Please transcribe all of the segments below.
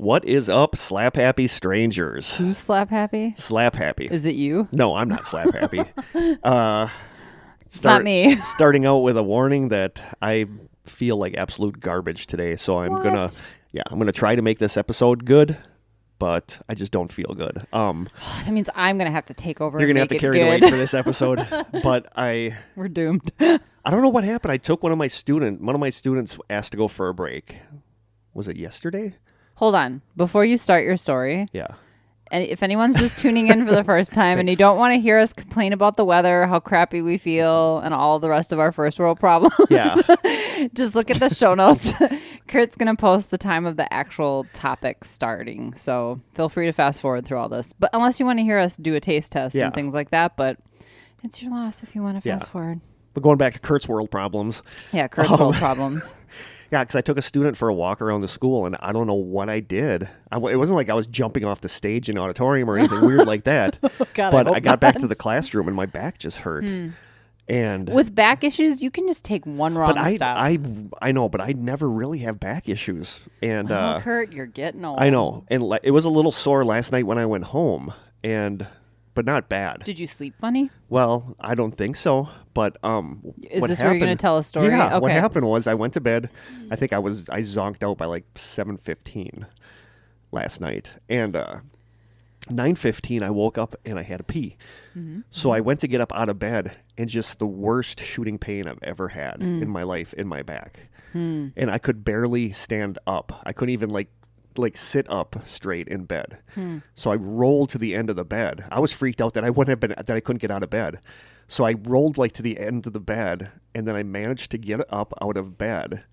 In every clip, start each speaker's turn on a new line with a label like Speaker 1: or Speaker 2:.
Speaker 1: What is up, slap happy strangers?
Speaker 2: Who's slap happy?
Speaker 1: Slap happy.
Speaker 2: Is it you?
Speaker 1: No, I'm not slap happy.
Speaker 2: It's not me.
Speaker 1: Starting out with a warning that I feel like absolute garbage today, so I'm gonna try to make this episode good, but I just don't feel good.
Speaker 2: That means I'm gonna have to take over.
Speaker 1: You're gonna have to carry the weight for this episode, but
Speaker 2: we're doomed.
Speaker 1: I don't know what happened. I took one of my students asked to go for a break. Was it yesterday?
Speaker 2: Hold on. Before you start your story.
Speaker 1: Yeah.
Speaker 2: And if anyone's just tuning in for the first time and you don't want to hear us complain about the weather, how crappy we feel, and all the rest of our first world problems, just look at the show notes. Kurt's going to post the time of the actual topic starting. So feel free to fast forward through all this. But unless you want to hear us do a taste test and things like that, but it's your loss if you want to fast forward.
Speaker 1: But going back to Kurt's world problems.
Speaker 2: Yeah, Kurt's world problems.
Speaker 1: Yeah, because I took a student for a walk around the school, and I don't know what I did. It wasn't like I was jumping off the stage in auditorium or anything weird like that.
Speaker 2: God,
Speaker 1: but I got back to the classroom, and my back just hurt. And
Speaker 2: with back issues, you can just take one wrong step.
Speaker 1: I know, but I never really have back issues. And
Speaker 2: Kurt, you're getting old.
Speaker 1: I know, and it was a little sore last night when I went home, but not bad.
Speaker 2: Did you sleep funny?
Speaker 1: Well, I don't think so. But
Speaker 2: is this where you're going to tell a story?
Speaker 1: Yeah.
Speaker 2: Okay.
Speaker 1: What happened was I went to bed. I think I zonked out by like 7:15 last night, and 9:15 I woke up and I had to pee. So I went to get up out of bed, and just the worst shooting pain I've ever had in my life in my back, and I could barely stand up. I couldn't even like sit up straight in bed. So I rolled to the end of the bed. I was freaked out that I couldn't get out of bed. So I rolled to the end of the bed, and then I managed to get up out of bed.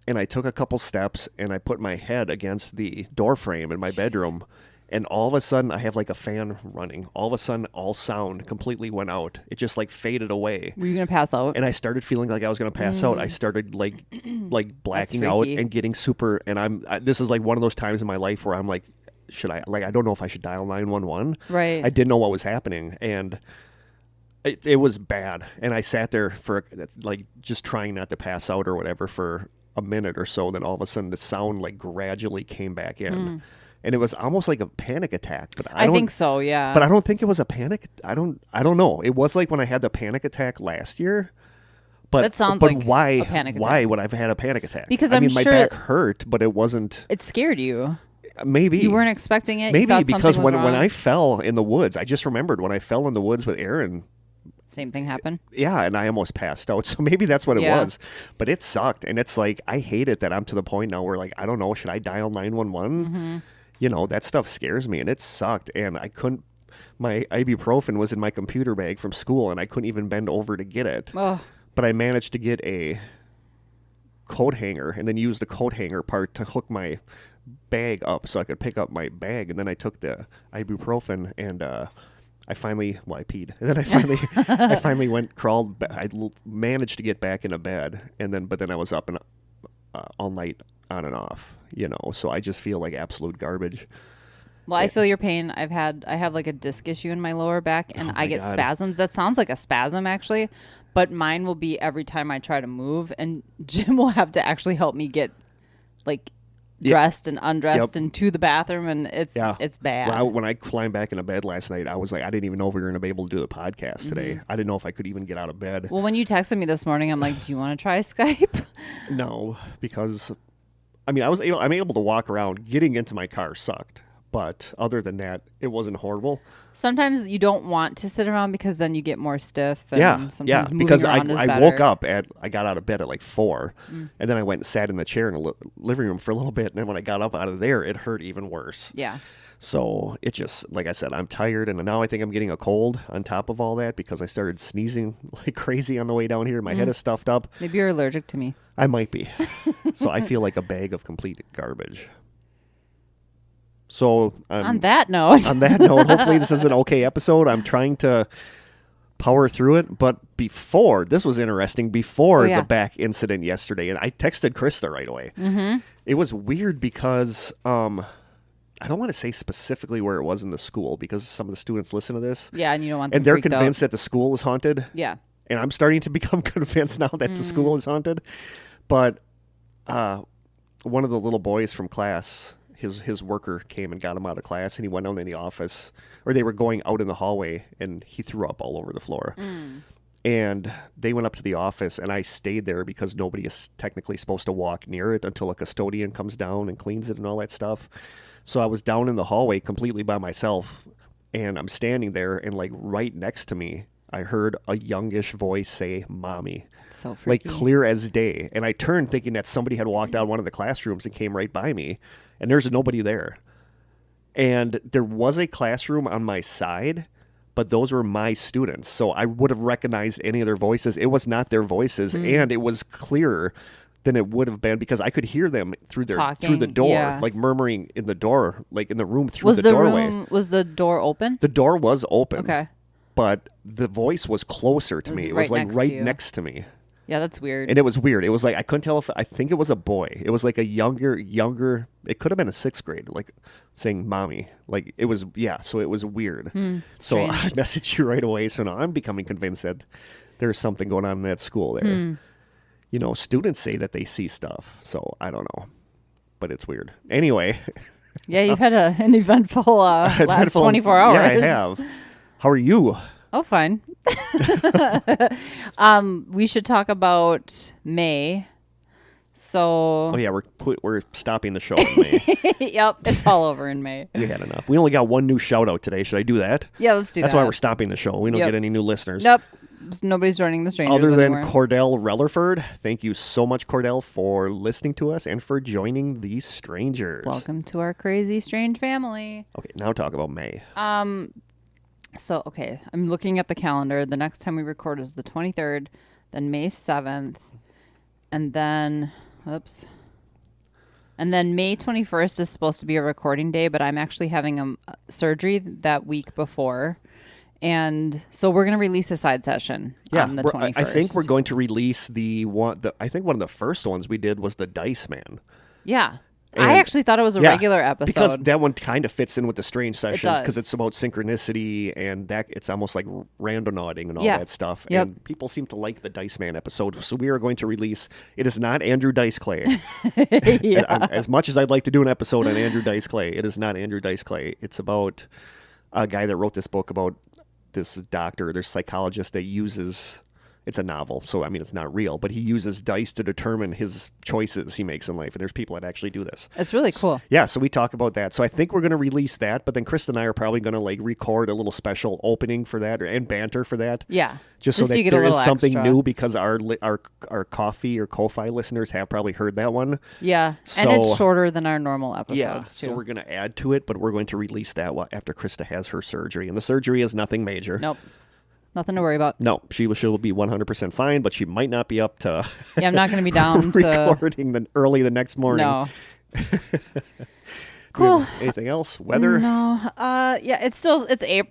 Speaker 1: And I took a couple steps, and I put my head against the door frame in my bedroom, and all of a sudden I have like a fan running. All of a sudden all sound completely went out. It just faded away.
Speaker 2: Were you going to pass out?
Speaker 1: And I started feeling like I was going to pass out. I started like blacking out and getting super, and this is like one of those times in my life where I'm like, I don't know if I should dial 911.
Speaker 2: Right.
Speaker 1: I didn't know what was happening, and it was bad. And I sat there for just trying not to pass out or whatever for a minute or so. Then all of a sudden the sound gradually came back in. And it was almost like a panic attack, but I
Speaker 2: think so, yeah.
Speaker 1: But I don't think it was a panic. I don't know. It was like when I had the panic attack last year. But
Speaker 2: that sounds like
Speaker 1: why?
Speaker 2: A panic attack.
Speaker 1: Why would I have had a panic attack?
Speaker 2: Because
Speaker 1: my
Speaker 2: sure
Speaker 1: back hurt, but it wasn't.
Speaker 2: It scared you.
Speaker 1: Maybe
Speaker 2: you weren't expecting it.
Speaker 1: Maybe because when
Speaker 2: wrong.
Speaker 1: I fell in the woods, I just remembered when I fell in the woods with Aaron.
Speaker 2: Same thing happened?
Speaker 1: Yeah, and I almost passed out. So maybe that's what it was. But it sucked. And it's like, I hate it that I'm to the point now where I don't know, should I dial 911? That stuff scares me, and it sucked. And I couldn't, my ibuprofen was in my computer bag from school, and I couldn't even bend over to get it.
Speaker 2: Oh.
Speaker 1: But I managed to get a coat hanger and then use the coat hanger part to hook my bag up so I could pick up my bag. And then I took the ibuprofen, and I peed. And then I finally crawled back. I managed to get back into bed, but then I was up and all night on and off, so I just feel like absolute garbage.
Speaker 2: Well, I feel your pain. I have like a disc issue in my lower back, and I get spasms. That sounds like a spasm actually, but mine will be every time I try to move, and Jim will have to actually help me get dressed and undressed and to the bathroom, and it's bad.
Speaker 1: When I climbed back into bed last night, I was like, I didn't even know if we were going to be able to do the podcast today. I didn't know if I could even get out of bed.
Speaker 2: Well, when you texted me this morning, I'm like, do you want to try Skype?
Speaker 1: No, because I'm able to walk around. Getting into my car sucked, but other than that, it wasn't horrible.
Speaker 2: Sometimes you don't want to sit around because then you get more stiff. And sometimes moving
Speaker 1: because
Speaker 2: around is
Speaker 1: I woke up I got out of bed at 4, and then I went and sat in the chair in the living room for a little bit, and then when I got up out of there, it hurt even worse.
Speaker 2: Yeah.
Speaker 1: So it just, like I said, I'm tired, and now I think I'm getting a cold on top of all that because I started sneezing like crazy on the way down here. My head is stuffed up.
Speaker 2: Maybe you're allergic to me.
Speaker 1: I might be. So I feel like a bag of complete garbage. So
Speaker 2: on that note,
Speaker 1: hopefully this is an okay episode. I'm trying to power through it, but this was interesting. Before the back incident yesterday, and I texted Krista right away. It was weird because I don't want to say specifically where it was in the school because some of the students listen to this.
Speaker 2: Yeah, and you don't want them
Speaker 1: and they're
Speaker 2: freaked
Speaker 1: convinced
Speaker 2: out.
Speaker 1: that the school is haunted.
Speaker 2: Yeah.
Speaker 1: And I'm starting to become convinced now that the school is haunted. But one of the little boys from class his worker came and got him out of class, and he went out in the office, or they were going out in the hallway, and he threw up all over the floor. And they went up to the office, and I stayed there because nobody is technically supposed to walk near it until a custodian comes down and cleans it and all that stuff. So I was down in the hallway completely by myself, and I'm standing there, and like right next to me, I heard a youngish voice say, "Mommy."
Speaker 2: So freaky.
Speaker 1: Like clear as day. And I turned thinking that somebody had walked out of one of the classrooms and came right by me, and there's nobody there. And there was a classroom on my side, but those were my students, so I would have recognized any of their voices. It was not their voices, and it was clearer than it would have been because I could hear them through the door, like murmuring in the door, like in the room through the doorway.
Speaker 2: Was the door open?
Speaker 1: The door was open.
Speaker 2: Okay.
Speaker 1: But the voice was closer to me. It was like right next to me.
Speaker 2: Yeah, that's weird.
Speaker 1: And it was weird. It was like I couldn't tell I think it was a boy. It was like a younger. It could have been a 6th grade, like saying "mommy." Like it was, so it was weird. So I messaged you right away. So now I'm becoming convinced that there's something going on in that school there. You know, students say that they see stuff. So I don't know, but it's weird. Anyway.
Speaker 2: Yeah, you've had an eventful last 24 hours.
Speaker 1: Yeah, I have. How are you?
Speaker 2: Oh, fine. We should talk about May. So.
Speaker 1: Oh yeah, we're stopping the show in May.
Speaker 2: Yep, it's all over in May.
Speaker 1: We had enough. We only got one new shout out today. Should I do that?
Speaker 2: Yeah, let's do that.
Speaker 1: That's why we're stopping the show. We don't get any new listeners.
Speaker 2: Nope. Nobody's joining the strangers
Speaker 1: other than
Speaker 2: anymore.
Speaker 1: Cordell Rellerford. Thank you so much, Cordell, for listening to us and for joining these strangers.
Speaker 2: Welcome to our crazy strange family.
Speaker 1: Okay, now talk about May.
Speaker 2: So, okay, I'm looking at the calendar. The next time we record is the 23rd, then May 7th, and then, and then May 21st is supposed to be a recording day, but I'm actually having a surgery that week before. And so we're going to release a side session on the 21st.
Speaker 1: I think we're going to release I think one of the first ones we did was the Dice Man.
Speaker 2: Yeah.
Speaker 1: And
Speaker 2: I actually thought it was a regular episode.
Speaker 1: Because that one kind of fits in with the strange sessions because it's about synchronicity and that it's almost like randonauting and all that stuff.
Speaker 2: Yep.
Speaker 1: And people seem to like the Dice Man episode. So we are going to release, it is not Andrew Dice Clay. As much as I'd like to do an episode on Andrew Dice Clay, it is not Andrew Dice Clay. It's about a guy that wrote this book about this psychologist that uses, it's a novel, so I mean it's not real, but he uses dice to determine his choices he makes in life, and there's people that actually do this.
Speaker 2: It's really cool.
Speaker 1: So we talk about that. So I think we're going to release that, but then Krista and I are probably going to like record a little special opening for that and banter for that.
Speaker 2: Yeah.
Speaker 1: Just so that
Speaker 2: you
Speaker 1: there is something
Speaker 2: extra.
Speaker 1: new because our coffee or Ko-Fi listeners have probably heard that one.
Speaker 2: Yeah, and it's shorter than our normal episodes too.
Speaker 1: So we're going to add to it, but we're going to release that after Krista has her surgery, and the surgery is nothing major.
Speaker 2: Nope. Nothing to worry about.
Speaker 1: No, she'll be 100% fine, but she might not be up to.
Speaker 2: Yeah, I'm not going to be down
Speaker 1: recording early the next morning.
Speaker 2: No. Cool.
Speaker 1: Anything else? Weather?
Speaker 2: No. Yeah, it's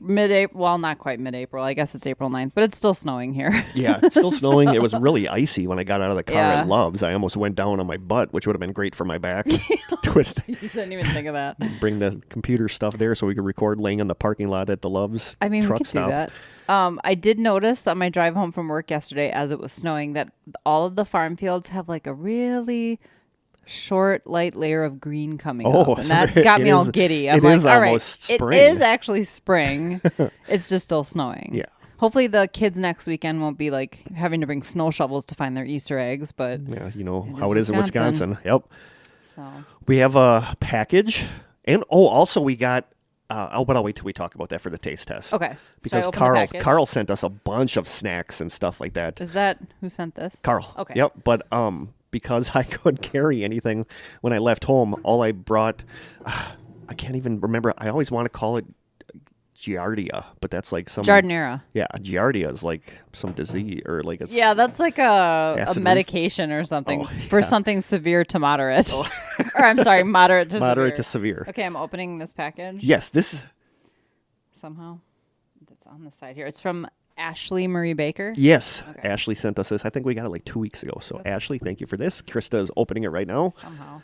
Speaker 2: mid-April. Well, not quite mid-April. I guess it's April 9th, but it's still snowing here.
Speaker 1: Yeah, it's still snowing. It was really icy when I got out of the car at Love's. I almost went down on my butt, which would have been great for my back. Twist.
Speaker 2: You didn't even think of that.
Speaker 1: Bring the computer stuff there so we could record laying in the parking lot at the Love's.
Speaker 2: I mean,
Speaker 1: truck
Speaker 2: we could
Speaker 1: stop.
Speaker 2: do that. I did notice on my drive home from work yesterday as it was snowing that all of the farm fields have like a really short, light layer of green coming up. And that got me all giddy. I'm like, all right,
Speaker 1: spring.
Speaker 2: It is actually spring. It's just still snowing.
Speaker 1: Yeah.
Speaker 2: Hopefully the kids next weekend won't be like having to bring snow shovels to find their Easter eggs, but
Speaker 1: yeah, you know how it is in Wisconsin. Yep.
Speaker 2: So
Speaker 1: we have a package, and also we got. But I'll wait till we talk about that for the taste test.
Speaker 2: Okay.
Speaker 1: Because Carl sent us a bunch of snacks and stuff like that.
Speaker 2: Is that who sent this?
Speaker 1: Carl.
Speaker 2: Okay.
Speaker 1: Yep. But because I couldn't carry anything when I left home, all I brought, I can't even remember. I always want to call it Giardia, but that's like some
Speaker 2: Jardinera.
Speaker 1: Yeah, Giardia is like some disease or like it's
Speaker 2: that's like a medication or something for something severe to moderate. Or I'm sorry, moderate to severe. Okay, I'm opening this package.
Speaker 1: Yes, this
Speaker 2: somehow that's on the side here. It's from Ashley Marie Baker.
Speaker 1: Yes, okay. Ashley sent us this. I think we got it like 2 weeks ago. So Ashley, thank you for this. Krista is opening it right now.
Speaker 2: Somehow.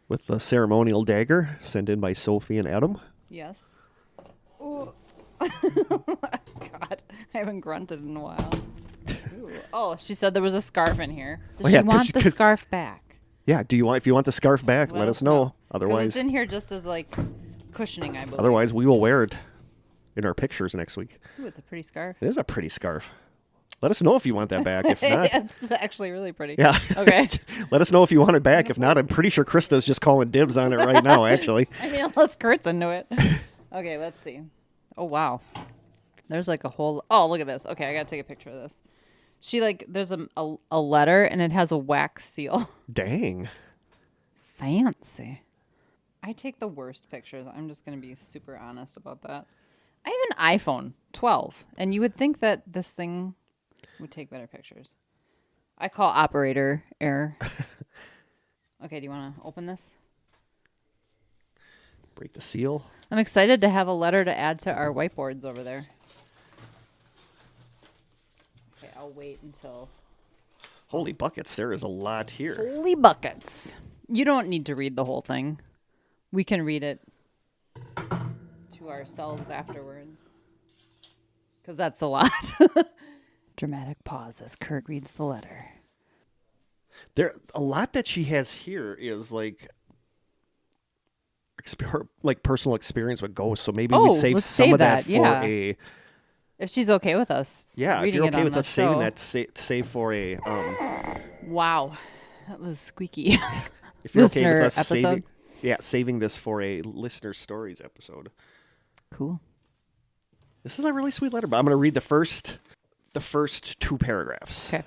Speaker 1: With the ceremonial dagger sent in by Sophie and Adam.
Speaker 2: Yes. Ooh. God, I haven't grunted in a while. Ooh. Oh, she said there was a scarf in here. Does she want the scarf back?
Speaker 1: Yeah. If you want the scarf back, let us know. Otherwise,
Speaker 2: it's in here just as like cushioning, I believe.
Speaker 1: Otherwise, we will wear it in our pictures next week.
Speaker 2: Ooh, it's a pretty scarf.
Speaker 1: It is a pretty scarf. Let us know if you want that back. If not,
Speaker 2: it's actually really pretty.
Speaker 1: Yeah.
Speaker 2: Okay.
Speaker 1: Let us know if you want it back. If not, I'm pretty sure Krista's just calling dibs on it right now, actually.
Speaker 2: I mean, unless Kurt's into it. Okay, let's see. Oh, wow. There's like a whole... Oh, look at this. Okay, I got to take a picture of this. She there's a letter, and it has a wax seal.
Speaker 1: Dang.
Speaker 2: Fancy. I take the worst pictures. I'm just going to be super honest about that. I have an iPhone 12, and you would think that this thing would take better pictures. I call operator error. Okay, do you want to open this?
Speaker 1: Break the seal.
Speaker 2: I'm excited to have a letter to add to our whiteboards over there. Okay, I'll wait until...
Speaker 1: Holy buckets, there is a lot here.
Speaker 2: Holy buckets. You don't need to read the whole thing. We can read it to ourselves afterwards. Because that's a lot. Dramatic pause as Kurt reads the letter.
Speaker 1: A lot that she has here is like personal experience with ghosts. So maybe we save some of that for a...
Speaker 2: If she's okay with us.
Speaker 1: Yeah, if you're okay with us saving that, save for a...
Speaker 2: Wow. That was squeaky.
Speaker 1: If you're okay with us saving this for a listener stories episode.
Speaker 2: Cool.
Speaker 1: This is a really sweet letter, but I'm going to read the first 2 paragraphs.
Speaker 2: Okay.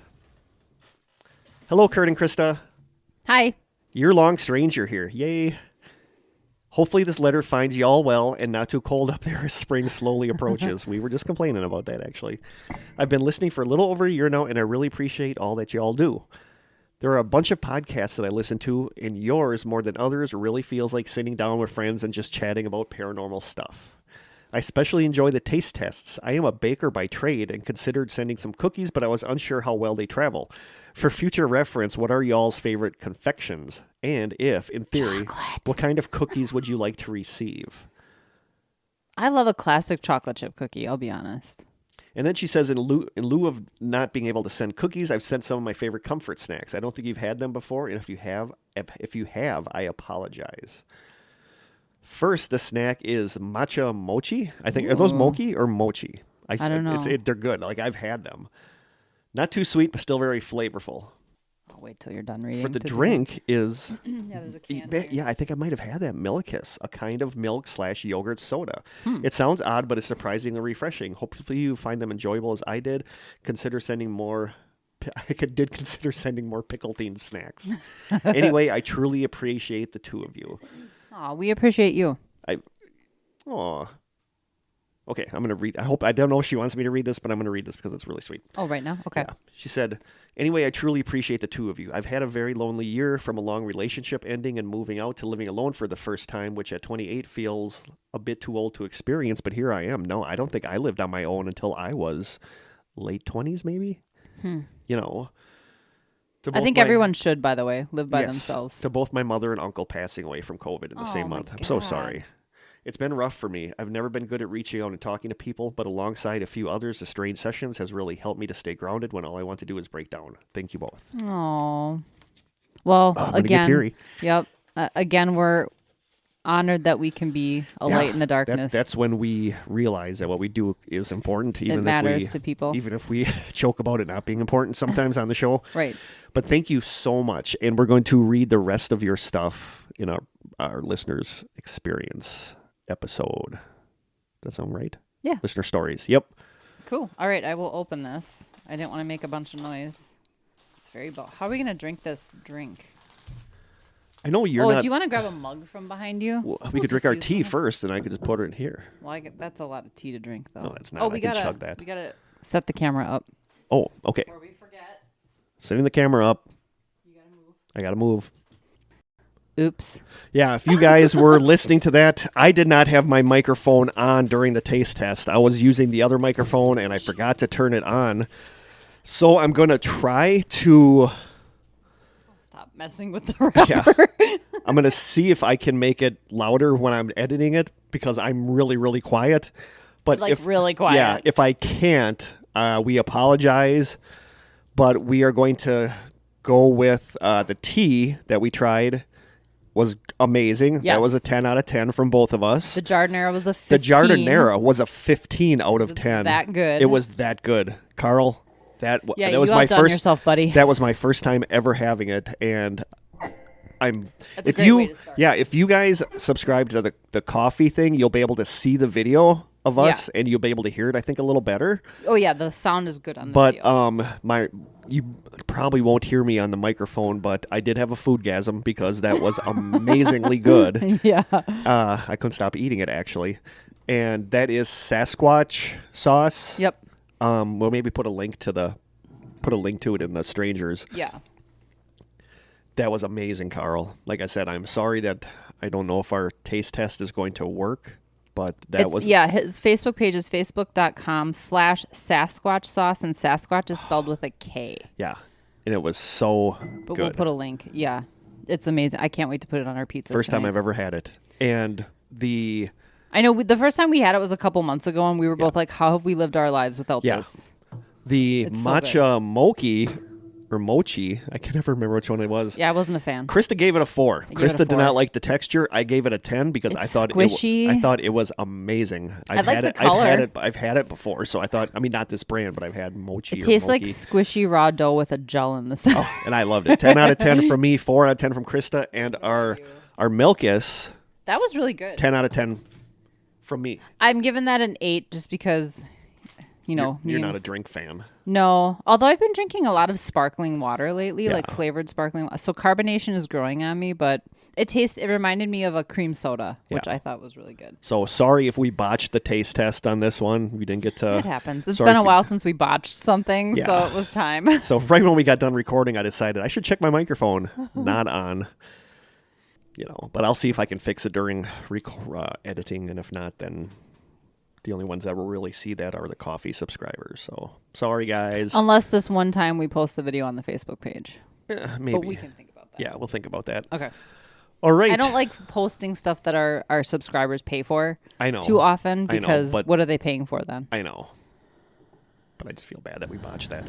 Speaker 1: Hello, Kurt and Krista.
Speaker 2: Hi.
Speaker 1: Year-long stranger here. Yay. Hopefully this letter finds y'all well and not too cold up there as spring slowly approaches. We were just complaining about that, actually. I've been listening for a little over a year now, and I really appreciate all that y'all do. There are a bunch of podcasts that I listen to, and yours, more than others, really feels like sitting down with friends and just chatting about paranormal stuff. I especially enjoy the taste tests. I am a baker by trade and considered sending some cookies, but I was unsure how well they travel. For future reference, what are y'all's favorite confections? And if, in theory, what kind of cookies would you like to receive?
Speaker 2: I love a classic chocolate chip cookie, I'll be honest.
Speaker 1: And then she says, in lieu of not being able to send cookies, I've sent some of my favorite comfort snacks. I don't think you've had them before, and if you have, I apologize. First, the snack is matcha mochi. I think, are those mochi or mochi?
Speaker 2: I don't know.
Speaker 1: They're good. Like, I've had them. Not too sweet, but still very flavorful.
Speaker 2: I'll wait till you're done reading.
Speaker 1: For the drink is...
Speaker 2: yeah, there's a can.
Speaker 1: Yeah, I think I might have had that Milkis, a kind of milk/yogurt soda. It sounds odd, but it's surprisingly refreshing. Hopefully you find them enjoyable as I did. Consider sending more... I did consider sending more pickle-themed snacks. Anyway, I truly appreciate the two of you.
Speaker 2: Aw, we appreciate you.
Speaker 1: Okay, I'm going to read. I don't know if she wants me to read this, but I'm going to read this because it's really sweet.
Speaker 2: Oh, right now? Okay.
Speaker 1: Yeah. She said, anyway, I truly appreciate the two of you. I've had a very lonely year, from a long relationship ending and moving out to living alone for the first time, which at 28 feels a bit too old to experience, but here I am. No, I don't think I lived on my own until I was late 20s, maybe? You know.
Speaker 2: I think everyone should, by the way, live by themselves.
Speaker 1: To both my mother and uncle passing away from COVID in the same month. I'm so sorry. It's been rough for me. I've never been good at reaching out and talking to people, but alongside a few others, the strange sessions has really helped me to stay grounded when all I want to do is break down. Thank you both.
Speaker 2: Oh, well, again, yep. Again, we're honored that we can be a light in the darkness.
Speaker 1: That's when we realize that what we do is important.
Speaker 2: It matters to people.
Speaker 1: Even if we joke about it not being important sometimes on the show.
Speaker 2: Right.
Speaker 1: But thank you so much. And we're going to read the rest of your stuff in our listeners' experience episode. Does that sound right?
Speaker 2: Yeah.
Speaker 1: Listener stories. Yep.
Speaker 2: Cool. All right. I will open this. I didn't want to make a bunch of noise. It's very How are we going to drink this drink?
Speaker 1: I know you're not...
Speaker 2: do you want to grab a mug from behind you?
Speaker 1: Well, we could drink our tea first, and I could just put it in here.
Speaker 2: Well, that's a lot of tea to drink, though.
Speaker 1: No, that's not. I can chug that.
Speaker 2: We got to set the camera up.
Speaker 1: Oh, okay.
Speaker 2: Before we forget.
Speaker 1: Setting the camera up.
Speaker 2: You got to move.
Speaker 1: I got to move.
Speaker 2: Oops.
Speaker 1: Yeah, if you guys were listening to that, I did not have my microphone on during the taste test. I was using the other microphone, and I forgot to turn it on. So I'm going to try to...
Speaker 2: Stop messing with the wrapper.
Speaker 1: Yeah. I'm going to see if I can make it louder when I'm editing it, because I'm really, really quiet. But
Speaker 2: really quiet.
Speaker 1: Yeah, if I can't, we apologize. But we are going to go with the tea that we tried was amazing.
Speaker 2: Yes.
Speaker 1: That was a 10 out of 10 from both of us.
Speaker 2: The Jardinera was a 15.
Speaker 1: The Jardinera was a 15 out of 10.
Speaker 2: That good.
Speaker 1: It was that good. Carl, that was
Speaker 2: you
Speaker 1: my
Speaker 2: outdone
Speaker 1: first
Speaker 2: yourself, buddy.
Speaker 1: That was my first time ever having it, and
Speaker 2: That's a great way to start.
Speaker 1: if you guys subscribe to the coffee thing, you'll be able to see the video of us, and you'll be able to hear it, I think, a little better.
Speaker 2: Oh yeah, the sound is good on the video.
Speaker 1: But you probably won't hear me on the microphone, but I did have a foodgasm because that was amazingly good.
Speaker 2: Yeah.
Speaker 1: I couldn't stop eating it, actually. And that is Sasquatch sauce.
Speaker 2: Yep.
Speaker 1: We'll maybe put a link to it in the strangers.
Speaker 2: Yeah.
Speaker 1: That was amazing, Carl. Like I said, I'm sorry that I don't know if our taste test is going to work, but
Speaker 2: his Facebook page is facebook.com/Sasquatch sauce, and Sasquatch is spelled with a K.
Speaker 1: Yeah. And it was so
Speaker 2: But
Speaker 1: good.
Speaker 2: we'll put a link. Yeah. It's amazing. I can't wait to put it on our pizza.
Speaker 1: First time I've ever had it. And
Speaker 2: I know the first time we had it was a couple months ago, and we were both like, how have we lived our lives without this?
Speaker 1: The
Speaker 2: It's so
Speaker 1: matcha mochi, I can never remember which one it was.
Speaker 2: Yeah, I wasn't a fan.
Speaker 1: Krista gave it a 4.
Speaker 2: gave it a
Speaker 1: Krista did
Speaker 2: 4.
Speaker 1: not like the texture. I gave it a 10 because
Speaker 2: It's
Speaker 1: I thought
Speaker 2: squishy.
Speaker 1: I thought it was amazing.
Speaker 2: I like the color.
Speaker 1: I've had it before, so I thought, not this brand, but I've had mochi.
Speaker 2: It tastes like
Speaker 1: mochi.
Speaker 2: squishy raw dough with a gel in the center.
Speaker 1: And I loved it. 10 out of 10 from me, 4 out of 10 from Krista, and our Milkus,
Speaker 2: That was really good.
Speaker 1: 10 out of 10 from me.
Speaker 2: I'm giving that an 8 just because,
Speaker 1: You're not a drink fan.
Speaker 2: No, although I've been drinking a lot of sparkling water lately,
Speaker 1: Yeah.
Speaker 2: like flavored sparkling. So carbonation is growing on me, but it reminded me of a cream soda, which I thought was really good.
Speaker 1: So sorry if we botched the taste test on this one. We didn't get to.
Speaker 2: It happens. It's
Speaker 1: sorry
Speaker 2: been a
Speaker 1: if
Speaker 2: while since we botched something,
Speaker 1: Yeah.
Speaker 2: so it was time.
Speaker 1: So right when we got done recording, I decided I should check my microphone. Not on. But I'll see if I can fix it during editing, and if not, then the only ones that will really see that are the coffee subscribers. So sorry, guys.
Speaker 2: Unless this one time we post the video on the Facebook page.
Speaker 1: Maybe.
Speaker 2: But we can think about that.
Speaker 1: Yeah, we'll think about that.
Speaker 2: Okay.
Speaker 1: All right.
Speaker 2: I don't like posting stuff that our subscribers pay for
Speaker 1: I know.
Speaker 2: too often
Speaker 1: I know,
Speaker 2: because
Speaker 1: but-
Speaker 2: what are they paying for then?
Speaker 1: I know. But I just feel bad that we botched that.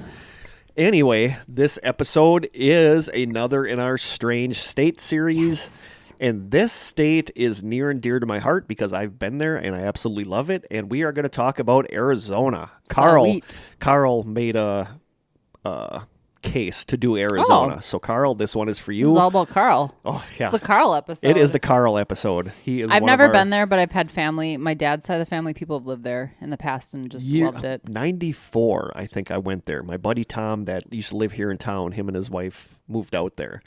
Speaker 1: Anyway, this episode is another in our Strange State series. And this state is near and dear to my heart because I've been there and I absolutely love it. And we are going to talk about Arizona. Carl made a case to do Arizona.
Speaker 2: Oh.
Speaker 1: So, Carl, this one is for you.
Speaker 2: This is all about Carl.
Speaker 1: Oh, yeah.
Speaker 2: It's the Carl episode.
Speaker 1: It is the Carl episode.
Speaker 2: I've never been there, but I've had family. My dad's side of the family, people have lived there in the past and just loved it.
Speaker 1: 94, I think I went there. My buddy Tom that used to live here in town, him and his wife moved out there.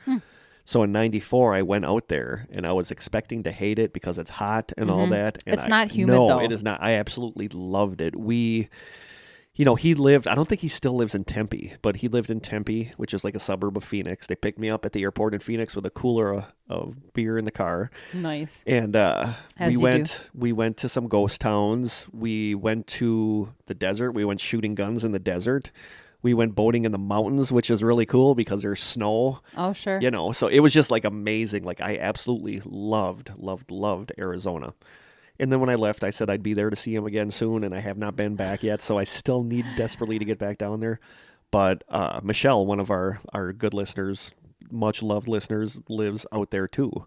Speaker 1: So in 94, I went out there, and I was expecting to hate it because it's hot and all that. And
Speaker 2: It's not humid,
Speaker 1: no,
Speaker 2: though.
Speaker 1: it is not. I absolutely loved it. He lived, I don't think he still lives in Tempe, but he lived in Tempe, which is like a suburb of Phoenix. They picked me up at the airport in Phoenix with a cooler of beer in the car.
Speaker 2: Nice.
Speaker 1: And
Speaker 2: As
Speaker 1: we went to some ghost towns. We went to the desert. We went shooting guns in the desert. We went boating in the mountains, which is really cool because there's snow.
Speaker 2: Oh, sure.
Speaker 1: So it was just like amazing. Like I absolutely loved Arizona. And then when I left, I said I'd be there to see him again soon, and I have not been back yet, so I still need desperately to get back down there. But Michelle, one of our good listeners, much loved listeners, lives out there too.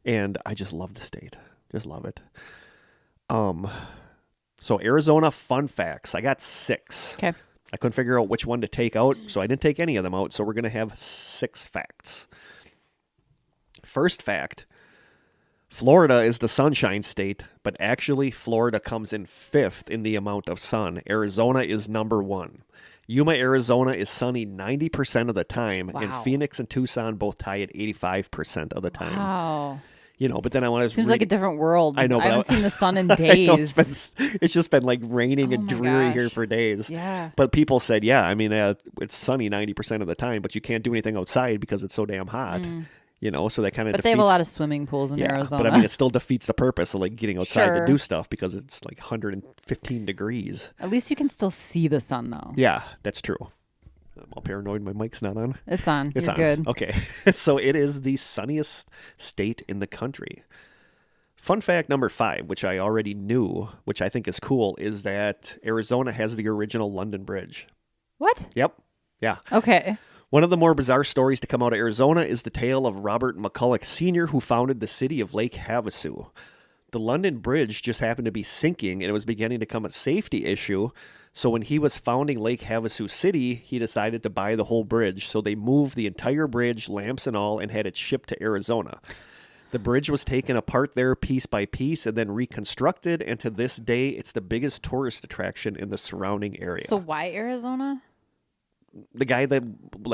Speaker 1: And I just love the state. Just love it. So Arizona fun facts. I got 6.
Speaker 2: Okay.
Speaker 1: I couldn't figure out which one to take out, so I didn't take any of them out. So we're going to have 6 facts. First fact, Florida is the sunshine state, but actually Florida comes in 5th in the amount of sun. Arizona is number 1. Yuma, Arizona is sunny 90% of the time, and
Speaker 2: Wow.
Speaker 1: Phoenix and Tucson both tie at 85% of the time.
Speaker 2: Wow.
Speaker 1: But then I want to
Speaker 2: Seems like a different world.
Speaker 1: I know,
Speaker 2: I
Speaker 1: but
Speaker 2: haven't seen the sun in
Speaker 1: I know,
Speaker 2: days.
Speaker 1: it's just been like raining
Speaker 2: Oh
Speaker 1: and
Speaker 2: my
Speaker 1: dreary here
Speaker 2: gosh.
Speaker 1: for days.
Speaker 2: Yeah.
Speaker 1: But people said, it's sunny 90% of the time, but you can't do anything outside because it's so damn hot. So that kind of
Speaker 2: But they have a lot of swimming pools in Arizona.
Speaker 1: But it still defeats the purpose of like getting outside
Speaker 2: Sure.
Speaker 1: to do stuff because it's like 115 degrees.
Speaker 2: At least you can still see the sun, though.
Speaker 1: Yeah, that's true. I'm all paranoid. My mic's not on.
Speaker 2: It's on.
Speaker 1: It's
Speaker 2: You're
Speaker 1: on.
Speaker 2: good.
Speaker 1: Okay. So it is the sunniest state in the country. Fun fact number 5, which I already knew, which I think is cool, is that Arizona has the original London Bridge.
Speaker 2: What?
Speaker 1: Yep. Yeah.
Speaker 2: Okay.
Speaker 1: One of the more bizarre stories to come out of Arizona is the tale of Robert McCulloch Sr., who founded the city of Lake Havasu. The London Bridge just happened to be sinking, and it was beginning to become a safety issue. So when he was founding Lake Havasu City, he decided to buy the whole bridge. So they moved the entire bridge, lamps and all, and had it shipped to Arizona. The bridge was taken apart there piece by piece and then reconstructed, and to this day, it's the biggest tourist attraction in the surrounding area.
Speaker 2: So why Arizona?
Speaker 1: The guy that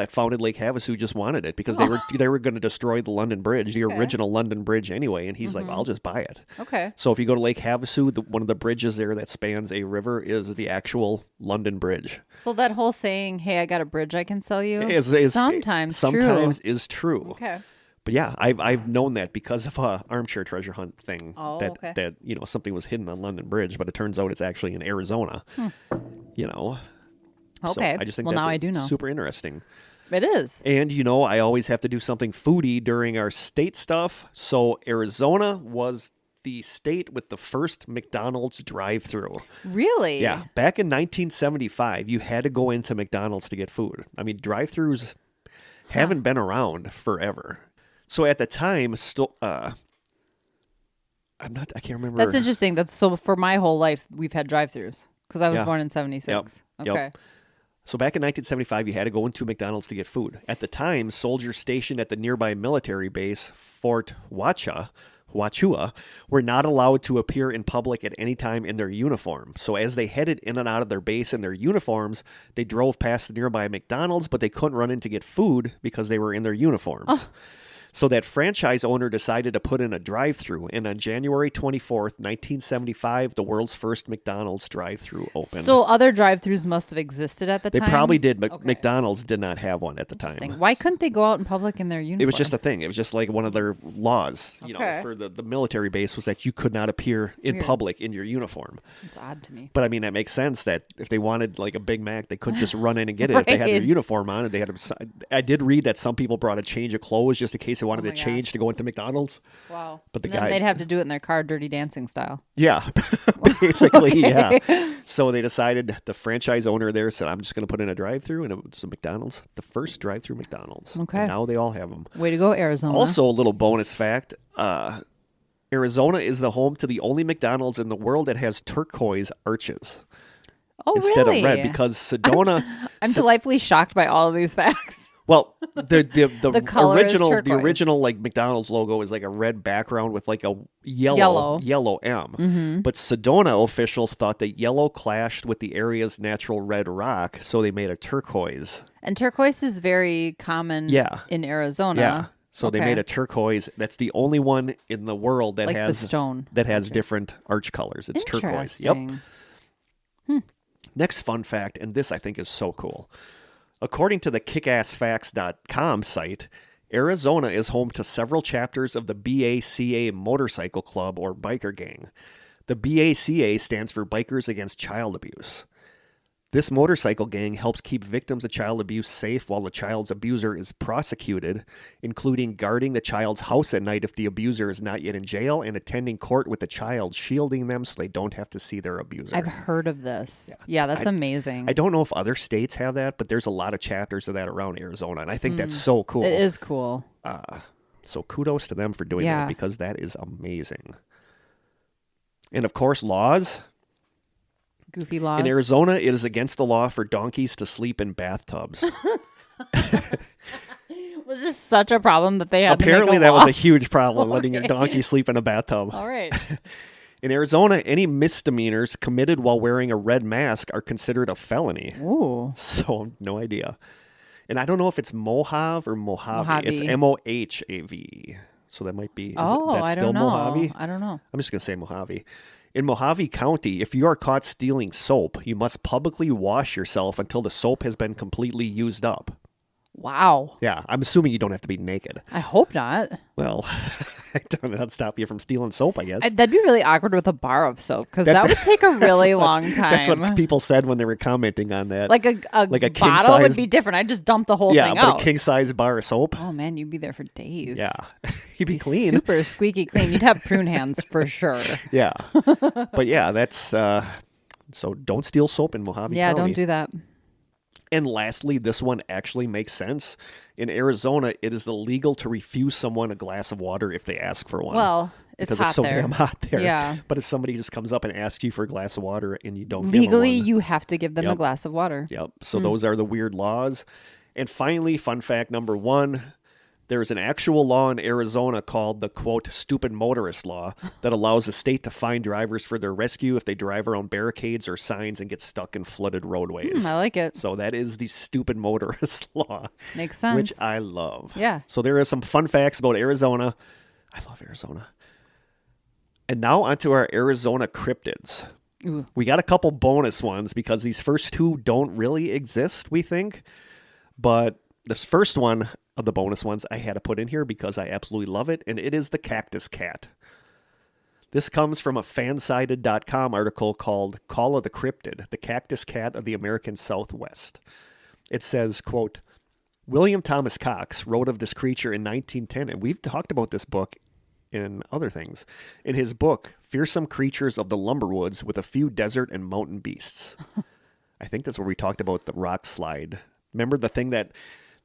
Speaker 1: founded Lake Havasu just wanted it because they were going to destroy the London Bridge, the original London Bridge anyway, and he's like, well, I'll just buy it.
Speaker 2: Okay.
Speaker 1: So if you go to Lake Havasu, one of the bridges there that spans a river is the actual London Bridge.
Speaker 2: So that whole saying, hey, I got a bridge I can sell you, sometimes
Speaker 1: is true.
Speaker 2: Okay.
Speaker 1: But yeah, I've known that because of a armchair treasure hunt thing that something was hidden on London Bridge, but it turns out it's actually in Arizona.
Speaker 2: Okay.
Speaker 1: So I just think
Speaker 2: now I do know.
Speaker 1: Super interesting.
Speaker 2: It is.
Speaker 1: And, I always have to do something foodie during our state stuff. So Arizona was the state with the first McDonald's drive-thru.
Speaker 2: Really?
Speaker 1: Yeah. Back in 1975, you had to go into McDonald's to get food. I mean, drive-thrus haven't been around forever. So at the time, I can't remember.
Speaker 2: That's interesting. So for my whole life, we've had drive-thrus because I was born in 76.
Speaker 1: Yep.
Speaker 2: Okay.
Speaker 1: So back in 1975, you had to go into McDonald's to get food. At the time, soldiers stationed at the nearby military base, Fort Huachua, were not allowed to appear in public at any time in their uniform. So as they headed in and out of their base in their uniforms, they drove past the nearby McDonald's, but they couldn't run in to get food because they were in their uniforms. Oh. So that franchise owner decided to put in a drive-thru, and on January 24th, 1975, the world's first McDonald's drive-thru opened.
Speaker 2: So other drive-thrus must have existed at the time?
Speaker 1: They probably did, but McDonald's did not have one at the time.
Speaker 2: Why couldn't they go out in public in their uniform?
Speaker 1: It was just a thing. It was just like one of their laws, for the military base was that you could not appear in public in your uniform.
Speaker 2: It's odd to me.
Speaker 1: But I mean, that makes sense that if they wanted like a Big Mac, they couldn't just run in and get it. If they had their uniform on, I did read that some people brought a change of clothes just in case they wanted to change to go into McDonald's.
Speaker 2: Wow.
Speaker 1: But
Speaker 2: then they'd have to do it in their car, Dirty Dancing style.
Speaker 1: Yeah, basically, yeah. So they decided, the franchise owner there said, I'm just going to put in a drive-thru, and it was a McDonald's, the first drive-thru McDonald's.
Speaker 2: Okay.
Speaker 1: And now they all have them.
Speaker 2: Way to go, Arizona.
Speaker 1: Also, a little bonus fact, Arizona is the home to the only McDonald's in the world that has turquoise arches.
Speaker 2: Oh,
Speaker 1: instead
Speaker 2: really?
Speaker 1: of red, because Sedona...
Speaker 2: I'm delightfully shocked by all of these facts.
Speaker 1: Well, the
Speaker 2: color
Speaker 1: original like McDonald's logo is like a red background with like a yellow M.
Speaker 2: Mm-hmm.
Speaker 1: But Sedona officials thought that yellow clashed with the area's natural red rock, so they made a turquoise.
Speaker 2: And turquoise is very common in Arizona.
Speaker 1: Yeah. So they made a turquoise. That's the only one in the world that has
Speaker 2: the stone
Speaker 1: that has different arch colors. It's turquoise. Yep. Next fun fact, and this I think is so cool. According to the kickassfacts.com site, Arizona is home to several chapters of the BACA motorcycle club or biker gang. The BACA stands for Bikers Against Child Abuse. This motorcycle gang helps keep victims of child abuse safe while the child's abuser is prosecuted, including guarding the child's house at night if the abuser is not yet in jail, and attending court with the child, shielding them so they don't have to see their abuser.
Speaker 2: I've heard of this. Yeah, that's amazing.
Speaker 1: I don't know if other states have that, but there's a lot of chapters of that around Arizona, and I think that's so cool.
Speaker 2: It is cool.
Speaker 1: So kudos to them for doing that, because that is amazing. And of course, laws.
Speaker 2: Goofy laws.
Speaker 1: In Arizona, it is against the law for donkeys to sleep in bathtubs.
Speaker 2: Was this such a problem that they had
Speaker 1: Apparently,
Speaker 2: to make a
Speaker 1: that
Speaker 2: law?
Speaker 1: was a huge problem, letting your donkey sleep in a bathtub.
Speaker 2: All right.
Speaker 1: In Arizona, any misdemeanors committed while wearing a red mask are considered a felony.
Speaker 2: Ooh.
Speaker 1: So, no idea. And I don't know if it's Mojave or Mojave. It's Mohave. So that might be,
Speaker 2: I don't know.
Speaker 1: Mojave?
Speaker 2: I don't know.
Speaker 1: I'm just going to say Mojave. In Mojave County, if you are caught stealing soap, you must publicly wash yourself until the soap has been completely used up.
Speaker 2: Wow.
Speaker 1: Yeah, I'm assuming you don't have to be naked.
Speaker 2: I hope not.
Speaker 1: Well, I don't know. That'd stop you from stealing soap, I guess.
Speaker 2: That'd be really awkward with a bar of soap, because that would take a really long time.
Speaker 1: That's what people said when they were commenting on that.
Speaker 2: Like a bottle would be different. I'd just dump the whole thing out.
Speaker 1: Yeah, but a king-size bar of soap.
Speaker 2: Oh, man, you'd be there for days.
Speaker 1: Yeah. You'd be clean.
Speaker 2: Super squeaky clean. You'd have prune hands for sure.
Speaker 1: Yeah. But yeah, that's... so don't steal soap in Mojave County.
Speaker 2: Yeah, don't do that.
Speaker 1: And lastly, this one actually makes sense. In Arizona, it is illegal to refuse someone a glass of water if they ask for one.
Speaker 2: Well, it's
Speaker 1: because
Speaker 2: hot
Speaker 1: it's so
Speaker 2: there.
Speaker 1: damn hot there.
Speaker 2: Yeah.
Speaker 1: But if somebody just comes up and asks you for a glass of water and you don't
Speaker 2: Legally,
Speaker 1: give them one,
Speaker 2: you have to give them a glass of water.
Speaker 1: Yep. So those are the weird laws. And finally, fun fact number 1, there's an actual law in Arizona called the, quote, stupid motorist law that allows the state to fine drivers for their rescue if they drive around barricades or signs and get stuck in flooded roadways.
Speaker 2: I like it.
Speaker 1: So that is the stupid motorist law.
Speaker 2: Makes sense.
Speaker 1: Which I love.
Speaker 2: Yeah.
Speaker 1: So there are some fun facts about Arizona. I love Arizona. And now onto our Arizona cryptids.
Speaker 2: Ooh.
Speaker 1: We got a couple bonus ones because these first 2 don't really exist, we think. But this first one of the bonus ones I had to put in here because I absolutely love it, and it is the cactus cat. This comes from a fansided.com article called Call of the Cryptid, the cactus cat of the American Southwest. It says, quote, William Thomas Cox wrote of this creature in 1910, and we've talked about this book in other things. In his book, Fearsome Creatures of the Lumberwoods with a Few Desert and Mountain Beasts. I think that's where we talked about the rock slide. Remember the thing that...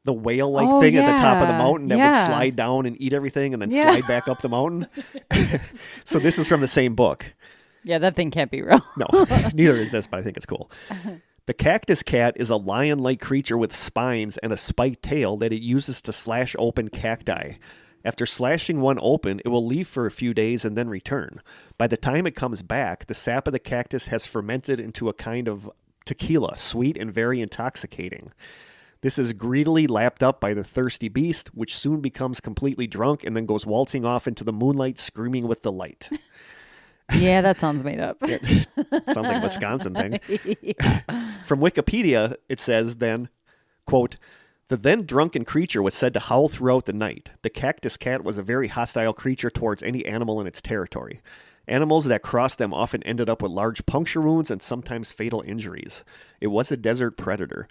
Speaker 1: the whale-like thing at the top of the mountain that would slide down and eat everything and then slide back up the mountain. So this is from the same book.
Speaker 2: Yeah, that thing can't be real.
Speaker 1: No, neither is this, but I think it's cool. The cactus cat is a lion-like creature with spines and a spiked tail that it uses to slash open cacti. After slashing one open, it will leave for a few days and then return. By the time it comes back, the sap of the cactus has fermented into a kind of tequila, sweet and very intoxicating. This is greedily lapped up by the thirsty beast, which soon becomes completely drunk and then goes waltzing off into the moonlight, screaming with delight.
Speaker 2: Yeah, that sounds made up.
Speaker 1: Yeah, sounds like a Wisconsin thing. From Wikipedia, it says then, quote, the then drunken creature was said to howl throughout the night. The cactus cat was a very hostile creature towards any animal in its territory. Animals that crossed them often ended up with large puncture wounds and sometimes fatal injuries. It was a desert predator.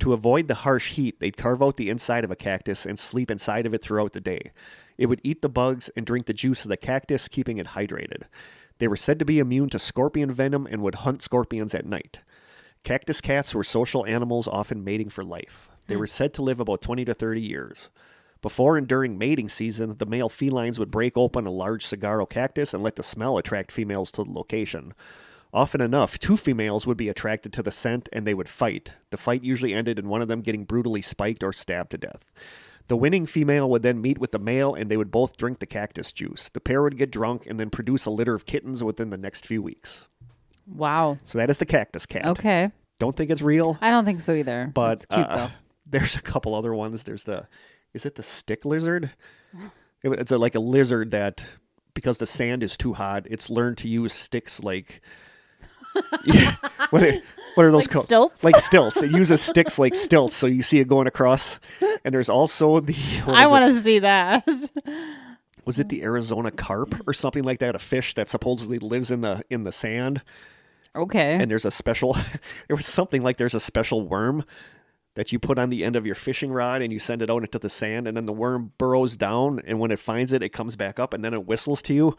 Speaker 1: To avoid the harsh heat, they'd carve out the inside of a cactus and sleep inside of it throughout the day. It would eat the bugs and drink the juice of the cactus, keeping it hydrated. They were said to be immune to scorpion venom and would hunt scorpions at night. Cactus cats were social animals, often mating for life. They were said to live about 20 to 30 years. Before and during mating season, the male felines would break open a large saguaro cactus and let the smell attract females to the location. Often enough, 2 females would be attracted to the scent and they would fight. The fight usually ended in one of them getting brutally spiked or stabbed to death. The winning female would then meet with the male and they would both drink the cactus juice. The pair would get drunk and then produce a litter of kittens within the next few weeks.
Speaker 2: Wow.
Speaker 1: So that is the cactus cat.
Speaker 2: Okay.
Speaker 1: Don't think it's real.
Speaker 2: I don't think so either.
Speaker 1: But
Speaker 2: it's cute, though.
Speaker 1: There's a couple other ones. There's is it the stick lizard? It's like a lizard that, because the sand is too hot, it's learned to use sticks like... Yeah. What are those
Speaker 2: like
Speaker 1: called?
Speaker 2: Stilts?
Speaker 1: Like stilts. It uses sticks like stilts, so you see it going across. And there's also the...
Speaker 2: I want to see that.
Speaker 1: Was it the Arizona carp or something like that? A fish that supposedly lives in the sand.
Speaker 2: Okay.
Speaker 1: And there's a special... There was something like there's a special worm that you put on the end of your fishing rod and you send it out into the sand, and then the worm burrows down, and when it finds it, it comes back up, and then it whistles to you.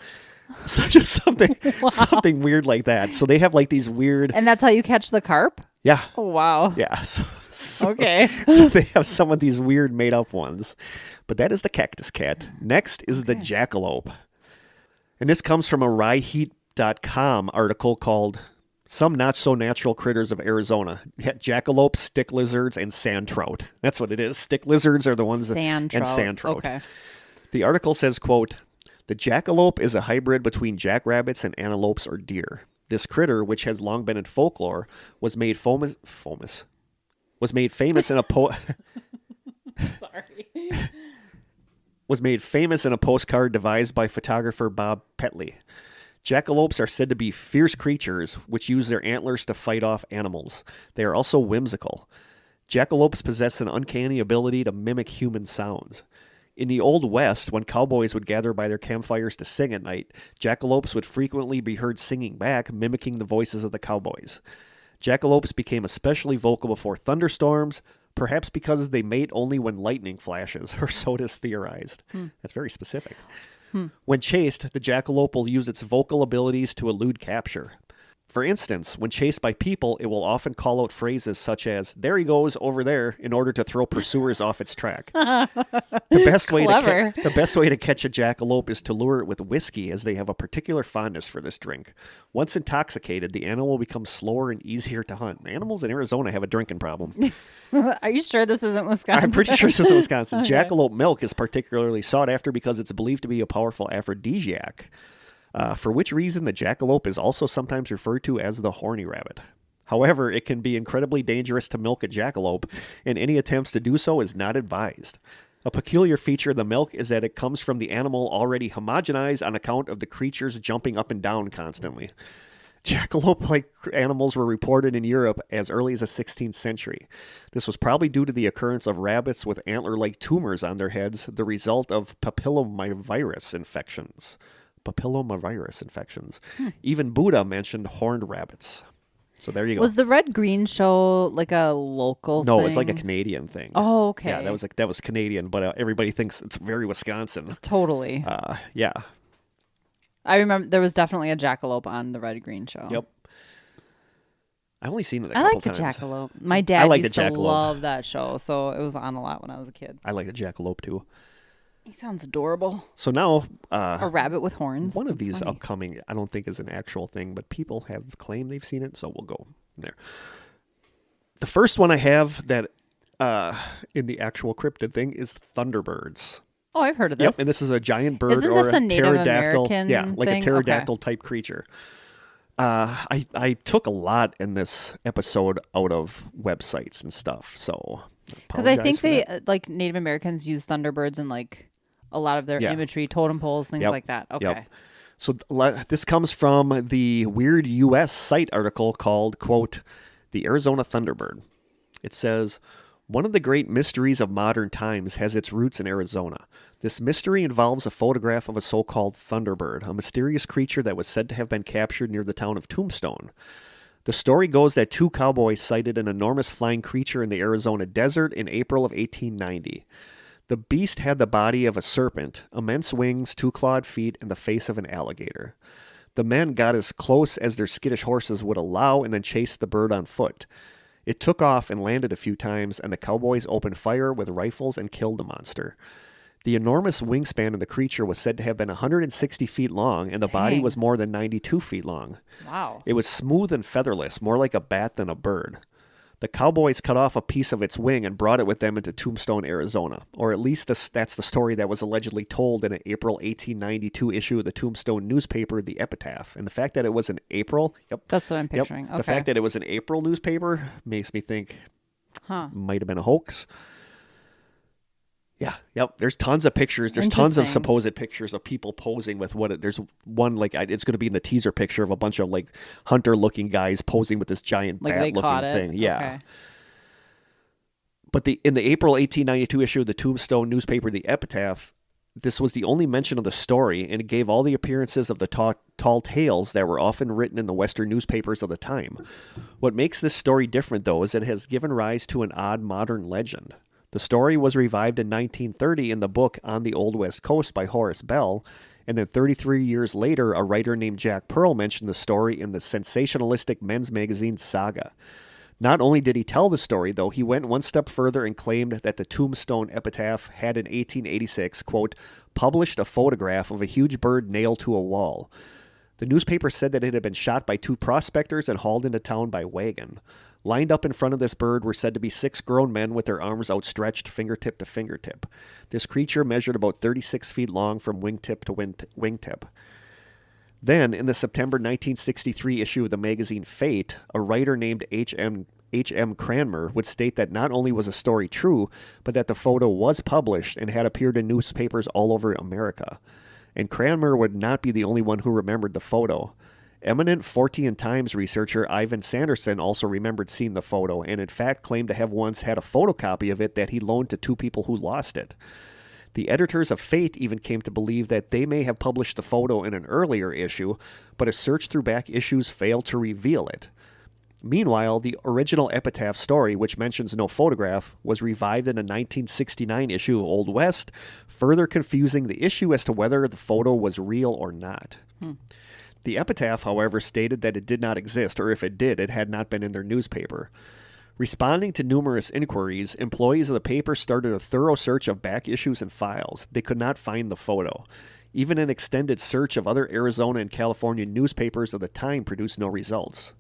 Speaker 1: So just something weird like that. So they have like these weird...
Speaker 2: And that's how you catch the carp?
Speaker 1: Yeah.
Speaker 2: Oh, wow.
Speaker 1: Yeah. So
Speaker 2: okay.
Speaker 1: So they have some of these weird made up ones. But that is the cactus cat. Next is the jackalope. And this comes from a ryeheat.com article called Some Not So Natural Critters of Arizona. Jackalopes, stick lizards, and sand trout. That's what it is. Stick lizards are the ones
Speaker 2: and sand trout. Okay.
Speaker 1: The article says, quote, the jackalope is a hybrid between jackrabbits and antelopes or deer. This critter, which has long been in folklore, was made famous in a was made famous in a postcard devised by photographer Bob Petley. Jackalopes are said to be fierce creatures which use their antlers to fight off animals. They are also whimsical. Jackalopes possess an uncanny ability to mimic human sounds. In the Old West, when cowboys would gather by their campfires to sing at night, jackalopes would frequently be heard singing back, mimicking the voices of the cowboys. Jackalopes became especially vocal before thunderstorms, perhaps because they mate only when lightning flashes, or so it is theorized. That's very specific. When chased, the jackalope will use its vocal abilities to elude capture. For instance, when chased by people, it will often call out phrases such as, "There he goes, over there," in order to throw pursuers off its track. The best way to catch a jackalope is to lure it with whiskey, as they have a particular fondness for this drink. Once intoxicated, the animal will become slower and easier to hunt. Animals in Arizona have a drinking problem.
Speaker 2: Are you sure this isn't Wisconsin?
Speaker 1: I'm pretty sure this isn't Wisconsin.
Speaker 2: Okay.
Speaker 1: Jackalope milk is particularly sought after because it's believed to be a powerful aphrodisiac. For which reason the jackalope is also sometimes referred to as the horny rabbit. However, it can be incredibly dangerous to milk a jackalope, and any attempts to do so is not advised. A peculiar feature of the milk is that it comes from the animal already homogenized on account of the creatures jumping up and down constantly. Jackalope-like animals were reported in Europe as early as the 16th century. This was probably due to the occurrence of rabbits with antler-like tumors on their heads, the result of papillomavirus infections. Even Buddha mentioned horned rabbits. So there you go.
Speaker 2: Was the Red-Green show like a local thing?
Speaker 1: No, it's like a Canadian thing.
Speaker 2: Oh, okay.
Speaker 1: Yeah, that was Canadian, but everybody thinks it's very Wisconsin.
Speaker 2: Totally.
Speaker 1: Yeah.
Speaker 2: I remember there was definitely a jackalope on the Red-Green show.
Speaker 1: Yep. I've only seen it a couple times.
Speaker 2: I like the jackalope. My dad used to love that show, so it was on a lot when I was a kid.
Speaker 1: I like the jackalope too.
Speaker 2: He sounds adorable.
Speaker 1: So now...
Speaker 2: a rabbit with horns.
Speaker 1: One of these upcoming, I don't think is an actual thing, but people have claimed they've seen it, so we'll go there. The first one I have that in the actual cryptid thing is thunderbirds.
Speaker 2: Oh, I've heard of this.
Speaker 1: Yep, and this is a giant bird
Speaker 2: Isn't
Speaker 1: or
Speaker 2: this
Speaker 1: a
Speaker 2: Native
Speaker 1: pterodactyl.
Speaker 2: American
Speaker 1: Yeah, like
Speaker 2: thing?
Speaker 1: a pterodactyl type creature. I took a lot in this episode out of websites and stuff, so...
Speaker 2: Because I think they, like, Native Americans use thunderbirds in, like... a lot of their imagery, totem poles, things like that. Okay.
Speaker 1: Yep. So this comes from the Weird U.S. site article called, quote, "The Arizona Thunderbird." It says, "One of the great mysteries of modern times has its roots in Arizona. This mystery involves a photograph of a so-called thunderbird, a mysterious creature that was said to have been captured near the town of Tombstone. The story goes that two cowboys sighted an enormous flying creature in the Arizona desert in April of 1890. The beast had the body of a serpent, immense wings, 2 clawed feet, and the face of an alligator. The men got as close as their skittish horses would allow and then chased the bird on foot. It took off and landed a few times, and the cowboys opened fire with rifles and killed the monster. The enormous wingspan of the creature was said to have been 160 feet long, and the body was more than 92 feet long.
Speaker 2: Wow.
Speaker 1: It was smooth and featherless, more like a bat than a bird. The cowboys cut off a piece of its wing and brought it with them into Tombstone, Arizona. Or at least that's the story that was allegedly told in an April 1892 issue of the Tombstone newspaper, The Epitaph. And the fact that it was an April... Yep.
Speaker 2: That's what I'm picturing. Okay.
Speaker 1: The fact that it was an April newspaper makes me think might have been a hoax. Yeah, yep. There's tons of pictures. There's tons of supposed pictures of people posing with there's one, like, it's going to be in the teaser picture of a bunch of, like, hunter-looking guys posing with this giant bat-looking thing. Yeah.
Speaker 2: Okay.
Speaker 1: But in the April 1892 issue of the Tombstone newspaper, The Epitaph, this was the only mention of the story, and it gave all the appearances of the tall tales that were often written in the Western newspapers of the time. What makes this story different, though, is that it has given rise to an odd modern legend. The story was revived in 1930 in the book On the Old West Coast by Horace Bell, and then 33 years later, a writer named Jack Pearl mentioned the story in the sensationalistic men's magazine Saga. Not only did he tell the story, though, he went one step further and claimed that the Tombstone Epitaph had in 1886, quote, published a photograph of a huge bird nailed to a wall. The newspaper said that it had been shot by 2 prospectors and hauled into town by wagon. Lined up in front of this bird were said to be 6 grown men with their arms outstretched fingertip to fingertip. This creature measured about 36 feet long from wingtip to wingtip. Then, in the September 1963 issue of the magazine Fate, a writer named H.M. Cranmer would state that not only was the story true, but that the photo was published and had appeared in newspapers all over America. And Cranmer would not be the only one who remembered the photo. Eminent Fortean Times researcher Ivan Sanderson also remembered seeing the photo and in fact claimed to have once had a photocopy of it that he loaned to 2 people who lost it. The editors of Fate even came to believe that they may have published the photo in an earlier issue, but a search through back issues failed to reveal it. Meanwhile, the original Epitaph story, which mentions no photograph, was revived in a 1969 issue of Old West, further confusing the issue as to whether the photo was real or not. The epitaph, however, stated that it did not exist, or if it did, it had not been in their newspaper. Responding to numerous inquiries, employees of the paper started a thorough search of back issues and files. They could not find the photo. Even an extended search of other Arizona and California newspapers of the time produced no results.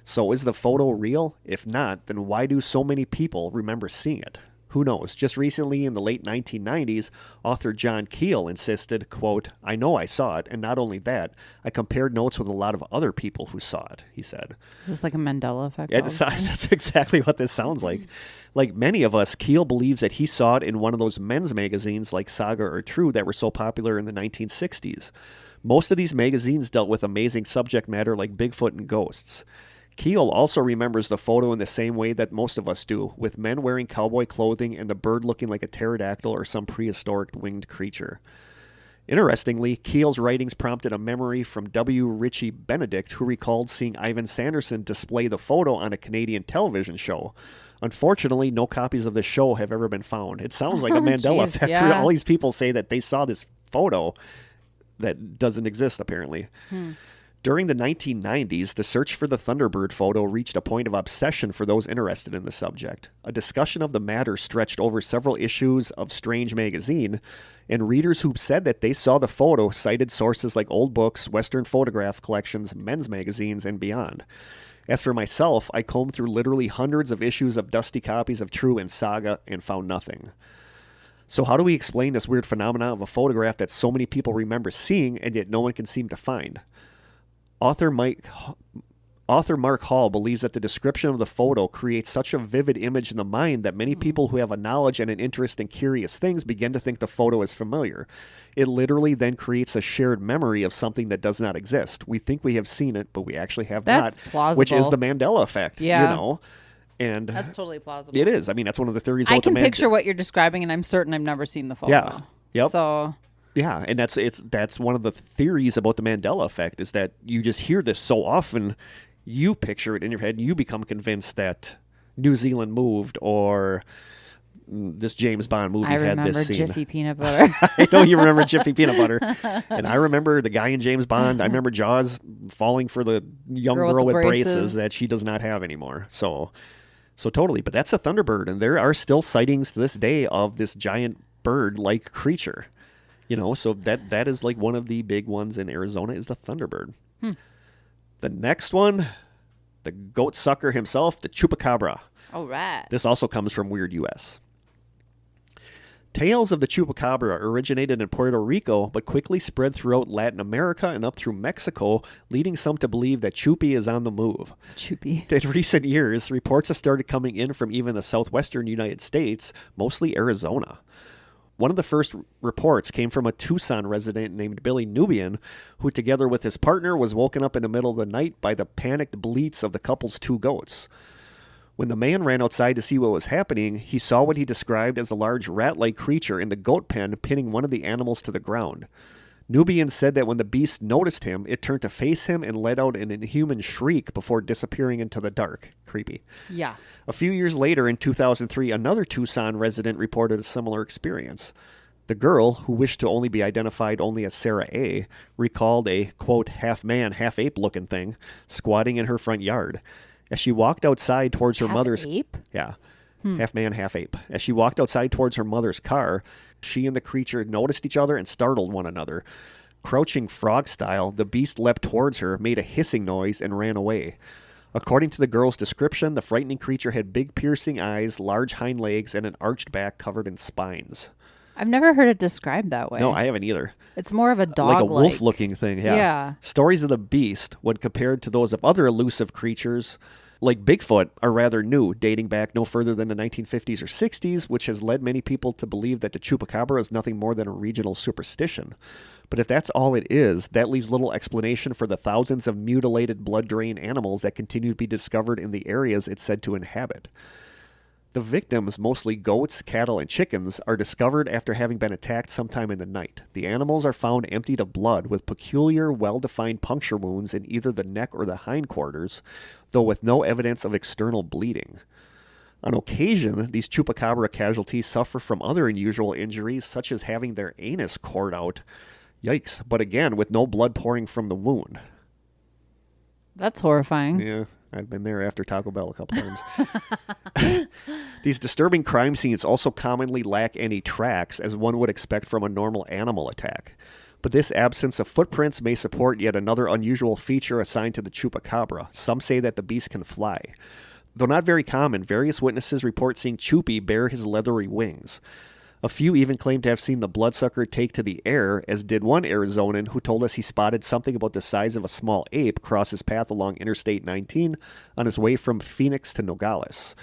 Speaker 1: So is the photo real? If not, then why do so many people remember seeing it? Who knows? Just recently, in the late 1990s, author John Keel insisted, quote, "I know I saw it, and not only that, I compared notes with a lot of other people who saw it," he said.
Speaker 2: Is this like a Mandela effect?
Speaker 1: Yeah, that's exactly what this sounds like. Like many of us, Keel believes that he saw it in one of those men's magazines like Saga or True that were so popular in the 1960s. Most of these magazines dealt with amazing subject matter like Bigfoot and ghosts. Keel also remembers the photo in the same way that most of us do, with men wearing cowboy clothing and the bird looking like a pterodactyl or some prehistoric winged creature. Interestingly, Keel's writings prompted a memory from W. Ritchie Benedict, who recalled seeing Ivan Sanderson display the photo on a Canadian television show. Unfortunately, no copies of the show have ever been found. It sounds like a Mandela effect.
Speaker 2: Yeah.
Speaker 1: All these people say that they saw this photo that doesn't exist, apparently. During the 1990s, the search for the Thunderbird photo reached a point of obsession for those interested in the subject. A discussion of the matter stretched over several issues of Strange magazine, and readers who said that they saw the photo cited sources like old books, Western photograph collections, men's magazines, and beyond. As for myself, I combed through literally hundreds of issues of dusty copies of True and Saga and found nothing. So how do we explain this weird phenomenon of a photograph that so many people remember seeing and yet no one can seem to find? Author Mark Hall believes that the description of the photo creates such a vivid image in the mind that many people who have a knowledge and an interest in curious things begin to think the photo is familiar. It literally then creates a shared memory of something that does not exist. We think we have seen it, but we actually have
Speaker 2: That's
Speaker 1: not,
Speaker 2: plausible.
Speaker 1: which is the Mandela effect,
Speaker 2: Yeah.
Speaker 1: you know? And
Speaker 2: That's totally plausible.
Speaker 1: it is. I mean, that's one of the theories.
Speaker 2: I
Speaker 1: about
Speaker 2: can
Speaker 1: the
Speaker 2: picture what you're describing, and I'm certain I've never seen the photo.
Speaker 1: Yeah. Yep.
Speaker 2: So
Speaker 1: Yeah, and that's one of the theories about the Mandela effect is that you just hear this so often, you picture it in your head, and you become convinced that New Zealand moved or this James Bond movie
Speaker 2: I
Speaker 1: had
Speaker 2: remember
Speaker 1: this scene.
Speaker 2: Jiffy peanut butter.
Speaker 1: I know you remember Jiffy Peanut Butter, and I remember the guy in James Bond. I remember Jaws falling for the young girl with braces that she does not have anymore. So totally, but that's a Thunderbird, and there are still sightings to this day of this giant bird-like creature. You know, so that is like one of the big ones in Arizona is the Thunderbird. The next one, the goat sucker himself, the chupacabra.
Speaker 2: All right.
Speaker 1: This also comes from Weird US. Tales of the chupacabra originated in Puerto Rico, but quickly spread throughout Latin America and up through Mexico, leading some to believe that Chupi is on the move.
Speaker 2: Chupi.
Speaker 1: In recent years, reports have started coming in from even the southwestern United States, mostly Arizona. One of the first reports came from a Tucson resident named Billy Nubian, who together with his partner was woken up in the middle of the night by the panicked bleats of the couple's two goats. When the man ran outside to see what was happening, he saw what he described as a large rat-like creature in the goat pen pinning one of the animals to the ground. Nubian said that when the beast noticed him, it turned to face him and let out an inhuman shriek before disappearing into the dark. Creepy.
Speaker 2: Yeah.
Speaker 1: A few years later, in 2003, another Tucson resident reported a similar experience. The girl, who wished to only be identified only as Sarah A., recalled a, quote, half-man, half-ape-looking thing squatting in her front yard. As she walked outside towards her mother's...
Speaker 2: Ape?
Speaker 1: Yeah. Half-man, half-ape. As she walked outside towards her mother's car, she and the creature noticed each other and startled one another. Crouching frog style, the beast leapt towards her, made a hissing noise, and ran away. According to the girl's description, the frightening creature had big piercing eyes, large hind legs, and an arched back covered in spines.
Speaker 2: I've never heard it described that way.
Speaker 1: No, I haven't either.
Speaker 2: It's more of a dog,
Speaker 1: like a wolf-looking thing.
Speaker 2: Yeah.
Speaker 1: Stories of the beast, when compared to those of other elusive creatures like Bigfoot, are rather new, dating back no further than the 1950s or 60s, which has led many people to believe that the chupacabra is nothing more than a regional superstition. But if that's all it is, that leaves little explanation for the thousands of mutilated, blood-drained animals that continue to be discovered in the areas it's said to inhabit. The victims, mostly goats, cattle, and chickens, are discovered after having been attacked sometime in the night. The animals are found emptied of blood with peculiar, well-defined puncture wounds in either the neck or the hindquarters, though with no evidence of external bleeding. On occasion, these chupacabra casualties suffer from other unusual injuries, such as having their anus cored out. Yikes, but again, with no blood pouring from the wound.
Speaker 2: That's horrifying.
Speaker 1: Yeah, I've been there after Taco Bell a couple times. These disturbing crime scenes also commonly lack any tracks, as one would expect from a normal animal attack. But this absence of footprints may support yet another unusual feature assigned to the chupacabra. Some say that the beast can fly. Though not very common, various witnesses report seeing Chupi bear his leathery wings. A few even claim to have seen the bloodsucker take to the air, as did one Arizonan who told us he spotted something about the size of a small ape cross his path along Interstate 19 on his way from Phoenix to Nogales.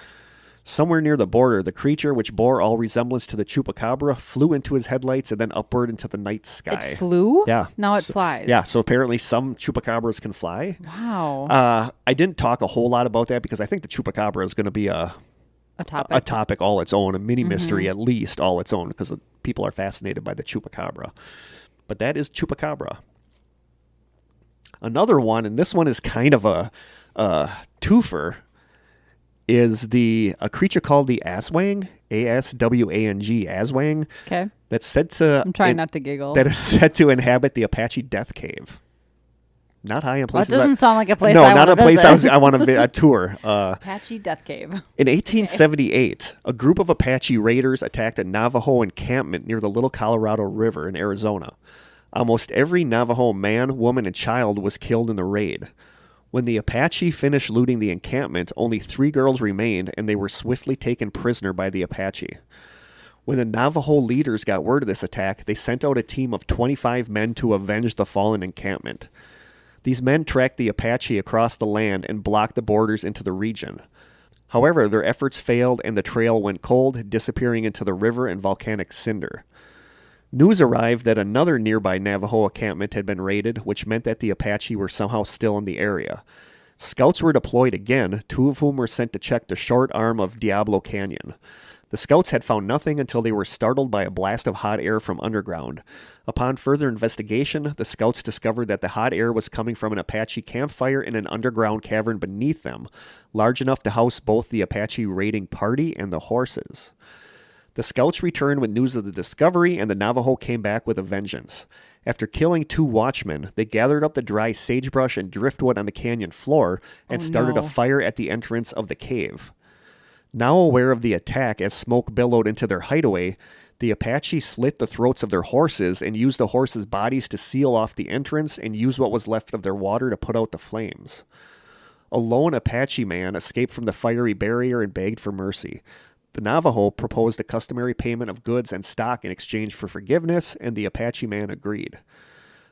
Speaker 1: Somewhere near the border, the creature, which bore all resemblance to the chupacabra, flew into his headlights and then upward into the night sky.
Speaker 2: It flew?
Speaker 1: Yeah.
Speaker 2: Now it flies.
Speaker 1: Yeah, so apparently some chupacabras can fly.
Speaker 2: Wow.
Speaker 1: I didn't talk a whole lot about that because I think the chupacabra is going to be a topic all its own, a mini mystery at least all its own, because people are fascinated by the chupacabra. But that is chupacabra. Another one, and this one is kind of a twofer, is a creature called the Aswang, A-S-W-A-N-G, Aswang.
Speaker 2: Okay.
Speaker 1: That's said to...
Speaker 2: I'm trying not to giggle.
Speaker 1: That is said to inhabit the Apache Death Cave. Not high in places.
Speaker 2: That doesn't sound like a place
Speaker 1: no,
Speaker 2: I
Speaker 1: not a place
Speaker 2: visit.
Speaker 1: I want to tour.
Speaker 2: Apache Death Cave.
Speaker 1: In 1878, a group of Apache raiders attacked a Navajo encampment near the Little Colorado River in Arizona. Almost every Navajo man, woman, and child was killed in the raid. When the Apache finished looting the encampment, only 3 girls remained, and they were swiftly taken prisoner by the Apache. When the Navajo leaders got word of this attack, they sent out a team of 25 men to avenge the fallen encampment. These men tracked the Apache across the land and blocked the borders into the region. However, their efforts failed and the trail went cold, disappearing into the river and volcanic cinder. News arrived that another nearby Navajo encampment had been raided, which meant that the Apache were somehow still in the area. Scouts were deployed again, 2 of whom were sent to check the short arm of Diablo Canyon. The scouts had found nothing until they were startled by a blast of hot air from underground. Upon further investigation, the scouts discovered that the hot air was coming from an Apache campfire in an underground cavern beneath them, large enough to house both the Apache raiding party and the horses. The scouts returned with news of the discovery, and the Navajo came back with a vengeance. After killing 2 watchmen, they gathered up the dry sagebrush and driftwood on the canyon floor and started a fire at the entrance of the cave. Now aware of the attack as smoke billowed into their hideaway, the Apache slit the throats of their horses and used the horses' bodies to seal off the entrance and use what was left of their water to put out the flames. A lone Apache man escaped from the fiery barrier and begged for mercy. The Navajo proposed a customary payment of goods and stock in exchange for forgiveness, and the Apache man agreed.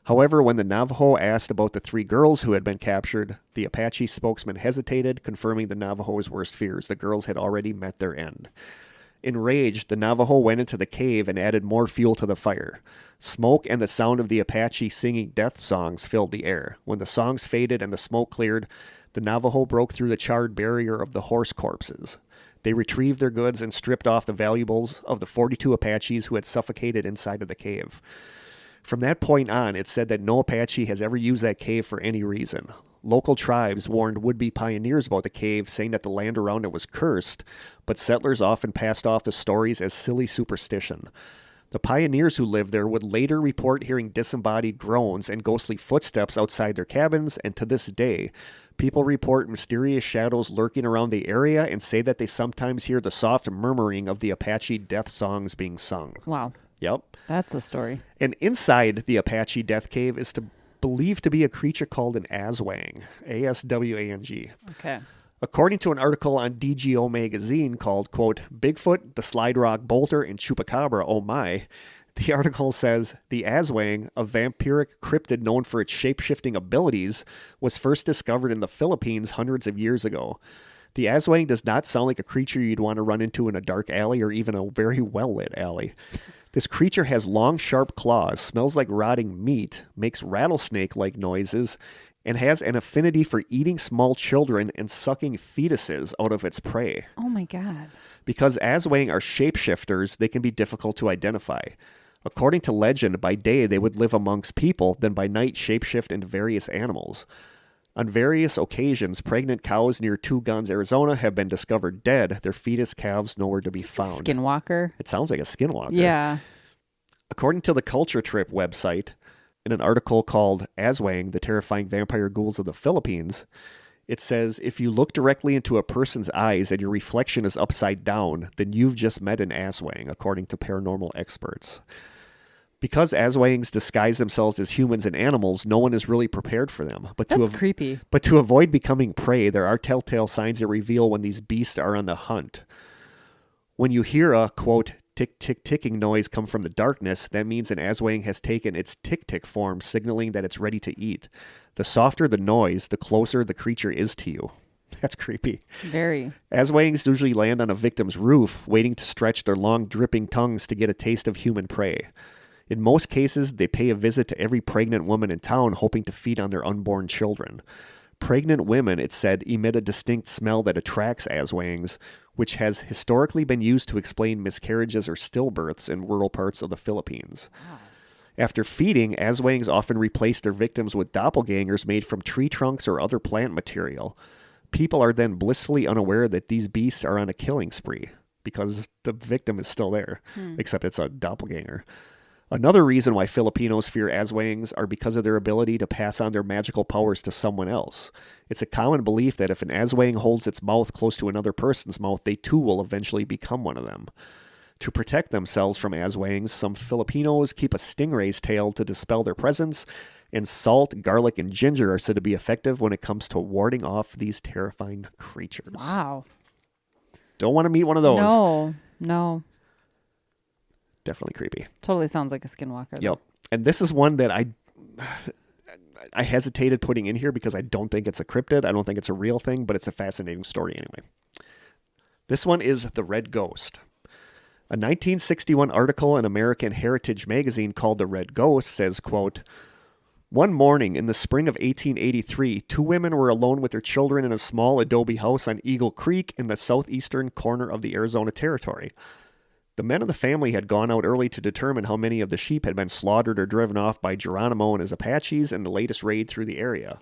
Speaker 1: However, when the Navajo asked about the 3 girls who had been captured, the Apache spokesman hesitated, confirming the Navajo's worst fears. The girls had already met their end. Enraged, the Navajo went into the cave and added more fuel to the fire. Smoke and the sound of the Apache singing death songs filled the air. When the songs faded and the smoke cleared, the Navajo broke through the charred barrier of the horse corpses. They retrieved their goods and stripped off the valuables of the 42 Apaches who had suffocated inside of the cave. From that point on, it's said that no Apache has ever used that cave for any reason. Local tribes warned would-be pioneers about the cave, saying that the land around it was cursed, but settlers often passed off the stories as silly superstition. The pioneers who lived there would later report hearing disembodied groans and ghostly footsteps outside their cabins, and to this day, people report mysterious shadows lurking around the area and say that they sometimes hear the soft murmuring of the Apache death songs being sung.
Speaker 2: Wow.
Speaker 1: Yep.
Speaker 2: That's a story.
Speaker 1: And inside the Apache death cave is believed to be a creature called an Aswang, A-S-W-A-N-G.
Speaker 2: Okay.
Speaker 1: According to an article on DGO magazine called, quote, Bigfoot, the Slide Rock Bolter, and Chupacabra, oh my, the article says, the Aswang, a vampiric cryptid known for its shape-shifting abilities, was first discovered in the Philippines hundreds of years ago. The Aswang does not sound like a creature you'd want to run into in a dark alley or even a very well-lit alley. This creature has long, sharp claws, smells like rotting meat, makes rattlesnake-like noises, and has an affinity for eating small children and sucking fetuses out of its prey.
Speaker 2: Oh my God.
Speaker 1: Because Aswang are shapeshifters, they can be difficult to identify. According to legend, by day they would live amongst people, then by night shapeshift into various animals. On various occasions, pregnant cows near Two Guns, Arizona have been discovered dead, their fetus calves nowhere to be found.
Speaker 2: Skinwalker?
Speaker 1: It sounds like a skinwalker.
Speaker 2: Yeah.
Speaker 1: According to the Culture Trip website, In an article called Aswang, the Terrifying Vampire Ghouls of the Philippines, it says, if you look directly into a person's eyes and your reflection is upside down, then you've just met an Aswang, according to paranormal experts. Because Aswangs disguise themselves as humans and animals, no one is really prepared for them.
Speaker 2: That's creepy.
Speaker 1: But to avoid becoming prey, there are telltale signs that reveal when these beasts are on the hunt. When you hear a, quote, tick-tick-ticking noise come from the darkness, that means an Aswang has taken its tick-tick form, signaling that it's ready to eat. The softer the noise, the closer the creature is to you. That's creepy.
Speaker 2: Very.
Speaker 1: Aswangs usually land on a victim's roof, waiting to stretch their long, dripping tongues to get a taste of human prey. In most cases, they pay a visit to every pregnant woman in town, hoping to feed on their unborn children. Pregnant women, it said, emit a distinct smell that attracts Aswangs, which has historically been used to explain miscarriages or stillbirths in rural parts of the Philippines. Wow. After feeding, Aswangs often replace their victims with doppelgangers made from tree trunks or other plant material. People are then blissfully unaware that these beasts are on a killing spree because the victim is still there, except it's a doppelganger. Another reason why Filipinos fear Aswangs are because of their ability to pass on their magical powers to someone else. It's a common belief that if an Aswang holds its mouth close to another person's mouth, they too will eventually become one of them. To protect themselves from Aswangs, some Filipinos keep a stingray's tail to dispel their presence, and salt, garlic, and ginger are said to be effective when it comes to warding off these terrifying creatures.
Speaker 2: Wow.
Speaker 1: Don't want to meet one of those.
Speaker 2: No.
Speaker 1: Definitely creepy.
Speaker 2: Totally sounds like a skinwalker.
Speaker 1: Yep. And this is one that I hesitated putting in here because I don't think it's a cryptid. I don't think it's a real thing, but it's a fascinating story anyway. This one is The Red Ghost. A 1961 article in American Heritage magazine called The Red Ghost says, quote, one morning in the spring of 1883, two women were alone with their children in a small adobe house on Eagle Creek in the southeastern corner of the Arizona Territory. The men of the family had gone out early to determine how many of the sheep had been slaughtered or driven off by Geronimo and his Apaches in the latest raid through the area.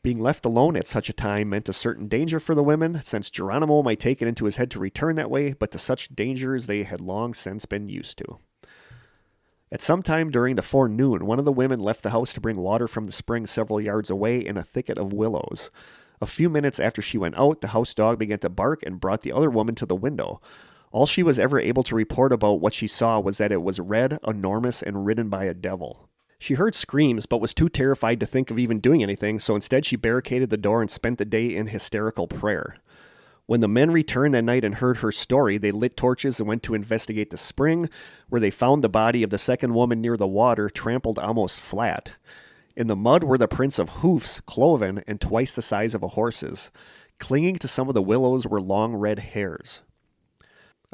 Speaker 1: Being left alone at such a time meant a certain danger for the women, since Geronimo might take it into his head to return that way, but to such dangers they had long since been used to. At some time during the forenoon, one of the women left the house to bring water from the spring several yards away in a thicket of willows. A few minutes after she went out, the house dog began to bark and brought the other woman to the window. All she was ever able to report about what she saw was that it was red, enormous, and ridden by a devil. She heard screams, but was too terrified to think of even doing anything, so instead she barricaded the door and spent the day in hysterical prayer. When the men returned that night and heard her story, they lit torches and went to investigate the spring, where they found the body of the second woman near the water, trampled almost flat. In the mud were the prints of hoofs, cloven, and twice the size of a horse's. Clinging to some of the willows were long red hairs.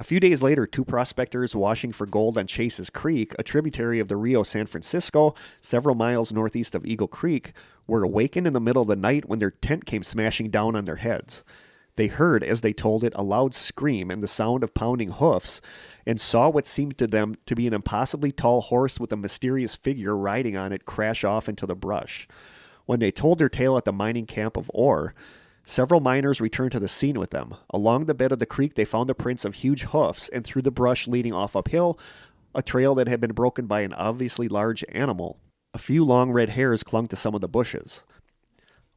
Speaker 1: A few days later, two prospectors washing for gold on Chase's Creek, a tributary of the Rio San Francisco, several miles northeast of Eagle Creek, were awakened in the middle of the night when their tent came smashing down on their heads. They heard, as they told it, a loud scream and the sound of pounding hoofs, and saw what seemed to them to be an impossibly tall horse with a mysterious figure riding on it crash off into the brush. When they told their tale at the mining camp of Ore, several miners returned to the scene with them. Along the bed of the creek, they found the prints of huge hoofs, and through the brush leading off uphill, a trail that had been broken by an obviously large animal. A few long red hairs clung to some of the bushes.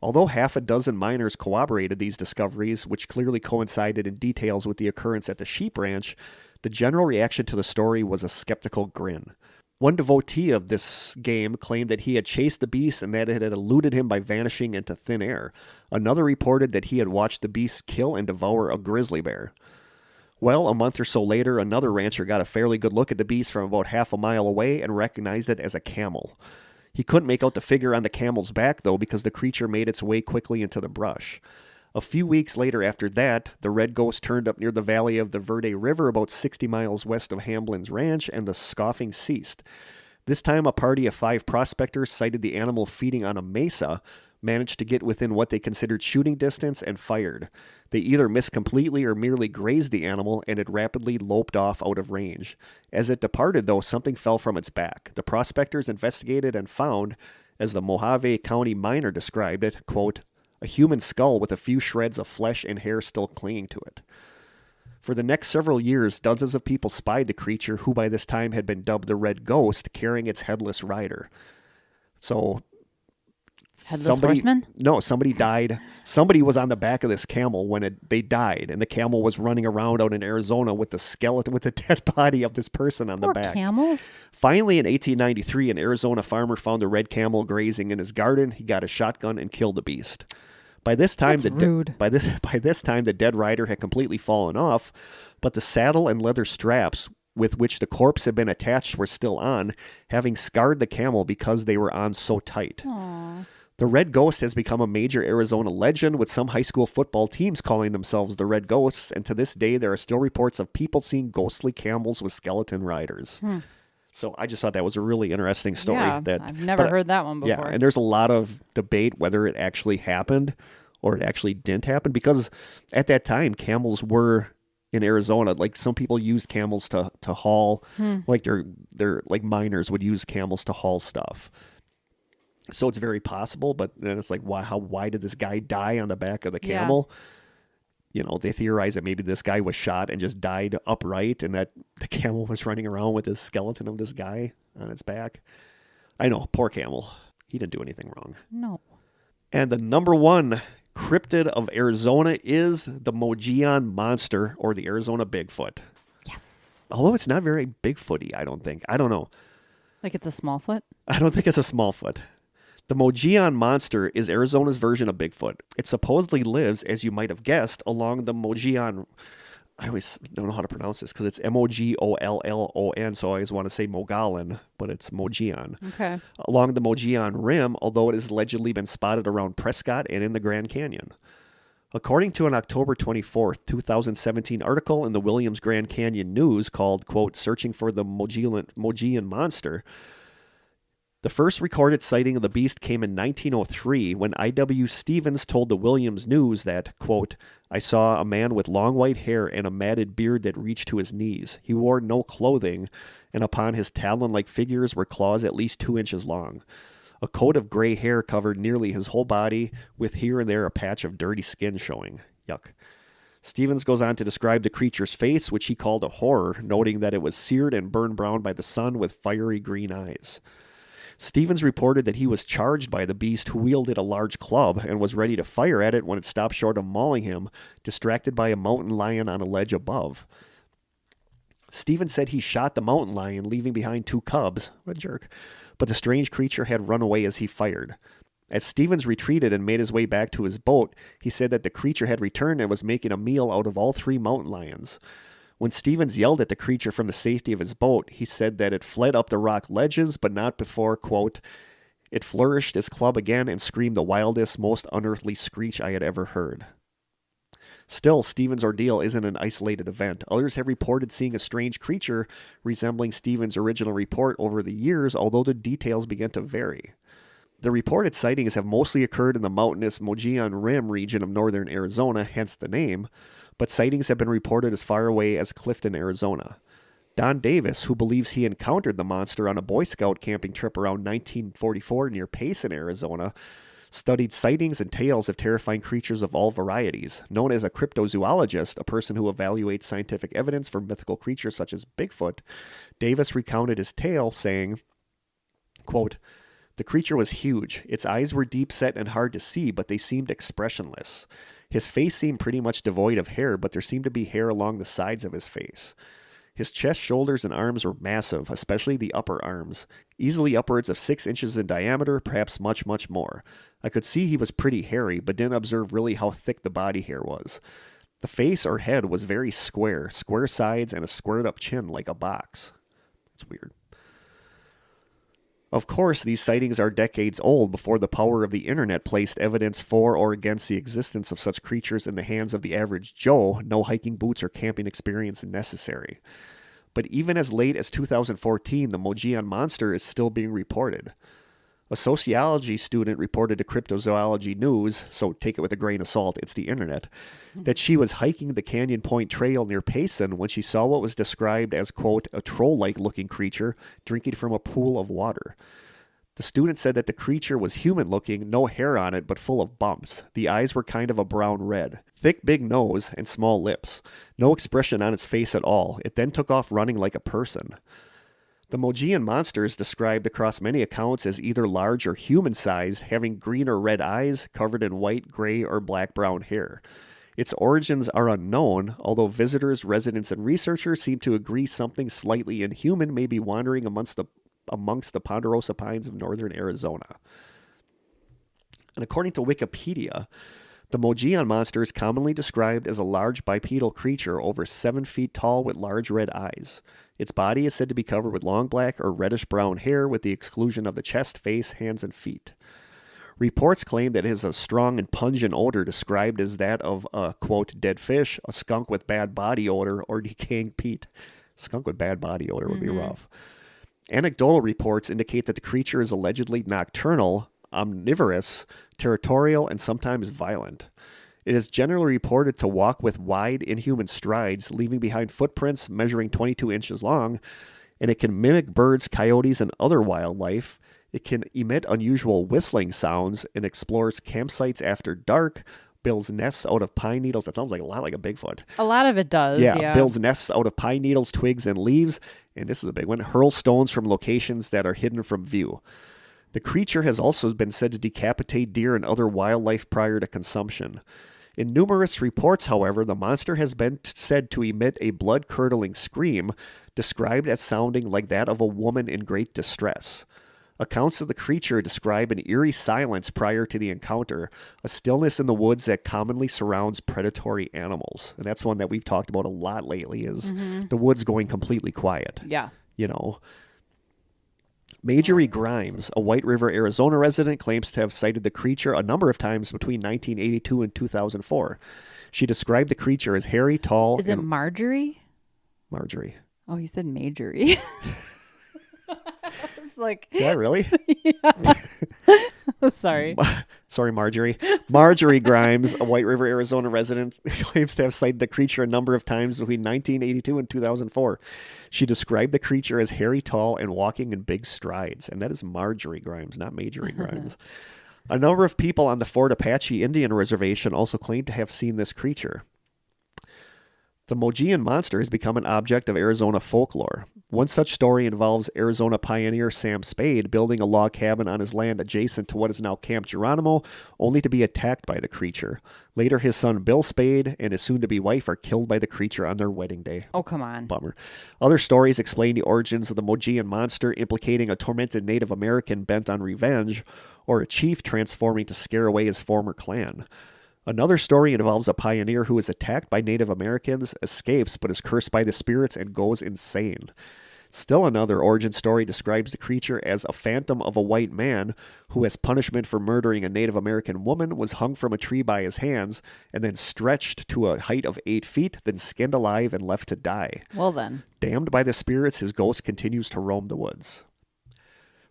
Speaker 1: Although half a dozen miners corroborated these discoveries, which clearly coincided in details with the occurrence at the sheep ranch, the general reaction to the story was a skeptical grin. One devotee of this game claimed that he had chased the beast and that it had eluded him by vanishing into thin air. Another reported that he had watched the beast kill and devour a grizzly bear. Well, a month or so later, another rancher got a fairly good look at the beast from about half a mile away and recognized it as a camel. He couldn't make out the figure on the camel's back, though, because the creature made its way quickly into the brush. A few weeks later after that, the Red Ghost turned up near the valley of the Verde River about 60 miles west of Hamblin's ranch, and the scoffing ceased. This time, a party of 5 prospectors sighted the animal feeding on a mesa, managed to get within what they considered shooting distance, and fired. They either missed completely or merely grazed the animal, and it rapidly loped off out of range. As it departed, though, something fell from its back. The prospectors investigated and found, as the Mojave County miner described it, quote, a human skull with a few shreds of flesh and hair still clinging to it. For the next several years, dozens of people spied the creature, who by this time had been dubbed the Red Ghost, carrying its headless rider. So
Speaker 2: Headless horseman?
Speaker 1: No, somebody died. Somebody was on the back of this camel when they died, and the camel was running around out in Arizona with the skeleton, with the dead body of this person on the back.
Speaker 2: Camel?
Speaker 1: Finally, in 1893, an Arizona farmer found a red camel grazing in his garden. He got a shotgun and killed the beast. By this time, by this time, the dead rider had completely fallen off, but the saddle and leather straps with which the corpse had been attached were still on, having scarred the camel because they were on so tight.
Speaker 2: Aww.
Speaker 1: The Red Ghost has become a major Arizona legend, with some high school football teams calling themselves the Red Ghosts, and to this day there are still reports of people seeing ghostly camels with skeleton riders. So I just thought that was a really interesting story.
Speaker 2: Yeah, I've never heard that one before.
Speaker 1: Yeah, and there's a lot of debate whether it actually happened or it actually didn't happen, because at that time camels were in Arizona. Like, some people used camels to haul, like they're like miners would use camels to haul stuff. So it's very possible, but then it's like, why did this guy die on the back of the camel? You know, they theorize that maybe this guy was shot and just died upright, and that the camel was running around with this skeleton of this guy on its back. I know, poor camel. He didn't do anything wrong.
Speaker 2: No. And
Speaker 1: the number one cryptid of Arizona is the Mogollon Monster, or the Arizona Bigfoot.
Speaker 2: Yes.
Speaker 1: Although it's not very Bigfooty, I don't think. I don't know.
Speaker 2: Like it's a Smallfoot?
Speaker 1: I don't think it's a Smallfoot. The Mogollon Monster is Arizona's version of Bigfoot. It supposedly lives, as you might have guessed, along the Mogollon. I always don't know how to pronounce this because it's Mogollon, so I always want to say Mogollon, but it's Mogollon.
Speaker 2: Okay.
Speaker 1: Along the Mogollon Rim, although it has allegedly been spotted around Prescott and in the Grand Canyon. According to an October 24th, 2017 article in the Williams Grand Canyon News called, quote, "Searching for the Mogollon Monster," the first recorded sighting of the beast came in 1903 when I.W. Stevens told the Williams News that, quote, "I saw a man with long white hair and a matted beard that reached to his knees. He wore no clothing, and upon his talon-like figures were claws at least 2 inches long. A coat of gray hair covered nearly his whole body, with here and there a patch of dirty skin showing." Yuck. Stevens goes on to describe the creature's face, which he called a horror, noting that it was seared and burned brown by the sun with fiery green eyes. Stevens reported that he was charged by the beast, who wielded a large club and was ready to fire at it when it stopped short of mauling him, distracted by a mountain lion on a ledge above. Stevens said he shot the mountain lion, leaving behind 2 cubs. What a jerk. But the strange creature had run away as he fired. As Stevens retreated and made his way back to his boat, he said that the creature had returned and was making a meal out of all 3 mountain lions. When Stevens yelled at the creature from the safety of his boat, he said that it fled up the rock ledges, but not before, quote, "It flourished its club again and screamed the wildest, most unearthly screech I had ever heard." Still, Stevens' ordeal isn't an isolated event. Others have reported seeing a strange creature resembling Stevens' original report over the years, although the details began to vary. The reported sightings have mostly occurred in the mountainous Mogollon Rim region of northern Arizona, hence the name, but sightings have been reported as far away as Clifton, Arizona. Don Davis, who believes he encountered the monster on a Boy Scout camping trip around 1944 near Payson, Arizona, studied sightings and tales of terrifying creatures of all varieties. Known as a cryptozoologist, a person who evaluates scientific evidence for mythical creatures such as Bigfoot, Davis recounted his tale, saying, quote, "The creature was huge. Its eyes were deep set and hard to see, but they seemed expressionless. His face seemed pretty much devoid of hair, but there seemed to be hair along the sides of his face. His chest, shoulders, and arms were massive, especially the upper arms, easily upwards of 6 inches in diameter, perhaps much, much more. I could see he was pretty hairy, but didn't observe really how thick the body hair was. The face or head was very square sides, and a squared-up chin like a box." That's weird. Of course, these sightings are decades old before the power of the internet placed evidence for or against the existence of such creatures in the hands of the average Joe. No hiking boots or camping experience necessary. But even as late as 2014, the Mogollon Monster is still being reported. A sociology student reported to Cryptozoology News, so take it with a grain of salt, it's the internet, that she was hiking the Canyon Point Trail near Payson when she saw what was described as, quote, "a troll-like looking creature drinking from a pool of water." The student said that the creature was human-looking, no hair on it, but full of bumps. The eyes were kind of a brown red. Thick, big nose and small lips. No expression on its face at all. It then took off running like a person. The Mogian monster is described across many accounts as either large or human-sized, having green or red eyes, covered in white, gray, or black-brown hair. Its origins are unknown, although visitors, residents, and researchers seem to agree something slightly inhuman may be wandering amongst the ponderosa pines of northern Arizona. And according to Wikipedia, the Mogian monster is commonly described as a large bipedal creature over 7 feet tall with large red eyes. Its body is said to be covered with long black or reddish-brown hair with the exclusion of the chest, face, hands, and feet. Reports claim that it has a strong and pungent odor described as that of a, quote, dead fish, a skunk with bad body odor, or decaying peat. Skunk with bad body odor would be rough. Anecdotal reports indicate that the creature is allegedly nocturnal, omnivorous, territorial, and sometimes violent. It is generally reported to walk with wide, inhuman strides, leaving behind footprints measuring 22 inches long, and it can mimic birds, coyotes, and other wildlife. It can emit unusual whistling sounds and explores campsites after dark, builds nests out of pine needles. That sounds like a lot like a Bigfoot.
Speaker 2: A lot of it does, yeah.
Speaker 1: Builds nests out of pine needles, twigs, and leaves, and this is a big one, hurls stones from locations that are hidden from view. The creature has also been said to decapitate deer and other wildlife prior to consumption. In numerous reports, however, the monster has been said to emit a blood-curdling scream, described as sounding like that of a woman in great distress. Accounts of the creature describe an eerie silence prior to the encounter, a stillness in the woods that commonly surrounds predatory animals. And that's one that we've talked about a lot lately, is the woods going completely quiet.
Speaker 2: Yeah.
Speaker 1: You know. Marjorie Grimes, a White River, Arizona resident, claims to have sighted the creature a number of times between 1982 and 2004. She described the creature as hairy, tall...
Speaker 2: Is it Marjorie?
Speaker 1: Marjorie.
Speaker 2: Oh, you said Majorie. It's like...
Speaker 1: Yeah, really?
Speaker 2: Yeah. Sorry.
Speaker 1: Sorry, Marjorie. Marjorie Grimes, a White River, Arizona resident, claims to have sighted the creature a number of times between 1982 and 2004. She described the creature as hairy, tall, and walking in big strides. And that is Marjorie Grimes, not Majorie Grimes. A number of people on the Fort Apache Indian Reservation also claim to have seen this creature. The Mogian monster has become an object of Arizona folklore. One such story involves Arizona pioneer Sam Spade building a log cabin on his land adjacent to what is now Camp Geronimo, only to be attacked by the creature. Later, his son Bill Spade and his soon-to-be wife are killed by the creature on their wedding day.
Speaker 2: Oh, come on.
Speaker 1: Bummer. Other stories explain the origins of the Mogian monster, implicating a tormented Native American bent on revenge, or a chief transforming to scare away his former clan. Another story involves a pioneer who is attacked by Native Americans, escapes, but is cursed by the spirits and goes insane. Still another origin story describes the creature as a phantom of a white man who, as punishment for murdering a Native American woman, was hung from a tree by his hands and then stretched to a height of 8 feet, then skinned alive and left to die.
Speaker 2: Well then.
Speaker 1: Damned by the spirits, his ghost continues to roam the woods.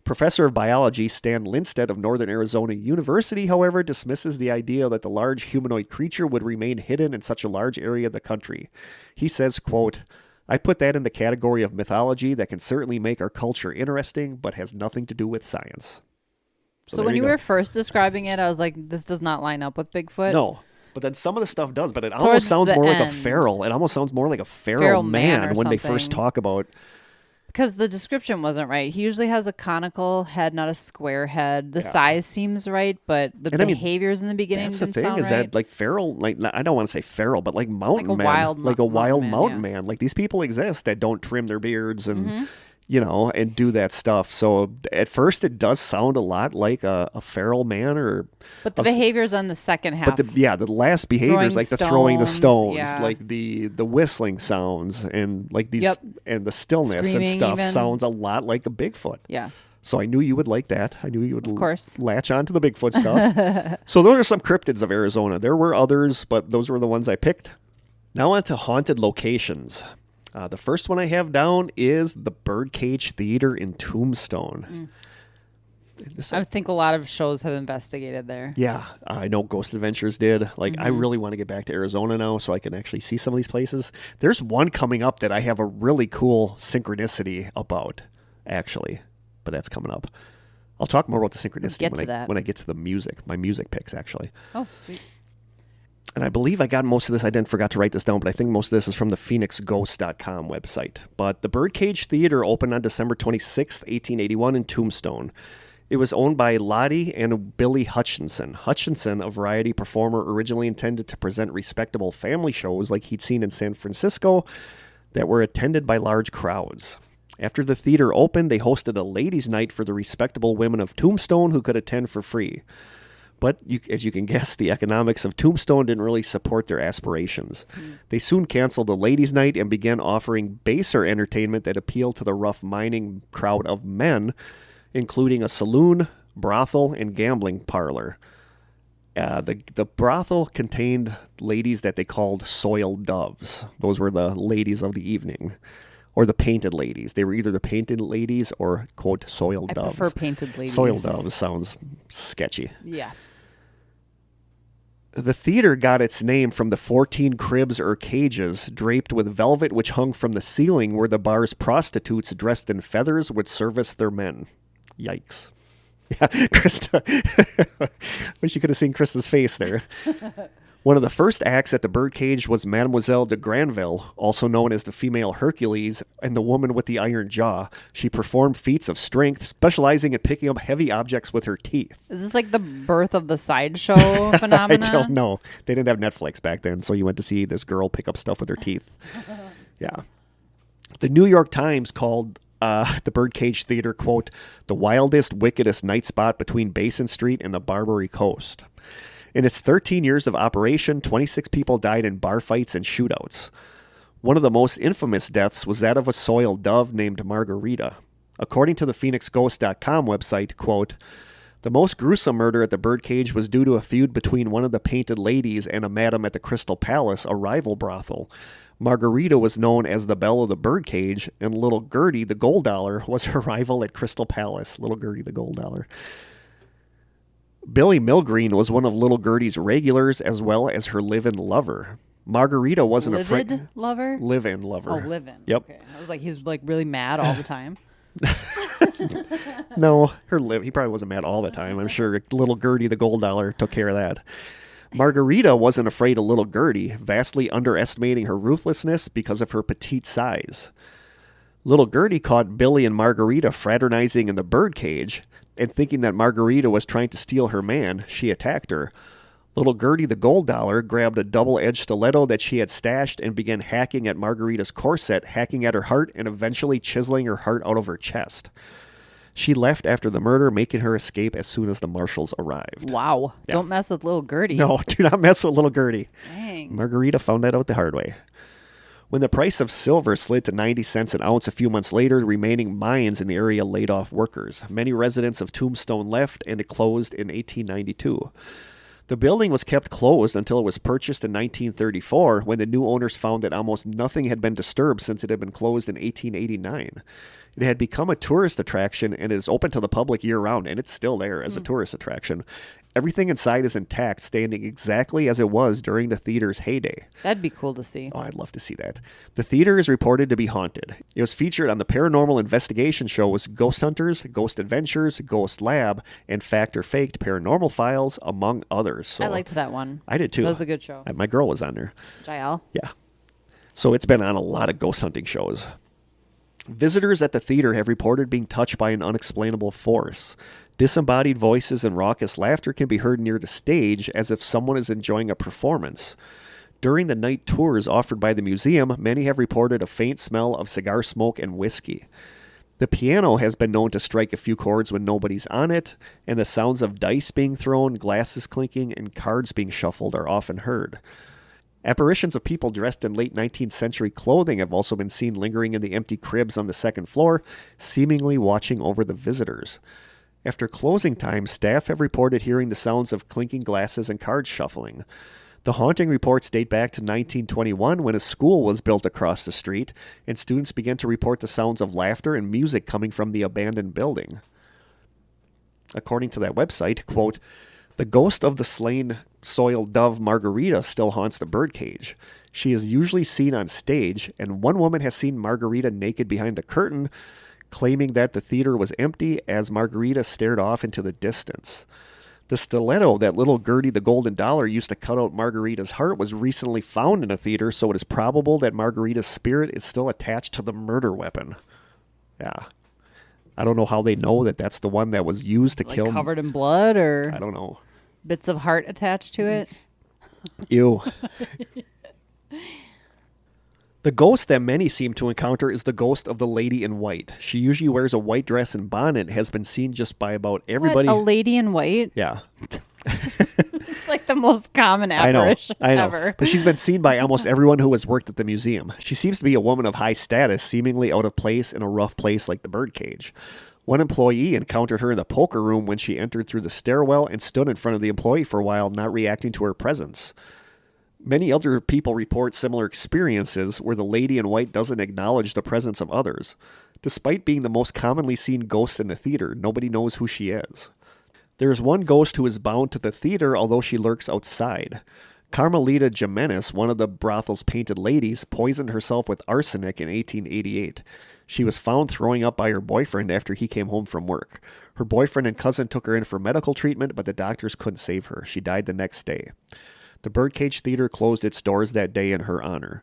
Speaker 1: Professor of Biology Stan Lindstedt of Northern Arizona University, however, dismisses the idea that the large humanoid creature would remain hidden in such a large area of the country. He says, quote, "I put that in the category of mythology that can certainly make our culture interesting, but has nothing to do with science."
Speaker 2: So when you were first describing it, I was like, this does not line up with Bigfoot.
Speaker 1: No. But then some of the stuff does, but it almost sounds more like a feral. It almost sounds more like a feral man when they first talk about...
Speaker 2: Because the description wasn't right. He usually has a conical head, not a square head. The size seems right, but the behaviors in the beginning didn't sound right. That's the thing, is that like feral, like I don't want to say feral, but like mountain man. Like a wild mountain man. Like these people exist that don't trim their beards and, you know, and do that stuff. So at first it does sound a lot like a feral man or... But the behaviors on the second half.
Speaker 1: But the last behaviors, like the throwing the stones, like the whistling sounds and like these and the stillness screaming and stuff sounds a lot like a Bigfoot. Yeah. So I knew you would like that. I knew you would latch on to the Bigfoot stuff. So those are some cryptids of Arizona. There were others, but those were the ones I picked. Now on to haunted locations. The first one I have down is the Birdcage Theater in Tombstone.
Speaker 2: I think a lot of shows have investigated there.
Speaker 1: Yeah, I know Ghost Adventures did. Like, I really want to get back to Arizona now so I can actually see some of these places. There's one coming up that I have a really cool synchronicity about, actually, but that's coming up. I'll talk more about the synchronicity when I get to the music, my music picks, actually.
Speaker 2: Oh, sweet.
Speaker 1: And I believe I got most of this. I forgot to write this down, but I think most of this is from the phoenixghost.com website. But the Birdcage Theater opened on December 26th, 1881 in Tombstone. It was owned by Lottie and Billy Hutchinson. Hutchinson, a variety performer originally intended to present respectable family shows like he'd seen in San Francisco that were attended by large crowds. After the theater opened, they hosted a ladies' night for the respectable women of Tombstone who could attend for free. But as you can guess, the economics of Tombstone didn't really support their aspirations. They soon canceled the ladies' night and began offering baser entertainment that appealed to the rough mining crowd of men, including a saloon, brothel, and gambling parlor. The brothel contained ladies that they called soiled doves. Those were the ladies of the evening, or the painted ladies. They were either the painted ladies or, quote, soiled doves.
Speaker 2: I prefer painted ladies.
Speaker 1: Soiled doves sounds sketchy.
Speaker 2: Yeah.
Speaker 1: The theater got its name from the 14 cribs or cages draped with velvet which hung from the ceiling where the bar's prostitutes dressed in feathers would service their men. Yikes. Yeah, Krista. Wish you could have seen Krista's face there. One of the first acts at the Birdcage was Mademoiselle de Granville, also known as the female Hercules and the woman with the iron jaw. She performed feats of strength, specializing in picking up heavy objects with her teeth.
Speaker 2: Is this like the birth of the sideshow phenomenon?
Speaker 1: I don't know. They didn't have Netflix back then, so you went to see this girl pick up stuff with her teeth. Yeah. The New York Times called the Birdcage Theater, quote, the wildest, wickedest night spot between Basin Street and the Barbary Coast. In its 13 years of operation, 26 people died in bar fights and shootouts. One of the most infamous deaths was that of a soiled dove named Margarita. According to the phoenixghost.com website, quote, the most gruesome murder at the Birdcage was due to a feud between one of the painted ladies and a madam at the Crystal Palace, a rival brothel. Margarita was known as the Belle of the Birdcage, and Little Gertie, the Gold Dollar, was her rival at Crystal Palace. Little Gertie, the Gold Dollar. Billy Milgreen was one of Little Gertie's regulars as well as her live-in lover. Margarita wasn't afraid.
Speaker 2: Live-in lover?
Speaker 1: Live-in lover.
Speaker 2: Oh, live-in.
Speaker 1: Yep.
Speaker 2: Okay. I was like, he's like really mad all the time.
Speaker 1: No, he probably wasn't mad all the time. I'm sure Little Gertie, the Gold Dollar, took care of that. Margarita wasn't afraid of Little Gertie, vastly underestimating her ruthlessness because of her petite size. Little Gertie caught Billy and Margarita fraternizing in the Birdcage, and thinking that Margarita was trying to steal her man, she attacked her. Little Gertie, the Gold Dollar, grabbed a double-edged stiletto that she had stashed and began hacking at Margarita's corset, hacking at her heart, and eventually chiseling her heart out of her chest. She left after the murder, making her escape as soon as the marshals arrived.
Speaker 2: Wow.
Speaker 1: Yeah.
Speaker 2: Don't mess with Little Gertie.
Speaker 1: No, do not mess with Little Gertie.
Speaker 2: Dang.
Speaker 1: Margarita found that out the hard way. When the price of silver slid to 90 cents an ounce a few months later, the remaining mines in the area laid off workers. Many residents of Tombstone left, and it closed in 1892. The building was kept closed until it was purchased in 1934, when the new owners found that almost nothing had been disturbed since it had been closed in 1889. It had become a tourist attraction and is open to the public year-round, and it's still there as a tourist attraction. Everything inside is intact, standing exactly as it was during the theater's heyday.
Speaker 2: That'd be cool to see.
Speaker 1: Oh, I'd love to see that. The theater is reported to be haunted. It was featured on the paranormal investigation shows Ghost Hunters, Ghost Adventures, Ghost Lab, and Fact or Faked Paranormal Files, among others. So
Speaker 2: I liked that one.
Speaker 1: I did too.
Speaker 2: That was a good show.
Speaker 1: My girl was on there.
Speaker 2: Jael?
Speaker 1: Yeah. So it's been on a lot of ghost hunting shows. Visitors at the theater have reported being touched by an unexplainable force. Disembodied voices and raucous laughter can be heard near the stage as if someone is enjoying a performance. During the night tours offered by the museum, many have reported a faint smell of cigar smoke and whiskey. The piano has been known to strike a few chords when nobody's on it, and the sounds of dice being thrown, glasses clinking, and cards being shuffled are often heard. Apparitions of people dressed in late 19th century clothing have also been seen lingering in the empty cribs on the second floor, seemingly watching over the visitors. After closing time, staff have reported hearing the sounds of clinking glasses and card shuffling. The haunting reports date back to 1921 when a school was built across the street, and students began to report the sounds of laughter and music coming from the abandoned building. According to that website, quote, the ghost of the slain soiled dove Margarita still haunts the Birdcage. She is usually seen on stage, and one woman has seen Margarita naked behind the curtain, claiming that the theater was empty as Margarita stared off into the distance. The stiletto that little Gertie the Golden Dollar used to cut out Margarita's heart was recently found in a theater, so it is probable that Margarita's spirit is still attached to the murder weapon. Yeah. I don't know how they know that that's the one that was used to kill.
Speaker 2: Covered in blood, or
Speaker 1: I don't know.
Speaker 2: Bits of heart attached to it.
Speaker 1: Ew. The ghost that many seem to encounter is the ghost of the lady in white. She usually wears a white dress and bonnet, has been seen just by about everybody.
Speaker 2: What? A lady in white?
Speaker 1: Yeah.
Speaker 2: It's like the most common apparition
Speaker 1: I know.
Speaker 2: ever.
Speaker 1: But she's been seen by almost everyone who has worked at the museum. She seems to be a woman of high status, seemingly out of place in a rough place like the birdcage. One employee encountered her in the poker room when she entered through the stairwell and stood in front of the employee for a while, not reacting to her presence. Many other people report similar experiences where the lady in white doesn't acknowledge the presence of others. Despite being the most commonly seen ghost in the theater, nobody knows who she is. There is one ghost who is bound to the theater, although she lurks outside. Carmelita Jimenez, one of the brothel's painted ladies, poisoned herself with arsenic in 1888. She was found throwing up by her boyfriend after he came home from work. Her boyfriend and cousin took her in for medical treatment, but the doctors couldn't save her. She died the next day. The Birdcage Theater closed its doors that day in her honor.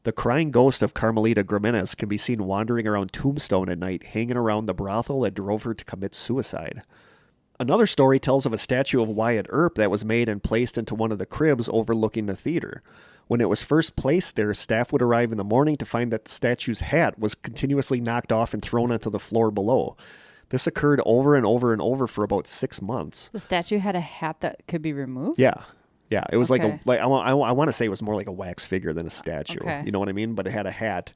Speaker 1: The crying ghost of Carmelita Jimenez can be seen wandering around Tombstone at night, hanging around the brothel that drove her to commit suicide. Another story tells of a statue of Wyatt Earp that was made and placed into one of the cribs overlooking the theater. When it was first placed there, staff would arrive in the morning to find that the statue's hat was continuously knocked off and thrown onto the floor below. This occurred over and over and over for about 6 months.
Speaker 2: The statue had a hat that could be removed?
Speaker 1: Yeah. Yeah, it was
Speaker 2: Okay.
Speaker 1: I want to say it was more like a wax figure than a statue.
Speaker 2: Okay.
Speaker 1: You know what I mean? But it had a hat.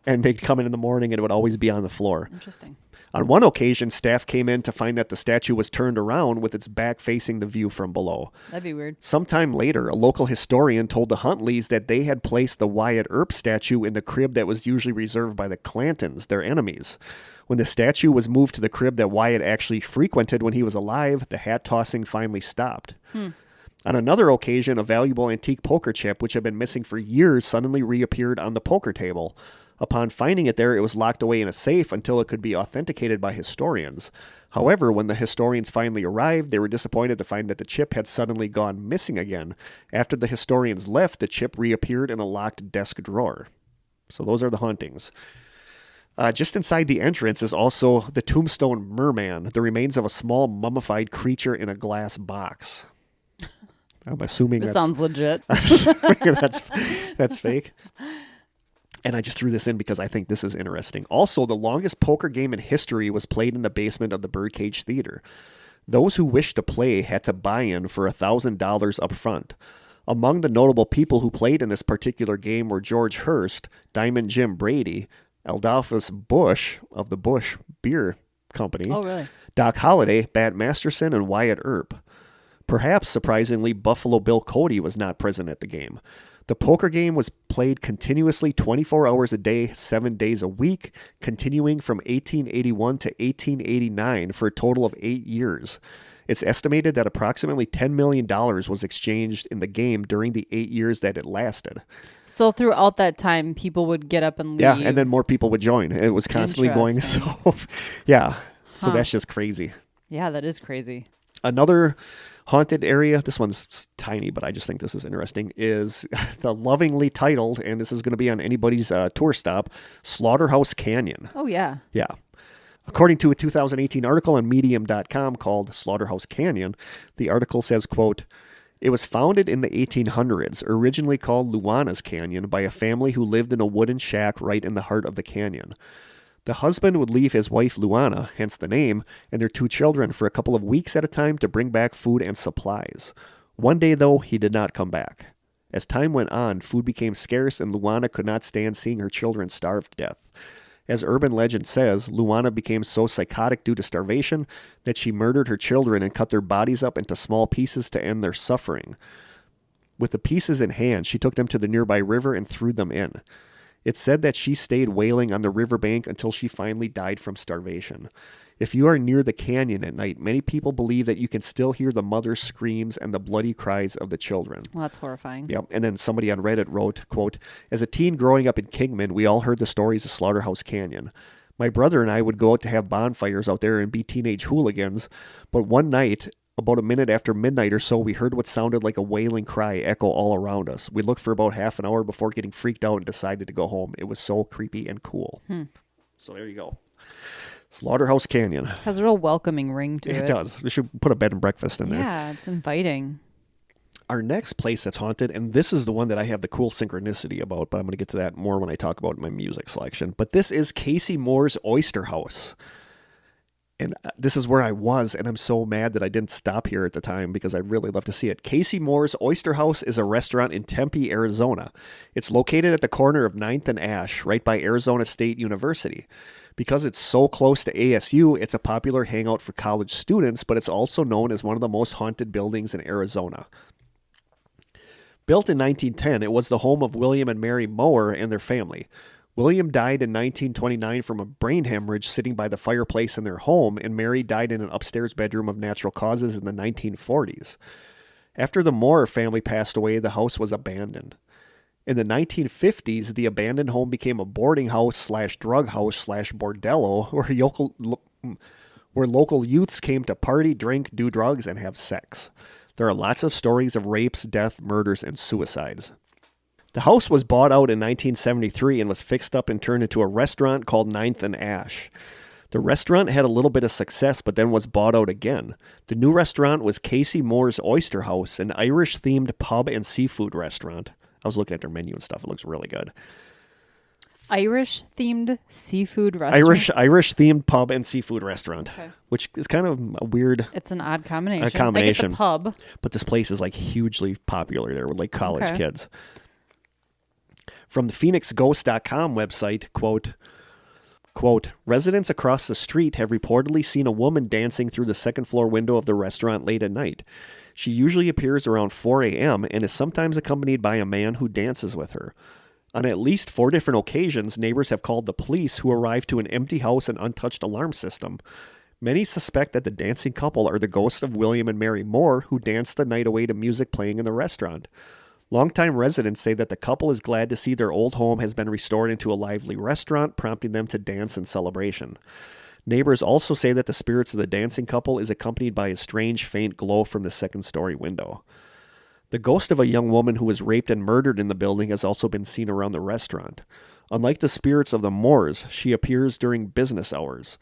Speaker 1: And they'd come in the morning and it would always be on the floor.
Speaker 2: Interesting.
Speaker 1: On one occasion, staff came in to find that the statue was turned around with its back facing the view from below.
Speaker 2: That'd be weird.
Speaker 1: Sometime later, a local historian told the Huntleys that they had placed the Wyatt Earp statue in the crib that was usually reserved by the Clantons, their enemies. When the statue was moved to the crib that Wyatt actually frequented when he was alive, the hat tossing finally stopped. On another occasion, a valuable antique poker chip, which had been missing for years, suddenly reappeared on the poker table. Upon finding it there, it was locked away in a safe until it could be authenticated by historians. However, when the historians finally arrived, they were disappointed to find that the chip had suddenly gone missing again. After the historians left, the chip reappeared in a locked desk drawer. So those are the hauntings. Just inside the entrance is also the Tombstone Merman, the remains of a small mummified creature in a glass box. I'm assuming
Speaker 2: This sounds legit.
Speaker 1: I'm assuming that's fake. And I just threw this in because I think this is interesting. Also, the longest poker game in history was played in the basement of the Birdcage Theater. Those who wished to play had to buy in for $1,000 up front. Among the notable people who played in this particular game were George Hurst, Diamond Jim Brady, Adolphus Bush of the Bush Beer Company,
Speaker 2: Oh, really?
Speaker 1: Doc Holliday, Bat Masterson, and Wyatt Earp. Perhaps surprisingly, Buffalo Bill Cody was not present at the game. The poker game was played continuously 24 hours a day, 7 days a week, continuing from 1881 to 1889 for a total of 8 years. It's estimated that approximately $10 million was exchanged in the game during the 8 years that it lasted.
Speaker 2: So throughout that time, people would get up and leave.
Speaker 1: Yeah, and then more people would join. It was constantly going. So, yeah. So that's just crazy.
Speaker 2: Yeah, that is crazy.
Speaker 1: Another haunted area, this one's tiny, but I just think this is interesting, is the lovingly titled, and this is going to be on anybody's tour stop, Slaughterhouse Canyon.
Speaker 2: Oh, yeah.
Speaker 1: Yeah. According to a 2018 article on Medium.com called Slaughterhouse Canyon, the article says, quote, "It was founded in the 1800s, originally called Luana's Canyon, by a family who lived in a wooden shack right in the heart of the canyon. The husband would leave his wife Luana, hence the name, and their 2 children for a couple of weeks at a time to bring back food and supplies. One day, though, he did not come back. As time went on, food became scarce and Luana could not stand seeing her children starve to death. As urban legend says, Luana became so psychotic due to starvation that she murdered her children and cut their bodies up into small pieces to end their suffering. With the pieces in hand, she took them to the nearby river and threw them in. It's said that she stayed wailing on the riverbank until she finally died from starvation. If you are near the canyon at night, many people believe that you can still hear the mother's screams and the bloody cries of the children."
Speaker 2: Well, that's horrifying.
Speaker 1: Yep. And then somebody on Reddit wrote, quote, "As a teen growing up in Kingman, we all heard the stories of Slaughterhouse Canyon. My brother and I would go out to have bonfires out there and be teenage hooligans, but one night About a minute after midnight or so, we heard what sounded like a wailing cry echo all around us. We looked for about half an hour before getting freaked out and decided to go home. It was so creepy and cool. So there you go. Slaughterhouse Canyon.
Speaker 2: Has a real welcoming ring to it.
Speaker 1: It does. We should put a bed and breakfast in there.
Speaker 2: Yeah, it's inviting.
Speaker 1: Our next place that's haunted, and this is the one that I have the cool synchronicity about, but I'm going to get to that more when I talk about my music selection. But this is Casey Moore's Oyster House. And this is where I was, and I'm so mad that I didn't stop here at the time because I'd really love to see it. Casey Moore's Oyster House is a restaurant in Tempe, Arizona. It's located at the corner of 9th and Ash, right by Arizona State University. Because it's so close to ASU, it's a popular hangout for college students, but it's also known as one of the most haunted buildings in Arizona. Built in 1910, it was the home of William and Mary Moore and their family. William died in 1929 from a brain hemorrhage sitting by the fireplace in their home, and Mary died in an upstairs bedroom of natural causes in the 1940s. After the Moore family passed away, the house was abandoned. In the 1950s, the abandoned home became a boarding house / drug house / bordello where local youths came to party, drink, do drugs, and have sex. There are lots of stories of rapes, death, murders, and suicides. The house was bought out in 1973 and was fixed up and turned into a restaurant called 9th and Ash. The restaurant had a little bit of success, but then was bought out again. The new restaurant was Casey Moore's Oyster House, an Irish-themed pub and seafood restaurant. I was looking at their menu and stuff. It looks really good.
Speaker 2: Irish-themed seafood restaurant?
Speaker 1: Irish-themed pub and seafood restaurant, which is kind of a weird...
Speaker 2: It's an odd combination.
Speaker 1: A combination.
Speaker 2: Like at the pub.
Speaker 1: But this place is like hugely popular there with like college kids. From the PhoenixGhost.com website, quote, residents across the street have reportedly seen a woman dancing through the second floor window of the restaurant late at night. She usually appears around 4 a.m. and is sometimes accompanied by a man who dances with her. On at least 4 different occasions, neighbors have called the police, who arrived to an empty house and untouched alarm system. Many suspect that the dancing couple are the ghosts of William and Mary Moore, who danced the night away to music playing in the restaurant. Longtime residents say that the couple is glad to see their old home has been restored into a lively restaurant, prompting them to dance in celebration. Neighbors also say that the spirits of the dancing couple is accompanied by a strange, faint glow from the second-story window. The ghost of a young woman who was raped and murdered in the building has also been seen around the restaurant. Unlike the spirits of the Moores, she appears during business hours.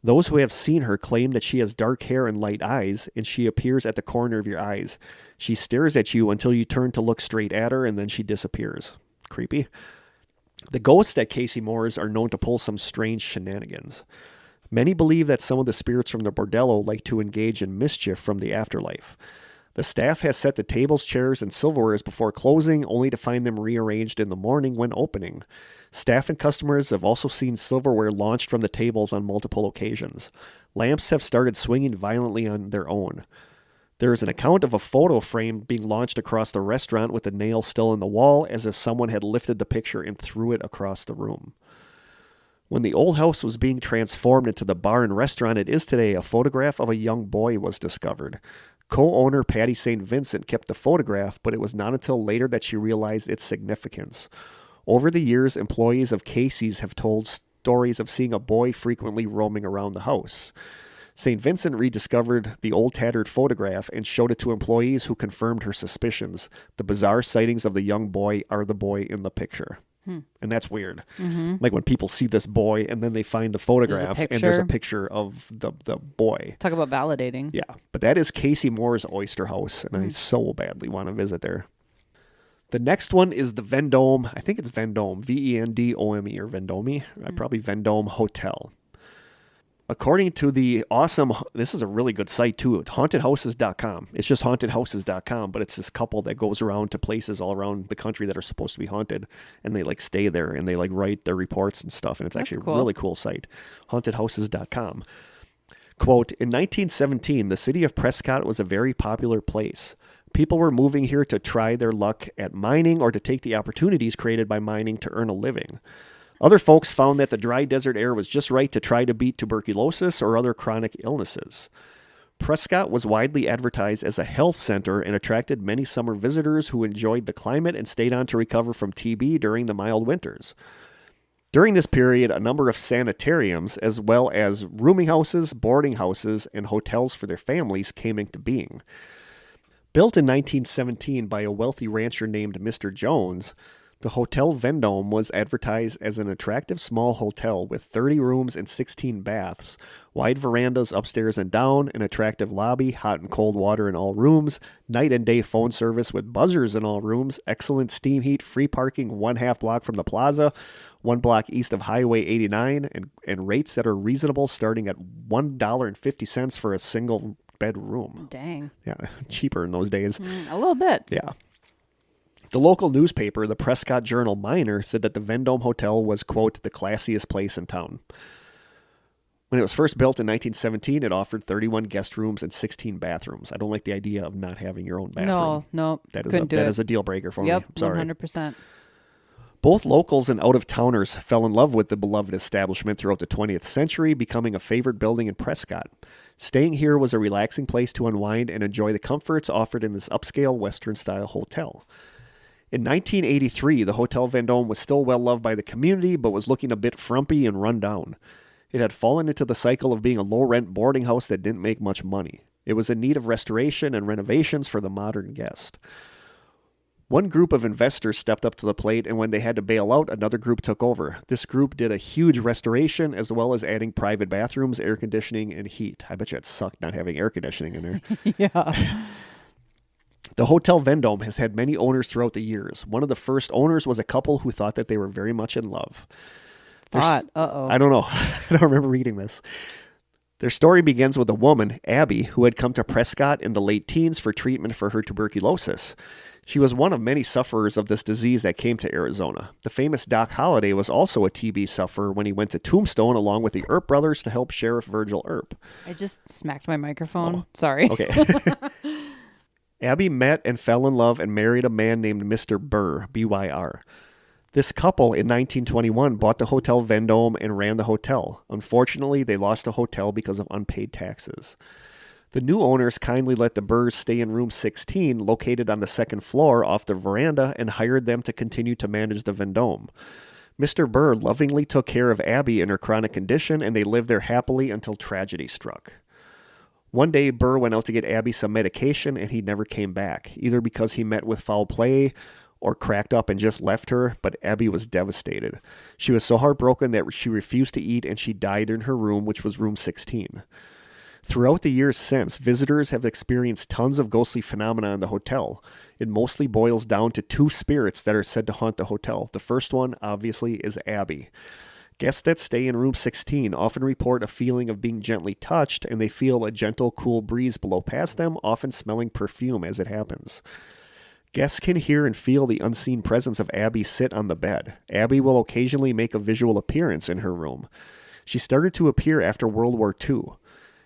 Speaker 1: Those who have seen her claim that she has dark hair and light eyes, and she appears at the corner of your eyes. She stares at you until you turn to look straight at her, and then she disappears. Creepy. The ghosts at Casey Moore's are known to pull some strange shenanigans. Many believe that some of the spirits from the bordello like to engage in mischief from the afterlife. The staff has set the tables, chairs, and silverwares before closing, only to find them rearranged in the morning when opening. Staff and customers have also seen silverware launched from the tables on multiple occasions. Lamps have started swinging violently on their own. There is an account of a photo frame being launched across the restaurant with the nail still in the wall, as if someone had lifted the picture and threw it across the room. When the old house was being transformed into the bar and restaurant it is today, a photograph of a young boy was discovered. Co-owner Patty St. Vincent kept the photograph, but it was not until later that she realized its significance. Over the years, employees of Casey's have told stories of seeing a boy frequently roaming around the house. St. Vincent rediscovered the old tattered photograph and showed it to employees who confirmed her suspicions. The bizarre sightings of the young boy are the boy in the picture. And that's weird. Mm-hmm. Like when people see this boy and then they find the photograph and there's a picture of the boy.
Speaker 2: Talk about validating.
Speaker 1: Yeah. But that is Casey Moore's Oyster House, and I so badly want to visit there. The next one is the Vendome. I think it's Vendome. Vendome or Vendome. Probably Vendome Hotel. According to the awesome, this is a really good site too, hauntedhouses.com. It's just hauntedhouses.com, but it's this couple that goes around to places all around the country that are supposed to be haunted, and they like stay there and they like write their reports and stuff, and it's actually a really cool site. Hauntedhouses.com. Quote, in 1917, the city of Prescott was a very popular place. People were moving here to try their luck at mining or to take the opportunities created by mining to earn a living. Other folks found that the dry desert air was just right to try to beat tuberculosis or other chronic illnesses. Prescott was widely advertised as a health center and attracted many summer visitors who enjoyed the climate and stayed on to recover from TB during the mild winters. During this period, a number of sanitariums, as well as rooming houses, boarding houses, and hotels for their families came into being. Built in 1917 by a wealthy rancher named Mr. Jones, the Hotel Vendome was advertised as an attractive small hotel with 30 rooms and 16 baths, wide verandas upstairs and down, an attractive lobby, hot and cold water in all rooms, night and day phone service with buzzers in all rooms, excellent steam heat, free parking 1/2 block from the plaza, 1 block east of Highway 89, and rates that are reasonable starting at $1.50 for a single bedroom.
Speaker 2: Dang.
Speaker 1: Yeah, cheaper in those days.
Speaker 2: A little bit.
Speaker 1: Yeah. The local newspaper, the Prescott Journal-Miner, said that the Vendome Hotel was, quote, the classiest place in town. When it was first built in 1917, it offered 31 guest rooms and 16 bathrooms. I don't like the idea of not having your own bathroom.
Speaker 2: No,
Speaker 1: that
Speaker 2: couldn't
Speaker 1: is a deal breaker for me.
Speaker 2: Yep,
Speaker 1: Sorry.
Speaker 2: 100%.
Speaker 1: Both locals and out-of-towners fell in love with the beloved establishment throughout the 20th century, becoming a favorite building in Prescott. Staying here was a relaxing place to unwind and enjoy the comforts offered in this upscale Western-style hotel. In 1983, the Hotel Vendome was still well-loved by the community, but was looking a bit frumpy and run down. It had fallen into the cycle of being a low-rent boarding house that didn't make much money. It was in need of restoration and renovations for the modern guest. One group of investors stepped up to the plate, and when they had to bail out, another group took over. This group did a huge restoration, as well as adding private bathrooms, air conditioning, and heat. I bet you it sucked not having air conditioning in there.
Speaker 2: Yeah.
Speaker 1: The Hotel Vendome has had many owners throughout the years. One of the first owners was a couple who thought that they were very much in love. I don't know. I don't remember reading this. Their story begins with a woman, Abby, who had come to Prescott in the late teens for treatment for her tuberculosis. She was one of many sufferers of this disease that came to Arizona. The famous Doc Holliday was also a TB sufferer when he went to Tombstone along with the Earp brothers to help Sheriff Virgil Earp.
Speaker 2: I just smacked my microphone. Sorry.
Speaker 1: Okay. Abby met and fell in love and married a man named Mr. Burr, B-Y-R. This couple in 1921 bought the Hotel Vendome and ran the hotel. Unfortunately, they lost the hotel because of unpaid taxes. The new owners kindly let the Burrs stay in room 16, located on the second floor off the veranda, and hired them to continue to manage the Vendome. Mr. Burr lovingly took care of Abby in her chronic condition, and they lived there happily until tragedy struck. One day, Burr went out to get Abby some medication, and he never came back, either because he met with foul play or cracked up and just left her, but Abby was devastated. She was so heartbroken that she refused to eat, and she died in her room, which was room 16. Throughout the years since, visitors have experienced tons of ghostly phenomena in the hotel. It mostly boils down to 2 spirits that are said to haunt the hotel. The first one, obviously, is Abby. Guests that stay in room 16 often report a feeling of being gently touched, and they feel a gentle, cool breeze blow past them, often smelling perfume as it happens. Guests can hear and feel the unseen presence of Abby sit on the bed. Abby will occasionally make a visual appearance in her room. She started to appear after World War II.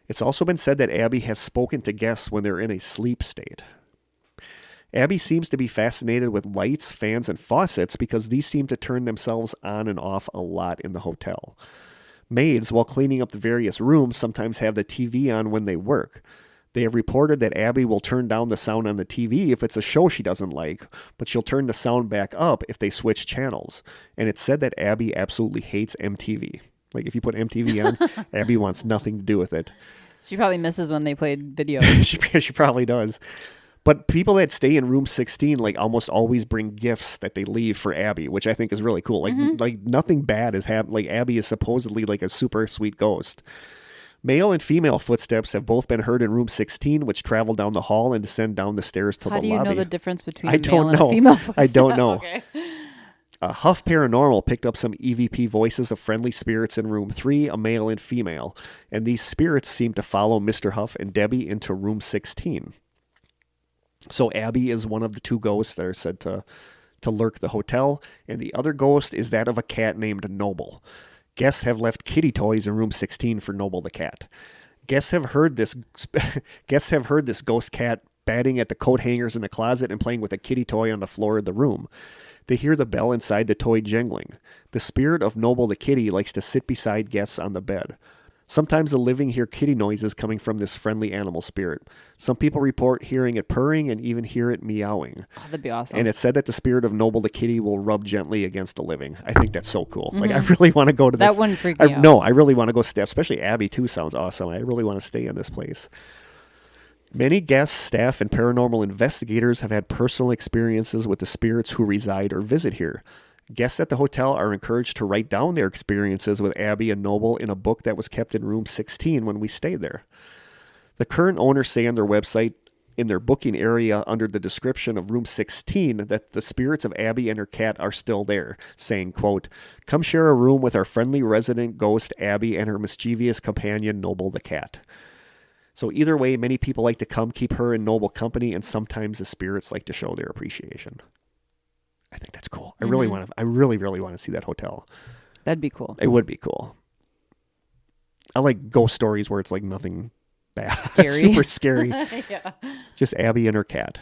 Speaker 1: It's also been said that Abby has spoken to guests when they're in a sleep state. Abby seems to be fascinated with lights, fans, and faucets because these seem to turn themselves on and off a lot in the hotel. Maids, while cleaning up the various rooms, sometimes have the TV on when they work. They have reported that Abby will turn down the sound on the TV if it's a show she doesn't like, but she'll turn the sound back up if they switch channels. And it's said that Abby absolutely hates MTV. Like, if you put MTV on, Abby wants nothing to do with it.
Speaker 2: She probably misses when they played videos.
Speaker 1: She probably does. But people that stay in room 16, like, almost always bring gifts that they leave for Abby, which I think is really cool. Like nothing bad has happened. Like, Abby is supposedly like a super sweet ghost. Male and female footsteps have both been heard in room 16, which travel down the hall and descend down the stairs to the lobby.
Speaker 2: How do you know the difference between a male and a female footstep?
Speaker 1: I don't know.
Speaker 2: Okay.
Speaker 1: Huff Paranormal picked up some EVP voices of friendly spirits in room 3, a male and female, and these spirits seem to follow Mr. Huff and Debbie into room 16. So Abby is one of the 2 ghosts that are said to lurk the hotel, and the other ghost is that of a cat named Noble. Guests have left kitty toys in room 16 for Noble the cat. Guests have heard this ghost cat batting at the coat hangers in the closet and playing with a kitty toy on the floor of the room. They hear the bell inside the toy jingling. The spirit of Noble the kitty likes to sit beside guests on the bed. Sometimes the living hear kitty noises coming from this friendly animal spirit. Some people report hearing it purring and even hear it meowing.
Speaker 2: Oh, that'd be awesome.
Speaker 1: And it's said that the spirit of Noble the kitty will rub gently against the living. I think that's so cool. Like, I really want to go to this.
Speaker 2: That wouldn't freak me out.
Speaker 1: No, I really want to go stay. Especially Abby, too, sounds awesome. I really want to stay in this place. Many guests, staff, and paranormal investigators have had personal experiences with the spirits who reside or visit here. Guests at the hotel are encouraged to write down their experiences with Abby and Noble in a book that was kept in room 16 when we stayed there. The current owners say on their website, in their booking area under the description of room 16, that the spirits of Abby and her cat are still there, saying, quote, "Come share a room with our friendly resident ghost Abby and her mischievous companion Noble the cat." So either way, many people like to come keep her in Noble company, and sometimes the spirits like to show their appreciation. I think that's cool. I really really want to see that hotel.
Speaker 2: That'd be cool.
Speaker 1: It would be cool. I like ghost stories where it's like nothing bad.
Speaker 2: Scary.
Speaker 1: Super scary.
Speaker 2: Yeah.
Speaker 1: Just Abby and her cat.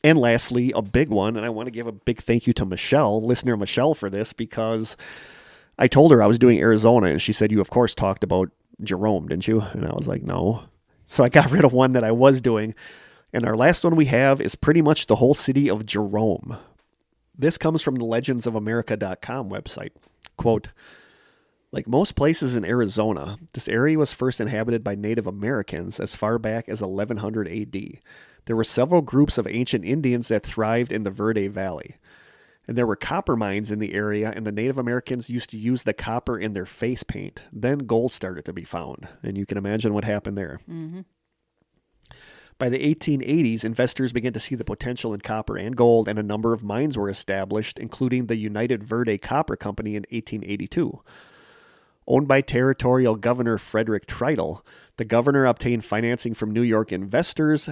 Speaker 1: And lastly, a big one, and I want to give a big thank you to Michelle, listener Michelle, for this, because I told her I was doing Arizona, and she said, "You, of course, talked about Jerome, didn't you?" And I was like, "No." So I got rid of one that I was doing. And our last one we have is pretty much the whole city of Jerome. This comes from the legendsofamerica.com website. Quote, "Like most places in Arizona, this area was first inhabited by Native Americans as far back as 1100 AD. There were several groups of ancient Indians that thrived in the Verde Valley. And there were copper mines in the area, and the Native Americans used to use the copper in their face paint. Then gold started to be found, and you can imagine what happened there. Mm-hmm. By the 1880s, investors began to see the potential in copper and gold, and a number of mines were established, including the United Verde Copper Company in 1882. Owned by territorial governor Frederick Tritle, the governor obtained financing from New York investors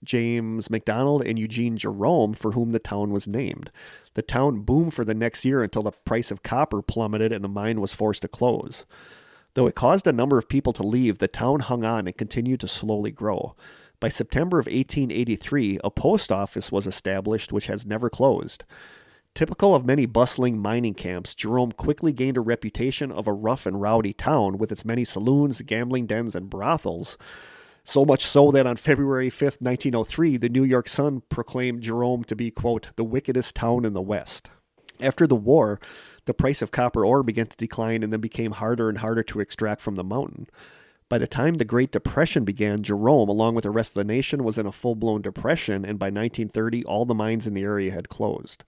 Speaker 1: James McDonald and Eugene Jerome, for whom the town was named. The town boomed for the next year until the price of copper plummeted and the mine was forced to close. Though it caused a number of people to leave, the town hung on and continued to slowly grow. By September of 1883, a post office was established which has never closed. Typical of many bustling mining camps, Jerome quickly gained a reputation of a rough and rowdy town with its many saloons, gambling dens, and brothels. So much so that on February 5th, 1903, the New York Sun proclaimed Jerome to be, quote, "the wickedest town in the West." After the war, the price of copper ore began to decline and then became harder and harder to extract from the mountain. By the time the Great Depression began, Jerome, along with the rest of the nation, was in a full-blown depression, and by 1930, all the mines in the area had closed.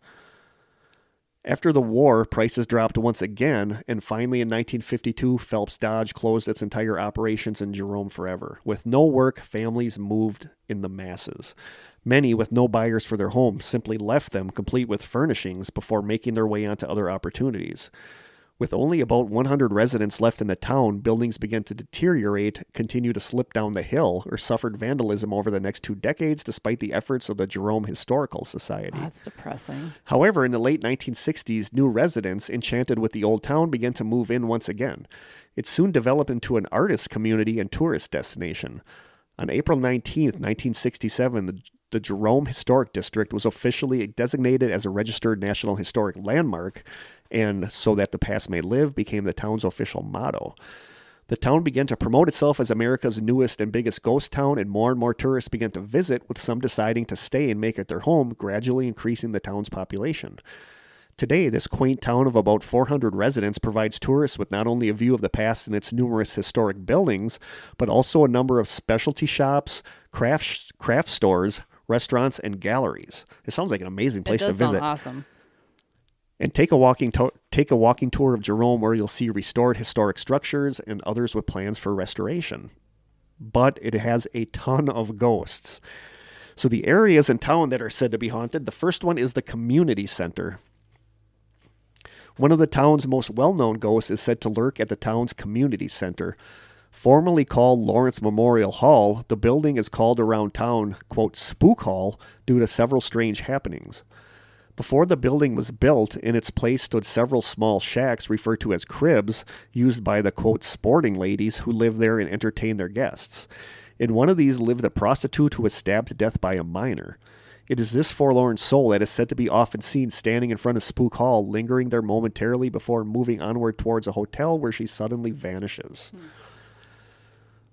Speaker 1: After the war, prices dropped once again, and finally in 1952, Phelps Dodge closed its entire operations in Jerome forever. With no work, families moved in the masses. Many, with no buyers for their homes, simply left them complete with furnishings before making their way onto other opportunities. With only about 100 residents left in the town, buildings began to deteriorate, continue to slip down the hill, or suffered vandalism over the next 2 decades despite the efforts of the Jerome Historical Society.
Speaker 2: Oh, that's depressing.
Speaker 1: However, in the late 1960s, new residents, enchanted with the old town, began to move in once again. It soon developed into an artist community and tourist destination. On April 19, 1967, the Jerome Historic District was officially designated as a registered National Historic Landmark, and "so that the past may live" became the town's official motto. The town began to promote itself as America's newest and biggest ghost town, and more tourists began to visit, with some deciding to stay and make it their home, gradually increasing the town's population. Today, this quaint town of about 400 residents provides tourists with not only a view of the past and its numerous historic buildings, but also a number of specialty shops, craft stores, restaurants, and galleries. It sounds like an amazing place to visit.
Speaker 2: It does sound awesome.
Speaker 1: And take a walking tour of Jerome, where you'll see restored historic structures and others with plans for restoration. But it has a ton of ghosts. So the areas in town that are said to be haunted, the first one is the community center. One of the town's most well-known ghosts is said to lurk at the town's community center. Formerly called Lawrence Memorial Hall, the building is called around town, quote, "Spook Hall," due to several strange happenings. Before the building was built, in its place stood several small shacks referred to as cribs, used by the, quote, "sporting ladies" who lived there and entertained their guests. In one of these lived a prostitute who was stabbed to death by a miner. It is this forlorn soul that is said to be often seen standing in front of Spook Hall, lingering there momentarily before moving onward towards a hotel where she suddenly vanishes.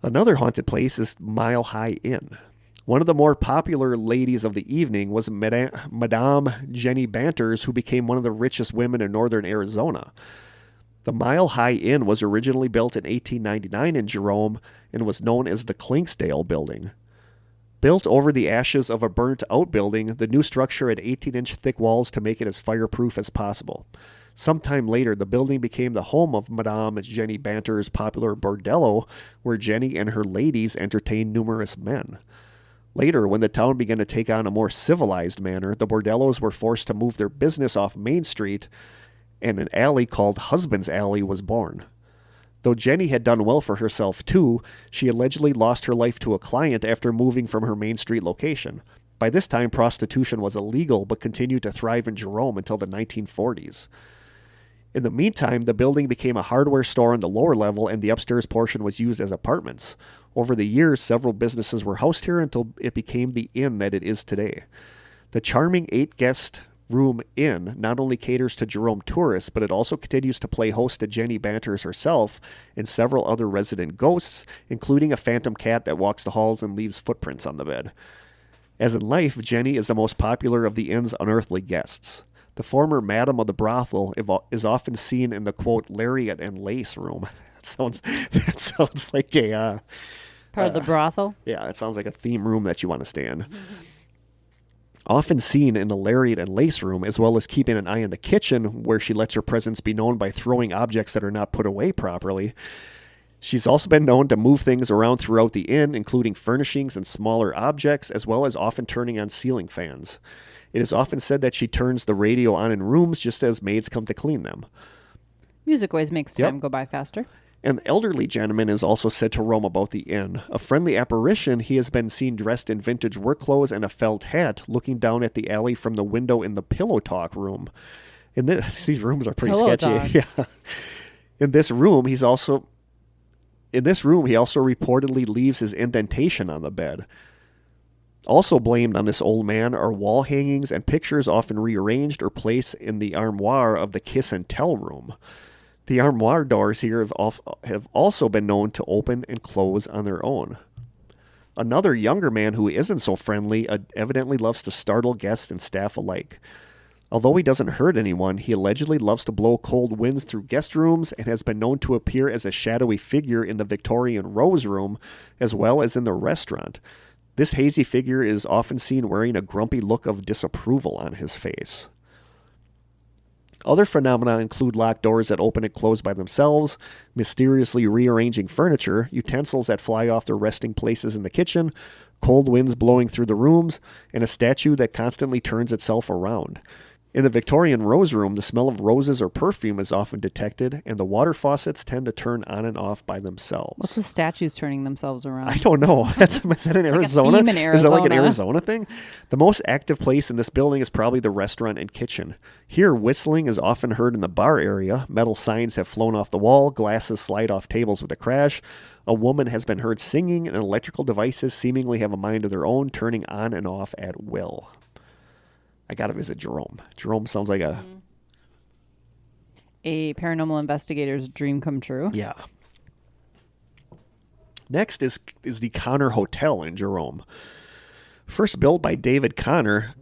Speaker 1: Another haunted place is Mile High Inn. One of the more popular ladies of the evening was Madame Jenny Banters, who became one of the richest women in northern Arizona. The Mile High Inn was originally built in 1899 in Jerome and was known as the Clinksdale Building. Built over the ashes of a burnt-out building, the new structure had 18-inch thick walls to make it as fireproof as possible. Sometime later, the building became the home of Madame Jenny Banter's popular bordello, where Jenny and her ladies entertained numerous men. Later, when the town began to take on a more civilized manner, the bordellos were forced to move their business off Main Street, and an alley called Husband's Alley was born. Though Jenny had done well for herself too, she allegedly lost her life to a client after moving from her Main Street location. By this time, prostitution was illegal but continued to thrive in Jerome until the 1940s. In the meantime, the building became a hardware store on the lower level, and the upstairs portion was used as apartments. Over the years, several businesses were housed here until it became the inn that it is today. The charming 8-guest room inn not only caters to Jerome tourists, but it also continues to play host to Jenny Banters herself and several other resident ghosts, including a phantom cat that walks the halls and leaves footprints on the bed. As in life, Jenny is the most popular of the inn's unearthly guests. The former madam of the brothel is often seen in the, quote, lariat and lace room. That sounds like a...
Speaker 2: Part of the brothel?
Speaker 1: Yeah, it sounds like a theme room that you want to stay in. Often seen in the lariat and lace room, as well as keeping an eye on the kitchen, where she lets her presence be known by throwing objects that are not put away properly. She's also been known to move things around throughout the inn, including furnishings and smaller objects, as well as often turning on ceiling fans. It is often said that she turns the radio on in rooms just as maids come to clean them.
Speaker 2: Music always makes time go by faster.
Speaker 1: An elderly gentleman is also said to roam about the inn. A friendly apparition, he has been seen dressed in vintage work clothes and a felt hat, looking down at the alley from the window in the Pillow Talk room. These rooms are pretty sketchy. Yeah. In this room, he also reportedly leaves his indentation on the bed. Also blamed on this old man are wall hangings and pictures often rearranged or placed in the armoire of the kiss and tell room. The armoire doors here have also been known to open and close on their own. Another younger man who isn't so friendly evidently loves to startle guests and staff alike. Although he doesn't hurt anyone, he allegedly loves to blow cold winds through guest rooms and has been known to appear as a shadowy figure in the Victorian Rose Room, as well as in the restaurant. This hazy figure is often seen wearing a grumpy look of disapproval on his face. Other phenomena include locked doors that open and close by themselves, mysteriously rearranging furniture, utensils that fly off their resting places in the kitchen, cold winds blowing through the rooms, and a statue that constantly turns itself around. In the Victorian Rose Room, the smell of roses or perfume is often detected, and the water faucets tend to turn on and off by themselves.
Speaker 2: What's with statues turning themselves around?
Speaker 1: I don't know. Is that in Arizona?
Speaker 2: Like a theme in Arizona?
Speaker 1: Is that like an Arizona thing? The most active place in this building is probably the restaurant and kitchen. Here, whistling is often heard in the bar area. Metal signs have flown off the wall. Glasses slide off tables with a crash. A woman has been heard singing, and electrical devices seemingly have a mind of their own, turning on and off at will. I got to visit Jerome. Jerome sounds like a
Speaker 2: paranormal investigator's dream come true.
Speaker 1: Yeah. Next is the Connor Hotel in Jerome. First built by David Connor,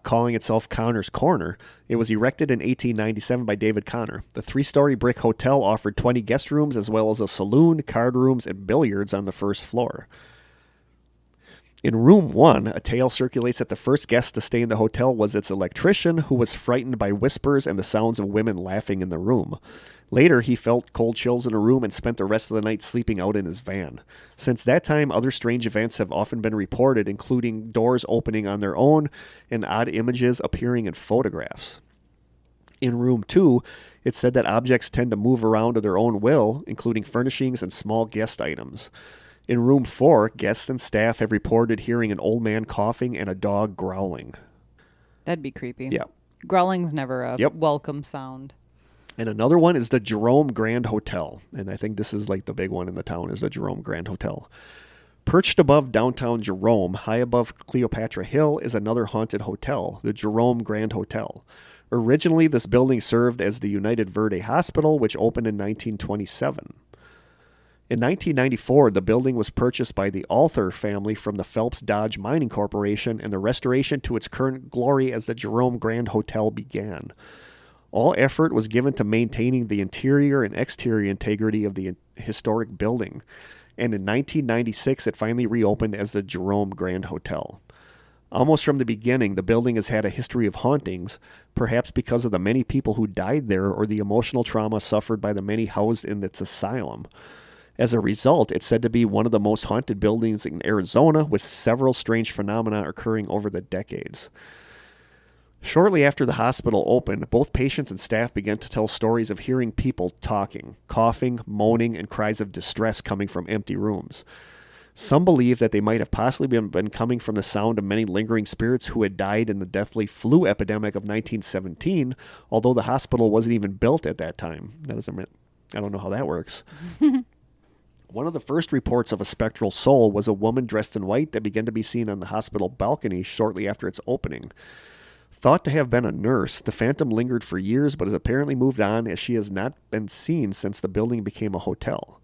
Speaker 1: calling itself Connor's Corner, it was erected in 1897 by David Connor. The 3-story brick hotel offered 20 guest rooms as well as a saloon, card rooms, and billiards on the first floor. In room 1, a tale circulates that the first guest to stay in the hotel was its electrician, who was frightened by whispers and the sounds of women laughing in the room. Later, he felt cold chills in a room and spent the rest of the night sleeping out in his van. Since that time, other strange events have often been reported, including doors opening on their own and odd images appearing in photographs. In room 2, it's said that objects tend to move around of their own will, including furnishings and small guest items. In room 4, guests and staff have reported hearing an old man coughing and a dog growling.
Speaker 2: That'd be creepy.
Speaker 1: Yeah.
Speaker 2: Growling's never a welcome sound.
Speaker 1: And another one is the Jerome Grand Hotel. And I think this is like the big one in the town, is the Jerome Grand Hotel. Perched above downtown Jerome, high above Cleopatra Hill, is another haunted hotel, the Jerome Grand Hotel. Originally, this building served as the United Verde Hospital, which opened in 1927. In 1994, the building was purchased by the Arthur family from the Phelps Dodge Mining Corporation, and the restoration to its current glory as the Jerome Grand Hotel began. All effort was given to maintaining the interior and exterior integrity of the historic building, and in 1996 it finally reopened as the Jerome Grand Hotel. Almost from the beginning, the building has had a history of hauntings, perhaps because of the many people who died there or the emotional trauma suffered by the many housed in its asylum. As a result, it's said to be one of the most haunted buildings in Arizona, with several strange phenomena occurring over the decades. Shortly after the hospital opened, both patients and staff began to tell stories of hearing people talking, coughing, moaning, and cries of distress coming from empty rooms. Some believe that they might have possibly been coming from the sound of many lingering spirits who had died in the deathly flu epidemic of 1917, although the hospital wasn't even built at that time. I don't know how that works. One of the first reports of a spectral soul was a woman dressed in white that began to be seen on the hospital balcony shortly after its opening. Thought to have been a nurse, the phantom lingered for years but has apparently moved on, as she has not been seen since the building became a hotel.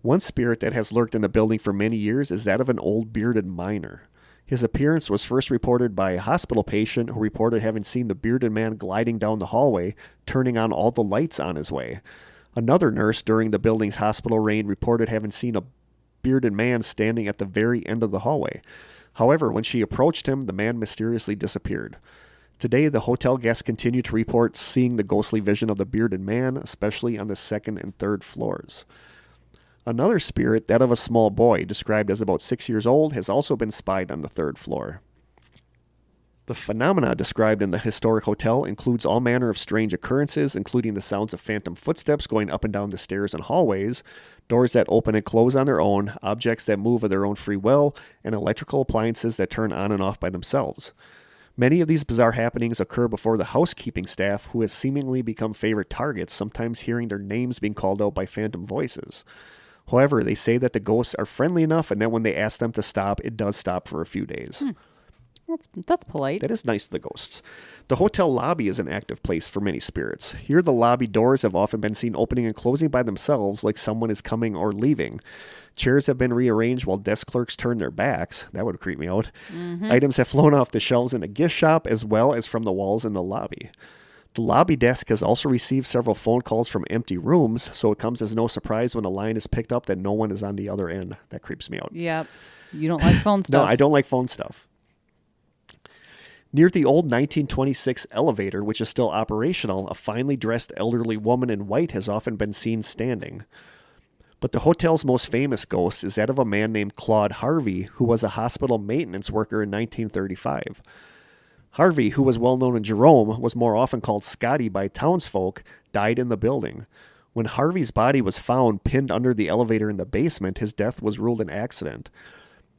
Speaker 1: One spirit that has lurked in the building for many years is that of an old bearded miner. His appearance was first reported by a hospital patient who reported having seen the bearded man gliding down the hallway, turning on all the lights on his way. Another nurse during the building's hospital reign reported having seen a bearded man standing at the very end of the hallway. However, when she approached him, the man mysteriously disappeared. Today, the hotel guests continue to report seeing the ghostly vision of the bearded man, especially on the second and third floors. Another spirit, that of a small boy, described as about 6 years old, has also been spied on the third floor. The phenomena described in the historic hotel includes all manner of strange occurrences, including the sounds of phantom footsteps going up and down the stairs and hallways, doors that open and close on their own, objects that move of their own free will, and electrical appliances that turn on and off by themselves. Many of these bizarre happenings occur before the housekeeping staff, who has seemingly become favorite targets, sometimes hearing their names being called out by phantom voices. However, they say that the ghosts are friendly enough, and that when they ask them to stop, it does stop for a few days.
Speaker 2: That's polite.
Speaker 1: That is nice to the ghosts. The hotel lobby is an active place for many spirits. Here, the lobby doors have often been seen opening and closing by themselves, like someone is coming or leaving. Chairs have been rearranged while desk clerks turn their backs. That would creep me out. Mm-hmm. Items have flown off the shelves in a gift shop, as well as from the walls in the lobby. The lobby desk has also received several phone calls from empty rooms, so it comes as no surprise when a line is picked up that no one is on the other end. That creeps me out.
Speaker 2: Yep. You don't like phone stuff.
Speaker 1: No, I don't like phone stuff. Near the old 1926 elevator, which is still operational, a finely dressed elderly woman in white has often been seen standing. But the hotel's most famous ghost is that of a man named Claude Harvey, who was a hospital maintenance worker in 1935. Harvey, who was well known in Jerome, was more often called Scotty by townsfolk, died in the building. When Harvey's body was found pinned under the elevator in the basement, his death was ruled an accident.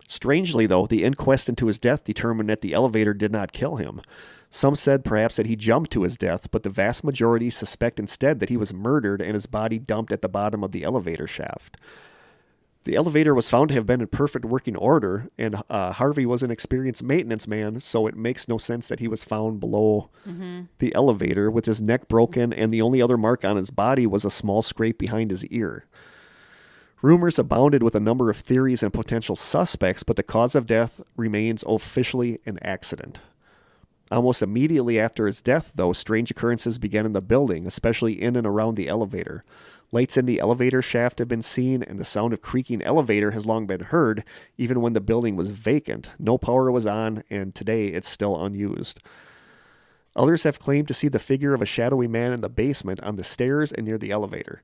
Speaker 1: Strangely, though, the inquest into his death determined that the elevator did not kill him. Some said perhaps that he jumped to his death, but the vast majority suspect instead that he was murdered and his body dumped at the bottom of the elevator shaft. The elevator was found to have been in perfect working order, and Harvey was an experienced maintenance man, so it makes no sense that he was found below the elevator with his neck broken, and the only other mark on his body was a small scrape behind his ear. Rumors abounded with a number of theories and potential suspects, but the cause of death remains officially an accident. Almost immediately after his death, though, strange occurrences began in the building, especially in and around the elevator. Lights in the elevator shaft have been seen, and the sound of creaking elevator has long been heard, even when the building was vacant. No power was on, and today it's still unused. Others have claimed to see the figure of a shadowy man in the basement, on the stairs, and near the elevator.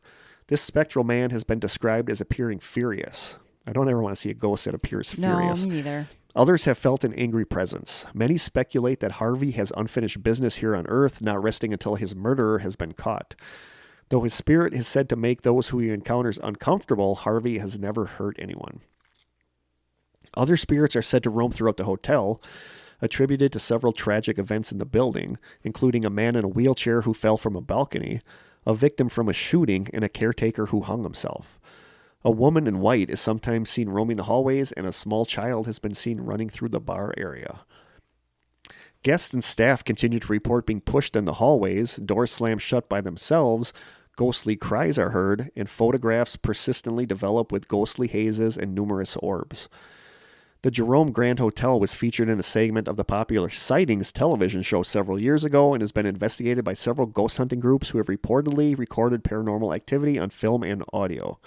Speaker 1: This spectral man has been described as appearing furious. I don't ever want to see a ghost that appears furious.
Speaker 2: No, me neither.
Speaker 1: Others have felt an angry presence. Many speculate that Harvey has unfinished business here on Earth, not resting until his murderer has been caught. Though his spirit is said to make those who he encounters uncomfortable, Harvey has never hurt anyone. Other spirits are said to roam throughout the hotel, attributed to several tragic events in the building, including a man in a wheelchair who fell from a balcony, a victim from a shooting, and a caretaker who hung himself. A woman in white is sometimes seen roaming the hallways, and a small child has been seen running through the bar area. Guests and staff continue to report being pushed in the hallways, doors slammed shut by themselves, ghostly cries are heard, and photographs persistently develop with ghostly hazes and numerous orbs. The Jerome Grand Hotel was featured in a segment of the popular Sightings television show several years ago and has been investigated by several ghost hunting groups who have reportedly recorded paranormal activity on film and audio.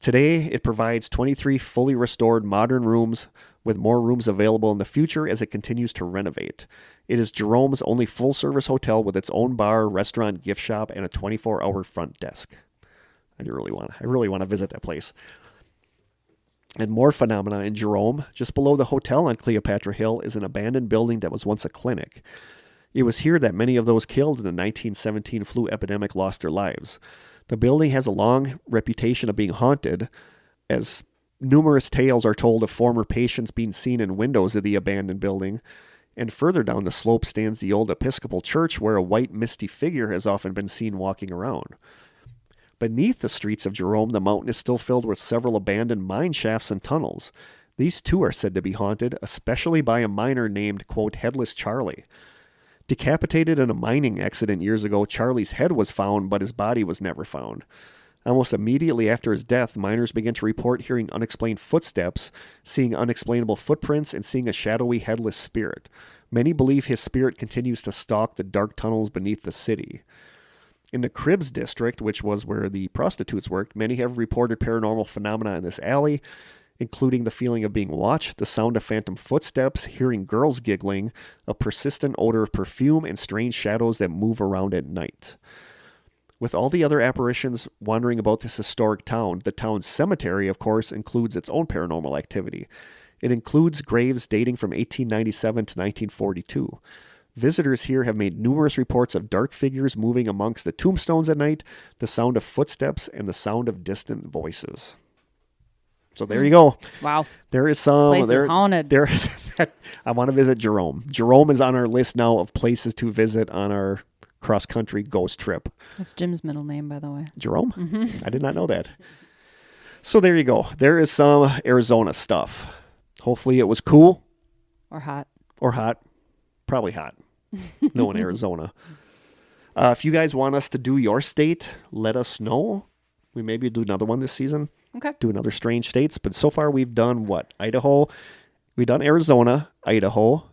Speaker 1: Today, it provides 23 fully restored modern rooms, with more rooms available in the future as it continues to renovate. It is Jerome's only full-service hotel with its own bar, restaurant, gift shop, and a 24-hour front desk. I really want to visit that place. And more phenomena in Jerome. Just below the hotel on Cleopatra Hill is an abandoned building that was once a clinic. It was here that many of those killed in the 1917 flu epidemic lost their lives. The building has a long reputation of being haunted, as numerous tales are told of former patients being seen in windows of the abandoned building. And further down the slope stands the old Episcopal church, where a white misty figure has often been seen walking around. Beneath the streets of Jerome, the mountain is still filled with several abandoned mine shafts and tunnels. These too are said to be haunted, especially by a miner named, quote, Headless Charlie. Decapitated in a mining accident years ago, Charlie's head was found, but his body was never found. Almost immediately after his death, miners began to report hearing unexplained footsteps, seeing unexplainable footprints, and seeing a shadowy headless spirit. Many believe his spirit continues to stalk the dark tunnels beneath the city. In the Cribs district, which was where the prostitutes worked, many have reported paranormal phenomena in this alley, including the feeling of being watched, the sound of phantom footsteps, hearing girls giggling, a persistent odor of perfume, and strange shadows that move around at night. With all the other apparitions wandering about this historic town, the town's cemetery, of course, includes its own paranormal activity. It includes graves dating from 1897 to 1942. Visitors here have made numerous reports of dark figures moving amongst the tombstones at night, the sound of footsteps, and the sound of distant voices. So there you go.
Speaker 2: Wow.
Speaker 1: There is some.
Speaker 2: Place is haunted.
Speaker 1: I want to visit Jerome. Jerome is on our list now of places to visit on our cross-country ghost trip.
Speaker 2: That's Jim's middle name, by the way.
Speaker 1: Jerome? Mm-hmm. I did not know that. So there you go. There is some Arizona stuff. Hopefully it was cool.
Speaker 2: Or hot.
Speaker 1: Or hot. Probably hot. No, in Arizona. If you guys want us to do your state, let us know. We maybe do another one this season.
Speaker 2: Okay.
Speaker 1: Do another strange states. But so far we've done what? Idaho. We've done Arizona, Idaho,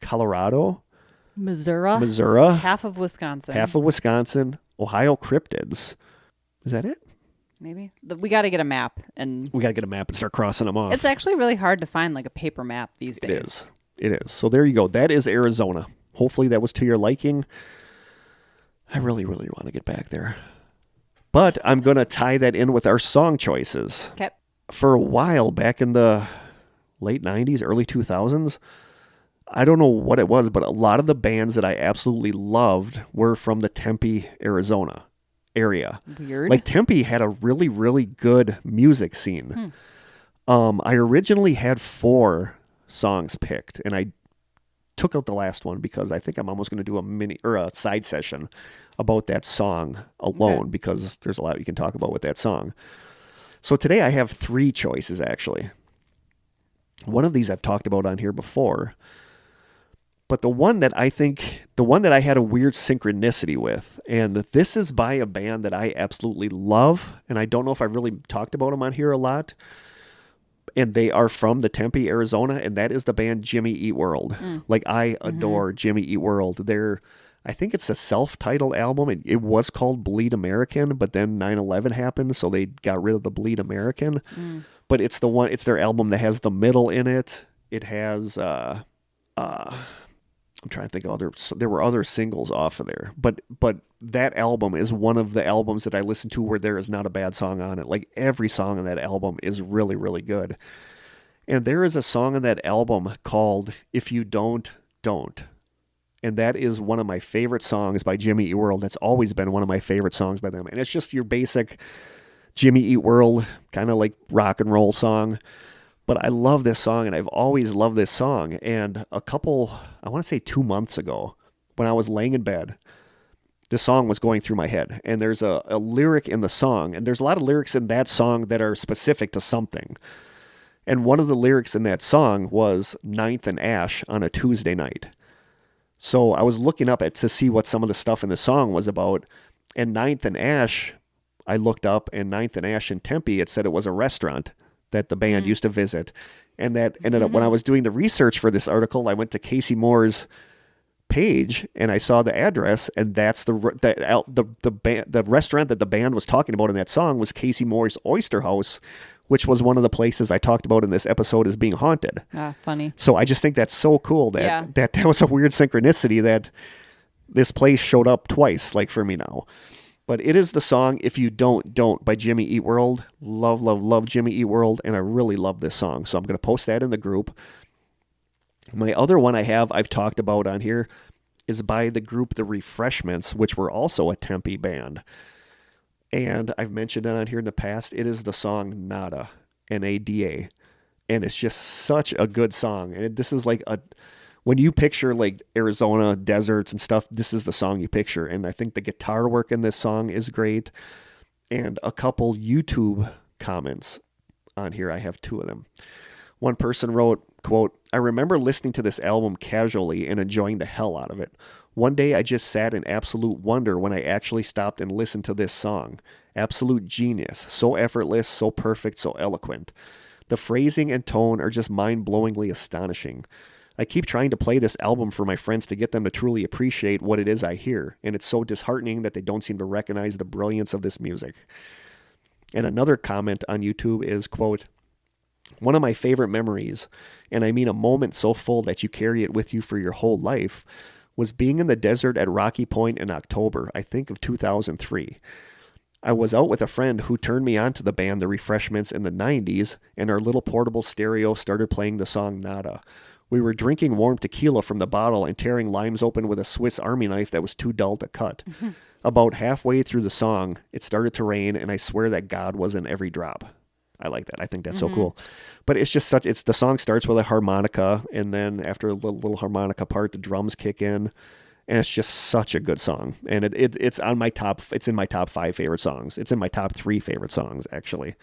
Speaker 1: Colorado, Missouri.
Speaker 2: Half of Wisconsin.
Speaker 1: Ohio cryptids. Is that it?
Speaker 2: Maybe. We got to get a map.
Speaker 1: We got to get a map and start crossing them off.
Speaker 2: It's actually really hard to find like a paper map these days.
Speaker 1: It is. So there you go. That is Arizona. Hopefully that was to your liking. I really, really want to get back there. But I'm going to tie that in with our song choices.
Speaker 2: Okay.
Speaker 1: For a while, back in the late 90s, early 2000s, I don't know what it was, but a lot of the bands that I absolutely loved were from the Tempe, Arizona area.
Speaker 2: Weird.
Speaker 1: Like Tempe had a really, really good music scene. I originally had 4 songs picked, and I took out the last one because I think I'm almost going to do a side session about that song alone, because there's a lot you can talk about with that song. So today I have 3 choices, actually. One of these I've talked about on here before, but the one that I had a weird synchronicity with, and this is by a band that I absolutely love, and I don't know if I've really talked about them on here a lot, and they are from the Tempe, Arizona, and that is the band Jimmy Eat World. Like, I adore Jimmy Eat World. I think it's a self-titled album. It was called Bleed American, but then 9/11 happened, so they got rid of the Bleed American. But it's their album that has the middle in it. It has, I'm trying to think of there were other singles off of there. But that album is one of the albums that I listen to where there is not a bad song on it. Like, every song on that album is really, really good. And there is a song on that album called If You Don't, Don't. And that is one of my favorite songs by Jimmy Eat World. That's always been one of my favorite songs by them. And it's just your basic Jimmy Eat World, kind of like rock and roll song. But I love this song, and I've always loved this song. And I want to say 2 months ago, when I was laying in bed, this song was going through my head. And there's a lyric in the song, and there's a lot of lyrics in that song that are specific to something. And one of the lyrics in that song was Ninth and Ash on a Tuesday night. So I was looking up to see what some of the stuff in the song was about. And Ninth and Ash, I looked up, and Ninth and Ash in Tempe, it said it was a restaurant that the band used to visit. And that ended up, when I was doing the research for this article, I went to Casey Moore's page and I saw the address, and that's the restaurant that the band was talking about in that song was Casey Moore's Oyster House, which was one of the places I talked about in this episode as being haunted.
Speaker 2: Ah, funny.
Speaker 1: So I just think that's so cool that was a weird synchronicity that this place showed up twice, like for me now. But it is the song If You Don't by Jimmy Eat World. Love, love, love Jimmy Eat World, and I really love this song. So I'm going to post that in the group. My other one I've talked about on here is by the group The Refreshments, which were also a Tempe band. And I've mentioned it on here in the past. It is the song Nada, Nada. And it's just such a good song. And this is like when you picture like Arizona deserts and stuff, this is the song you picture. And I think the guitar work in this song is great. And a couple YouTube comments on here. I have two of them. One person wrote, quote, I remember listening to this album casually and enjoying the hell out of it. One day I just sat in absolute wonder when I actually stopped and listened to this song. Absolute genius. So effortless, so perfect, so eloquent. The phrasing and tone are just mind-blowingly astonishing. I keep trying to play this album for my friends to get them to truly appreciate what it is I hear, and it's so disheartening that they don't seem to recognize the brilliance of this music. And another comment on YouTube is, quote, one of my favorite memories, and I mean a moment so full that you carry it with you for your whole life, was being in the desert at Rocky Point in October, I think of 2003. I was out with a friend who turned me on to the band The Refreshments in the 90s, and our little portable stereo started playing the song Nada. We were drinking warm tequila from the bottle and tearing limes open with a Swiss Army knife that was too dull to cut. About halfway through the song, it started to rain, and I swear that God was in every drop. I like that. I think that's so cool. But it's just the song starts with a harmonica, and then after a little harmonica part, the drums kick in, and it's just such a good song. And it's in my top 5 favorite songs. It's in my top 3 favorite songs, actually.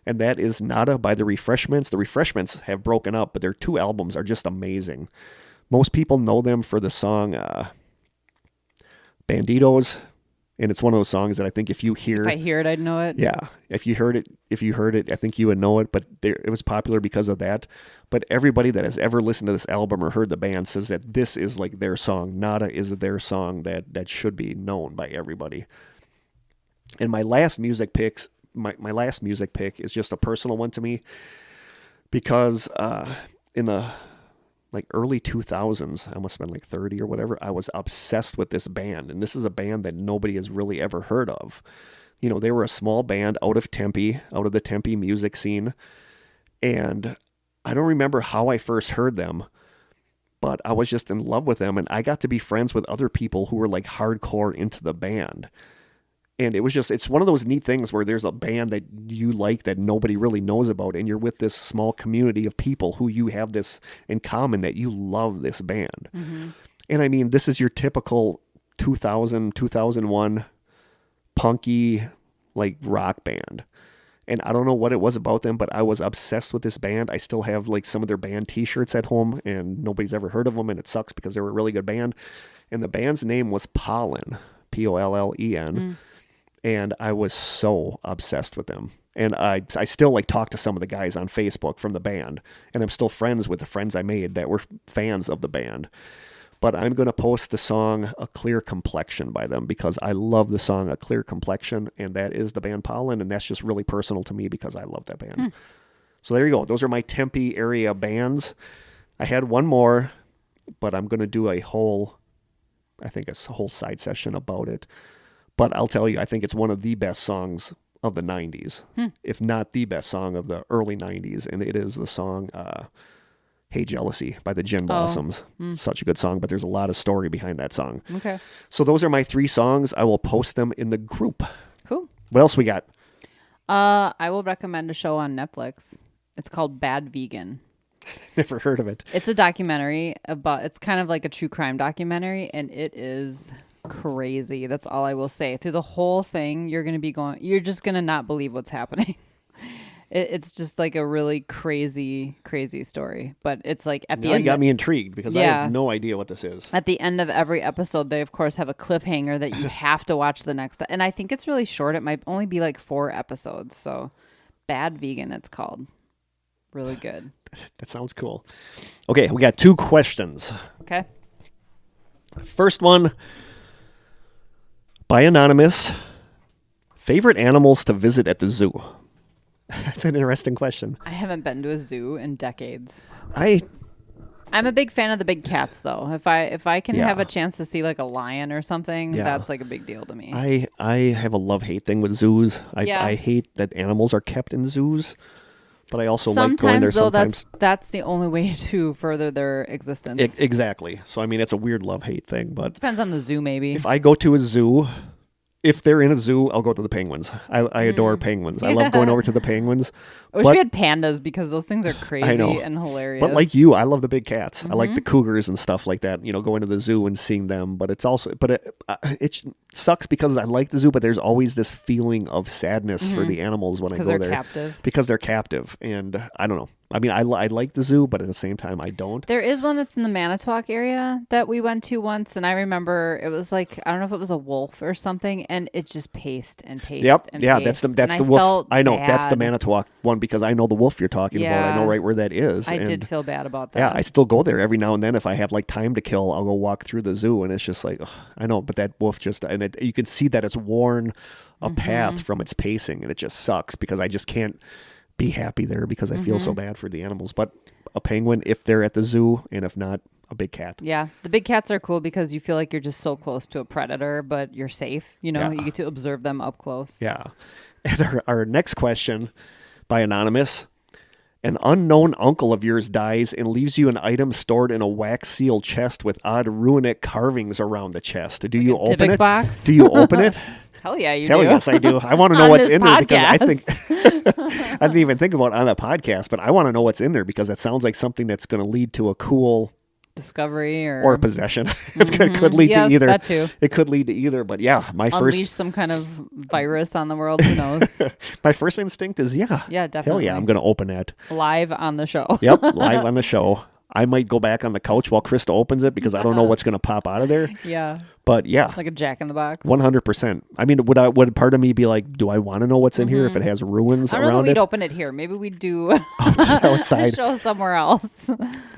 Speaker 1: And that is Nada by The Refreshments. The Refreshments have broken up, but their 2 albums are just amazing. Most people know them for the song Bandidos. And it's one of those songs that I think if I hear it, I'd know it. Yeah. If you heard it, I think you would know it. But it was popular because of that. But everybody that has ever listened to this album or heard the band says that this is like their song. Nada is their song that should be known by everybody. And my last music pick is just a personal one to me. Because in the early 2000s, I must have been 30 or whatever, I was obsessed with this band. And this is a band that nobody has really ever heard of. You know, they were a small band out of the Tempe music scene. And I don't remember how I first heard them, but I was just in love with them. And I got to be friends with other people who were hardcore into the band. And it's one of those neat things where there's a band that you like that nobody really knows about, and you're with this small community of people who you have this in common, that you love this band. Mm-hmm. And I mean, this is your typical 2000, 2001 punky, rock band. And I don't know what it was about them, but I was obsessed with this band. I still have some of their band t-shirts at home, and nobody's ever heard of them, and it sucks because they were a really good band. And the band's name was Pollen, Pollen. Mm. And I was so obsessed with them. And I still talk to some of the guys on Facebook from the band. And I'm still friends with the friends I made that were fans of the band. But I'm going to post the song A Clear Complexion by them because I love the song A Clear Complexion. And that is the band Pollen. And that's just really personal to me because I love that band. So there you go. Those are my Tempe area bands. I had one more, but I'm going to do a whole side session about it. But I'll tell you, I think it's one of the best songs of the 90s, if not the best song of the early 90s. And it is the song Hey Jealousy by the Gin Blossoms. Such a good song, but there's a lot of story behind that song. Okay. So those are my 3 songs. I will post them in the group. Cool. What else we got?
Speaker 2: I will recommend a show on Netflix. It's called Bad Vegan.
Speaker 1: Never heard of it.
Speaker 2: It's a documentary it's kind of like a true crime documentary, and it is crazy. That's all I will say. Through the whole thing, you're just going to not believe what's happening. It's just like a really crazy, crazy story. But it's like at the end.
Speaker 1: You got me intrigued because I have no idea what this is.
Speaker 2: At the end of every episode, they of course have a cliffhanger that you have to watch the next. And I think it's really short. It might only be like 4 episodes. So Bad Vegan, it's called. Really good.
Speaker 1: That sounds cool. Okay, we got 2 questions.
Speaker 2: Okay.
Speaker 1: First one by Anonymous. Favorite animals to visit at the zoo? That's an interesting question.
Speaker 2: I haven't been to a zoo in decades.
Speaker 1: I'm
Speaker 2: a big fan of the big cats, though. If I can have a chance to see like a lion or something, that's like a big deal to me.
Speaker 1: I have a love-hate thing with zoos. I hate that animals are kept in zoos, but I also like going there sometimes.
Speaker 2: That's the only way to further their existence.
Speaker 1: Exactly. So I mean, it's a weird love-hate thing, but
Speaker 2: depends on the zoo, maybe.
Speaker 1: If I go to a zoo. If they're in a zoo, I'll go to the penguins. I adore penguins. I love going over to the penguins.
Speaker 2: I wish we had pandas because those things are crazy and hilarious.
Speaker 1: But like you, I love the big cats. I like the cougars and stuff like that. Going to the zoo and seeing them. But it's also, it sucks because I like the zoo, but there's always this feeling of sadness for the animals when I go there.
Speaker 2: Because they're captive.
Speaker 1: Because they're captive. And I don't know. I mean, I like the zoo, but at the same time, I don't.
Speaker 2: There is one that's in the Manitowoc area that we went to once, and I remember it was like, I don't know if it was a wolf or something, and it just paced and paced.
Speaker 1: Yep,
Speaker 2: and
Speaker 1: yeah,
Speaker 2: paced.
Speaker 1: that's the wolf. I know that's the Manitowoc one because I know the wolf you're talking about. I know right where that is.
Speaker 2: I did feel bad about that.
Speaker 1: Yeah, I still go there every now and then if I have like time to kill. I'll go walk through the zoo, and it's just like, I know, but that wolf just you can see that it's worn a path from its pacing, and it just sucks because I just can't be happy there because I feel so bad for the animals. But a penguin if they're at the zoo, and if not, a big cat.
Speaker 2: Yeah, the big cats are cool because you feel like you're just so close to a predator, but you're safe. You get to observe them up close.
Speaker 1: Yeah. And our next question by Anonymous. An unknown uncle of yours dies and leaves you an item stored in a wax sealed chest with odd runic carvings around the chest. Do you open it?
Speaker 2: Box?
Speaker 1: Do you open it?
Speaker 2: Hell yeah, you
Speaker 1: Hell
Speaker 2: do.
Speaker 1: yes, I do. I want to know what's in there because I think
Speaker 2: podcast.
Speaker 1: I didn't even think about it on that podcast, but I want to know what's in there because that sounds like something that's going to lead to a cool
Speaker 2: discovery or
Speaker 1: a possession. It could lead to either.
Speaker 2: That too.
Speaker 1: It could lead to either, but yeah,
Speaker 2: unleash some kind of virus on the world. Who knows?
Speaker 1: My first instinct is
Speaker 2: yeah, definitely.
Speaker 1: Hell yeah, I'm going to open that
Speaker 2: live on the show.
Speaker 1: Yep, live on the show. I might go back on the couch while Krista opens it because I don't know what's going to pop out of there.
Speaker 2: Yeah.
Speaker 1: But yeah.
Speaker 2: Like a Jack in the Box.
Speaker 1: 100%. I mean, would part of me be like, do I want to know what's in here if it has ruins around it? I don't know if
Speaker 2: we'd open it here. Maybe we'd do
Speaker 1: outside.
Speaker 2: Show somewhere else.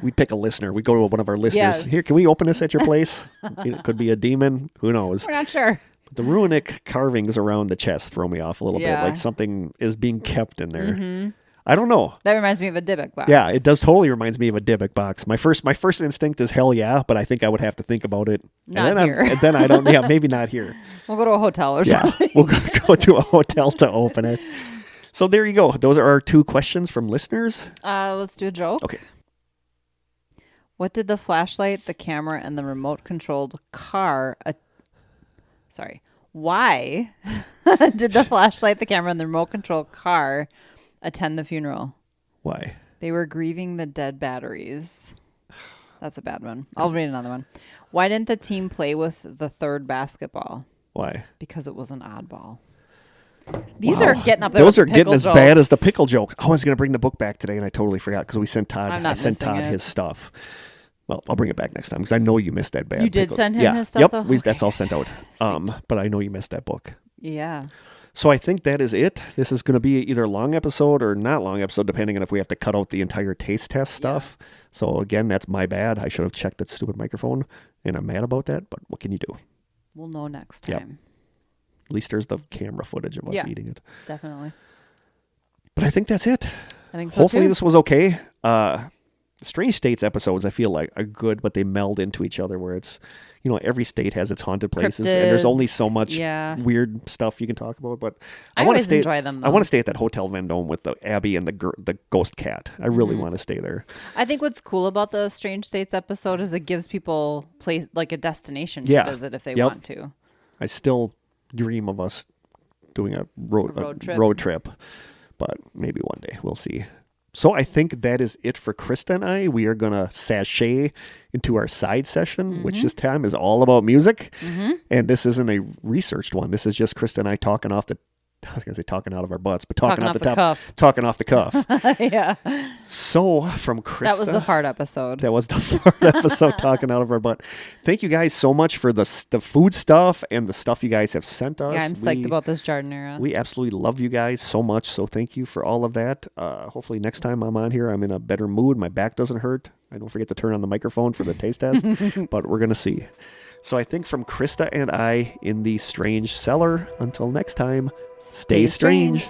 Speaker 1: We'd pick a listener. We'd go to one of our listeners.
Speaker 2: Yes.
Speaker 1: Here, can we open this at your place? It could be a demon. Who knows?
Speaker 2: We're not sure.
Speaker 1: But the runic carvings around the chest throw me off a little bit. Like something is being kept in there. I don't know.
Speaker 2: That reminds me of a Dybbuk box.
Speaker 1: Yeah, it does totally reminds me of a Dybbuk box. My first instinct is hell yeah, but I think I would have to think about it.
Speaker 2: Not here.
Speaker 1: And then I don't. Yeah, maybe not here.
Speaker 2: We'll go to a hotel or something.
Speaker 1: We'll go to a hotel to open it. So there you go. Those are our 2 questions from listeners.
Speaker 2: Let's do a joke.
Speaker 1: Okay.
Speaker 2: What did the flashlight, the camera, and the remote-controlled car... Why did the flashlight, the camera, and the remote-controlled car attend the funeral?
Speaker 1: Why?
Speaker 2: They were grieving the dead batteries. That's a bad one. I'll read another one. Why didn't the team play with the 3rd basketball?
Speaker 1: Why?
Speaker 2: Because it was an oddball. These are getting up there.
Speaker 1: Those are getting as
Speaker 2: jokes.
Speaker 1: bad as the pickle jokes. I was going to bring the book back today, and I totally forgot because we sent Todd.
Speaker 2: I
Speaker 1: sent Todd his stuff. Well, I'll bring it back next time because I know you missed that bad.
Speaker 2: You did
Speaker 1: pickle.
Speaker 2: send him his stuff, though?
Speaker 1: Yep, that's all sent out. But I know you missed that book.
Speaker 2: Yeah.
Speaker 1: So I think that is it. This is going to be either a long episode or not long episode, depending on if we have to cut out the entire taste test stuff. Yeah. So again, that's my bad. I should have checked that stupid microphone, and I'm mad about that. But what can you do?
Speaker 2: We'll know next time.
Speaker 1: Yep. At least there's the camera footage of us eating it.
Speaker 2: Definitely.
Speaker 1: But I think that's it.
Speaker 2: I think so
Speaker 1: Hopefully
Speaker 2: too.
Speaker 1: This was okay. Strange States episodes, I feel like, are good, but they meld into each other where it's, every state has its haunted places,
Speaker 2: Cryptids,
Speaker 1: and there's only so much weird stuff you can talk about. But I want to stay.
Speaker 2: Enjoy them, though.
Speaker 1: I want to stay at that Hotel Vendome with the Abby and the ghost cat. I really want to stay there.
Speaker 2: I think what's cool about the Strange States episode is it gives people a destination to visit if they want to.
Speaker 1: I still dream of us doing a road trip, but maybe one day we'll see. So I think that is it for Krista and I. We are going to sashay into our side session, which this time is all about music. And this isn't a researched one. This is just Krista and I talking off the, I was going to say talking out of our butts, but talking off the top,
Speaker 2: cuff.
Speaker 1: talking off the cuff.
Speaker 2: Yeah.
Speaker 1: So from Krista.
Speaker 2: That was the fart episode.
Speaker 1: That was the fart episode, talking out of our butt. Thank you guys so much for the food stuff and the stuff you guys have sent us.
Speaker 2: Yeah, I'm psyched about this jardinera.
Speaker 1: We absolutely love you guys so much. So thank you for all of that. Hopefully next time I'm on here, I'm in a better mood. My back doesn't hurt. I don't forget to turn on the microphone for the taste test, but we're going to see. So I think from Krista and I in the strange cellar, until next time, stay strange.